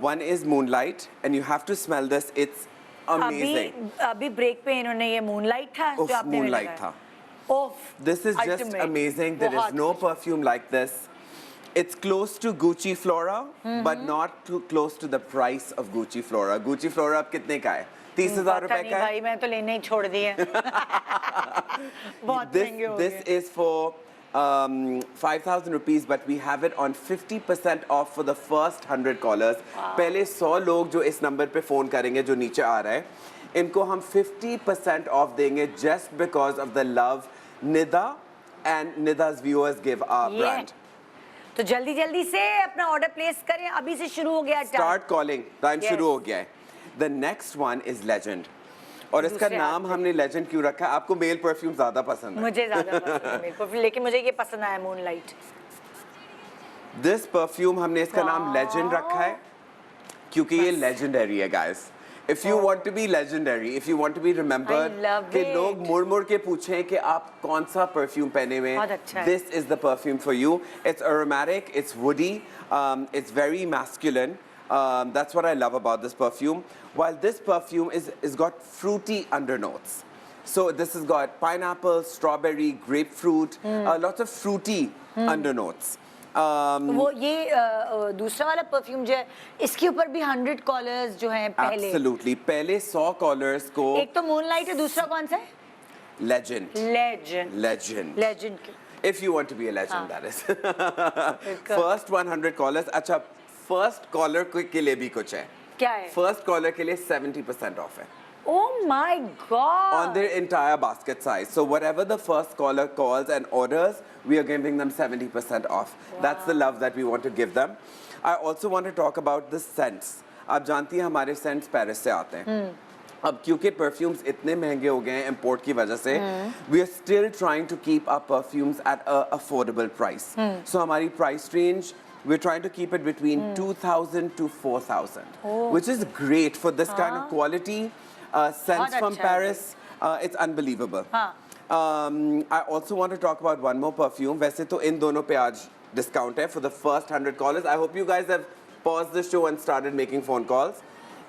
One is moonlight and you have to smell this. It's amazing. अभी ब्रेक पे इन्होंने ये मूनलाइट था उफ, जो आपने मूनलाइट लगाया। था। ओफ, This is just ultimate. amazing. There is बहुत no कुछ। perfume like this. It's close to Gucci Flora, but not too close to the price of Gucci Flora. Gucci Flora अब कितने का है? 30,000 पता रुपए नहीं का है? भाई, मैं तो लेने ही छोड़ दिए। बहुत महंगे हो This गए। is for 5,000 rupees, but we have it on 50% off for the first 100 callers. पहले 100 लोग जो इस नंबर पे फोन करेंगे जो नीचे आ रहा है, इनको हम 50% off देंगे just because of the love Nida and Nida's viewers give our Yeah. brand. तो जल्दी जल्दी से अपना ऑर्डर प्लेस करें, अभी से शुरू हो गया time। Start calling, time Yes. शुरू हो गया है। The next one is Legend. और इसका दूसरे नाम हाथ पे। हमने Legend क्यों रखा है? आपको मेल परफ्यूम ज्यादा पसंद है। मुझे ज्यादा पसंद है मेरे को, लेकिन मुझे ये पसंद आया मूनलाइट। दिस परफ्यूम हमने इसका नाम Wow. लेजेंड रखा है क्योंकि ये लेजेंडरी है guys. If you want to be legendary, if you want to be I remembered, love कि it. लोग मुड़ मुड़ के पूछें कि आप कौन सा परफ्यूम पहने हुए बहुत हैं, अच्छा है। This is the perfume for you. It's aromatic, it's woody, it's very masculine. That's what I love about this perfume. While this perfume is got fruity undernotes. So this has got pineapple, strawberry, grapefruit, lots of fruity undernotes. वो ये दूसरा वाला perfume जो है, इसके ऊपर भी 100 callers जो हैं पहले। Absolutely. पहले 100 कॉलर्स को एक तो मूनलाइट है, दूसरा कौन सा है? legend. Legend. Legend. Legend. If you want to be a legend, that is. बिल्कुल। First 100 callers. अच्छा, first caller के लिए भी कुछ है. क्या है? First caller के लिए 70% off है. Oh my God! On their entire basket size. So whatever the first caller calls and orders, we are giving them 70% off. That's the love that we want to give them. I also want to talk about the scents. आप जानती हैं हमारे scents Paris से आते हैं. अब क्योंकि perfumes इतने महंगे हो गए हैं import की वजह से, we are still trying to keep our perfumes at a affordable price. So हमारी price range, we're trying to keep it between 2,000 to 4,000, which is great for this kind of quality. Scents बहुत from अच्छा है। Paris, it's unbelievable. I also want to talk about one more perfume. वैसे तो इन दोनों पे आज discount है for the first 100 callers. I hope you guys have paused the show and started making phone calls.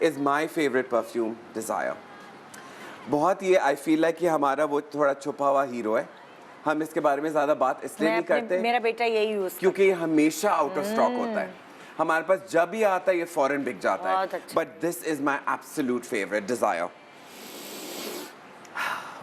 Is my favorite perfume, Desire. बहुत ये I feel like ये हमारा वो थोड़ा छुपा हुआ हीरो है. हम इसके बारे में ज़्यादा बात इसलिए नहीं करते मेरा बेटा यही यूज क्योंकि ये हमेशा आउट ऑफ स्टॉक होता है. हमारे पास जब भी आता है ये फॉरेन बिक जाता बहुत है. अच्छा। But this is my absolute favourite, desire.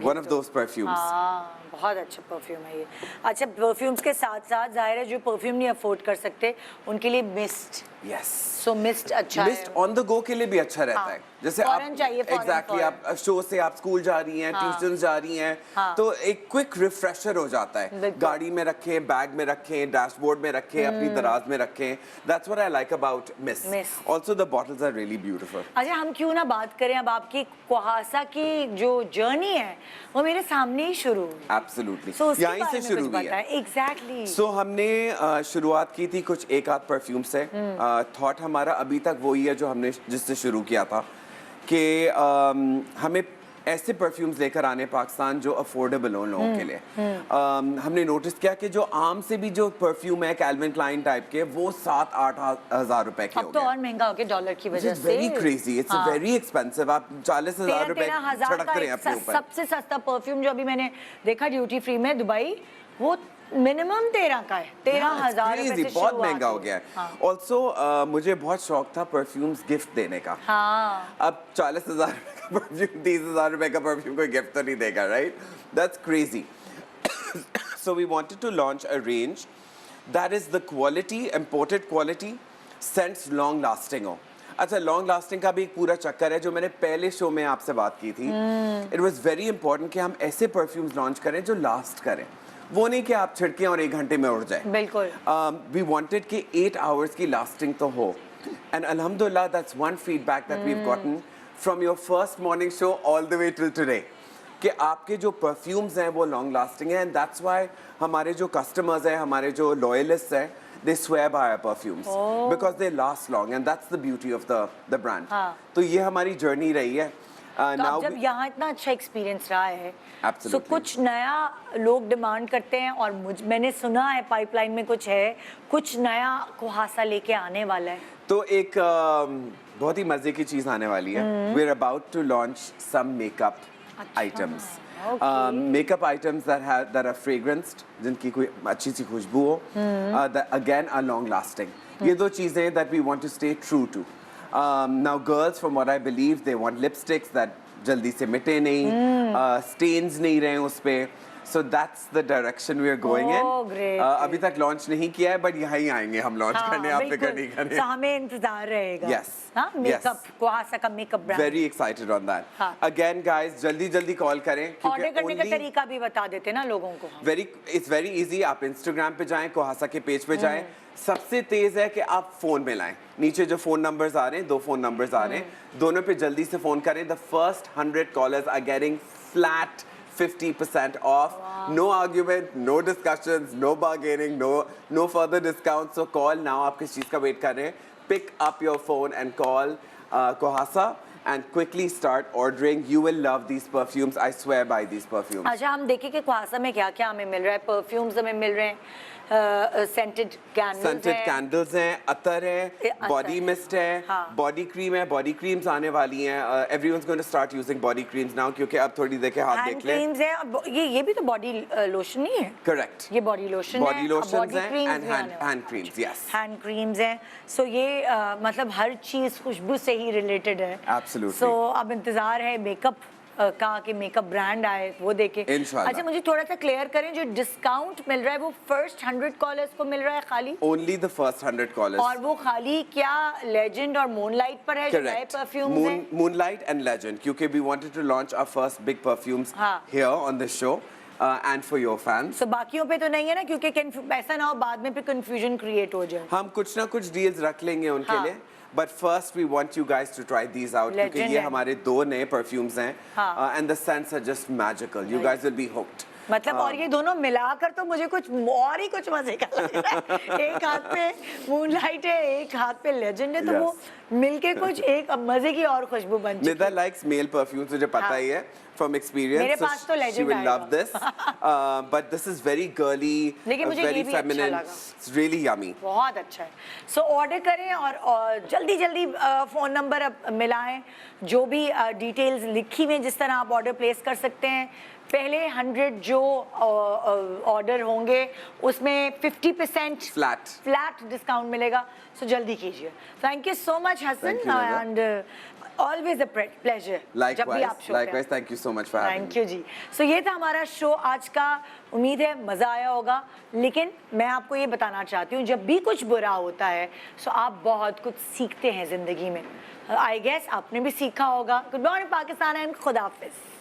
One of those perfumes. हाँ, बहुत अच्छा परफ्यूम है ये। अच्छा, परफ्यूम्स के साथ साथ जाहिर है जो परफ्यूम नहीं अफोर्ड कर सकते उनके लिए मिस्ट। Yes. सो मिस्ट अच्छा मिस्ट है। ऑन द गो के लिए भी अच्छा रहता हाँ, है. जैसे foreign आप चाहिए, foreign, एग्जैक्टली foreign। आप शो से आप स्कूल जा रही हैं, ट्यूशन जा रही हैं, हाँ। तो एक क्विक रिफ्रेशर हो जाता है. बिल्कुल। गाड़ी में रखें, बैग में रखें, डैशबोर्ड में रखें, अपनी दराज में रखें. That's what I like about mist. Mist। Also the bottles are really beautiful. अच्छा, हम क्यों ना बात करें अब आपकी कोहासा की जो जर्नी है वो मेरे सामने ही शुरू हुई। एब्सोल्युटली. So, उसके यहीं बारे से में शुरू कुछ हुई है. बताएं। Exactly। सो हमने शुरुआत की थी कुछ एक आध परफ्यूम से. थॉट हमारा अभी तक वही है जो हमने जिससे शुरू किया था कि हमें ऐसे परफ्यूम्स लेकर आने पाकिस्तान जो अफोर्डेबल हो लोगों के लिए. हमने नोटिस किया कि जो आम से भी जो परफ्यूम है कैल्विन क्लाइन टाइप के, वो 7-8 हज़ार रुपए के हो अब तो गए. और महंगा हो गया डॉलर की वजह से। Very crazy. It's very expensive. आप 40,000 रुपए 13,000 छिड़क का रहे हैं एक अपने ऊपर. सबसे सस्ता परफ्यूम जो अभी मैंने देखा ड्यूटी फ्री में दुबई, वो मिनिमम 13 का है। 13,000 रुपए से बहुत शुरुआत महंगा हो है। गया है. हाँ। ऑल्सो मुझे बहुत शौक था परफ्यूम्स गिफ्ट देने का. हाँ, अब 40,000 का परफ्यूम 30,000 रुपए का परफ्यूम कोई गिफ्ट तो नहीं देगा, right? That's crazy. So we wanted to launch a range that is the quality, imported quality, scents long lasting हो. अच्छा, लॉन्ग लास्टिंग का भी एक पूरा चक्कर है जो मैंने पहले शो में आपसे बात की थी. इट वॉज वेरी इंपॉर्टेंट कि हम ऐसे परफ्यूम्स लॉन्च करें जो लास्ट करें, वो नहीं कि आप छिड़कें और 1 घंटे में उड़ जाए. बिल्कुल. वी वांटेड कि 8 आवर्स की लास्टिंग तो हो. एंड अल्हम्दुलिल्लाह that's one feedback that we have gotten from your first morning show all the way till today, कि आपके जो परफ्यूम्स हैं वो लॉन्ग लास्टिंग हैं. एंड दैट्स व्हाई हमारे जो कस्टमर्स हैं, हमारे जो लॉयलिस्ट हैं, they swear by our perfumes because they last long, and that's the beauty of the brand. हाँ. तो ये हमारी जर्नी रही है. तो now अब जब यहाँ इतना अच्छा एक्सपीरियंस रहा है, Absolutely. so कुछ नया लोग डिमांड करते हैं, और मैंने सुना है पाइपलाइन में कुछ है, कुछ नया कुहासा लेके आने वाला है. तो एक बहुत ही मजे की चीज आने वाली है. we're about to launch some makeup items. Makeup items that are fragranced, जिनकी कोई अच्छी सी खुशबू हो, that again are long lasting. ये दो चीजें that we want to stay true to. Now girls, from what I believe, they want lipsticks that जल्दी से मिटे नहीं, stains नहीं रहे उस पे. So that's the direction we are going in. Oh, great, अभी तक लॉन्च नहीं किया है, बट यहाँ ही आएंगे हम लॉन्च करने, आप फिक्र नहीं बिल्कुल. करें. तो हमें इंतजार रहेगा. Yes. हाँ, मेकअप, Yes. कुहासा का makeup brand. Very excited on that. हाँ. Again, guys, जल्दी कॉल करें, ऑर्डर करने का only तरीका भी बता देते ना लोगों को. it's very easy. आप Instagram पे जाएं, कुहासा के पेज पे जाएं. सबसे तेज है कि आप फोन में लाएं. नीचे जो फोन नंबर्स आ रहे हैं, 2 फोन नंबर्स आ रहे हैं, दोनों पे जल्दी से फोन करें. The first 100 callers are getting flat 50% off. No argument, no discussions, no bargaining, no further discounts. So call now. आप किस चीज का वेट कर रहे हैं? Pick up your phone and call Kuhasa and quickly start ordering. You will love these perfumes. I swear by these perfumes. अच्छा, हम देखें कि कुहासा में क्या क्या हमें मिल रहा है. परफ्यूम्स हमें मिल रहे हैं, सेंटेड कैंडल्स सेंटेड कैंडल्स हैं, अतर है, बॉडी मिस्ट है, हाँ. बॉडी क्रीम है. बॉडी क्रीम्स आने वाली हैं. Everyone's going to start using body creams now, क्योंकि अब थोड़ी देखे हाथ हैंड देख लें. क्रीम्स है. अब ये भी तो बॉडी लोशन नहीं है. करेक्ट. ये बॉडी लोशन है. बॉडी लोशंस बॉडी हैं creams and hand creams. Yes. Hand creams हैं. सो ये मतलब हर चीज खुशबू से ही रिलेटेड है. Absolutely. सो अब इंतजार है मेकअप का कि मेकअप ब्रांड आए, वो देखे. इंशाल्लाह. अच्छा, मुझे थोड़ा सा क्लियर करें, जो डिस्काउंट मिल रहा है वो फर्स्ट 100 कॉलर्स को मिल रहा है खाली, Only the first 100 callers. और वो खाली क्या लेजेंड और मूनलाइट पर है जो नए Correct. परफ्यूम्स हैं. Moonlight and Legend, क्योंकि we wanted to launch our first big perfumes हाँ. here on this show and for your fans. सो बाकियों पे तो नहीं है ना, क्योंकि ऐसा ना हो बाद में फिर कंफ्यूजन क्रिएट हो जाए. हम कुछ ना कुछ डील्स रख लेंगे उनके हाँ. लिए. But first we want you guys to try these out, क्योंकि Legend ये है. हमारे 2 नए perfumes हैं. हाँ. And the scents are just magical. You guys will be hooked. मतलब और ये दोनों मिलाकर तो मुझे कुछ और ही कुछ मजे का लग रहा है. एक हाथ पे मूनलाइट है, एक हाथ पे लेजेंड है, तो वो मिलके कुछ एक मजे की और खुशबू बन चुकी है. Nida likes male perfumes, मुझे पता हाँ. ही है from experience. मेरे so पास तो she Legend will love आएगा. this. But this is very girly, लेकिन मुझे very ये भी अच्छा feminine. लगा. It's really yummy. बहुत अच्छा है. सो ऑर्डर करें और जल्दी फ़ोन नंबर अब मिलाएं. जो भी डिटेल्स लिखी हुई, जिस तरह आप ऑर्डर प्लेस कर सकते हैं. पहले 100 जो ऑर्डर होंगे उसमें 50% फ्लैट डिस्काउंट मिलेगा. सो जल्दी कीजिए. Thank you so much Hasan, and always a pleasure जब भी आप शो पे. Likewise, thank you so much for having me. Thank you जी. सो ये था हमारा शो आज का. उम्मीद है मज़ा आया होगा. लेकिन मैं आपको ये बताना चाहती हूँ, जब भी कुछ बुरा होता है सो आप बहुत कुछ सीखते हैं ज़िंदगी में. आई गेस आपने भी सीखा होगा. गुड मॉर्निंग पाकिस्तान एंड खुदा हाफिज़.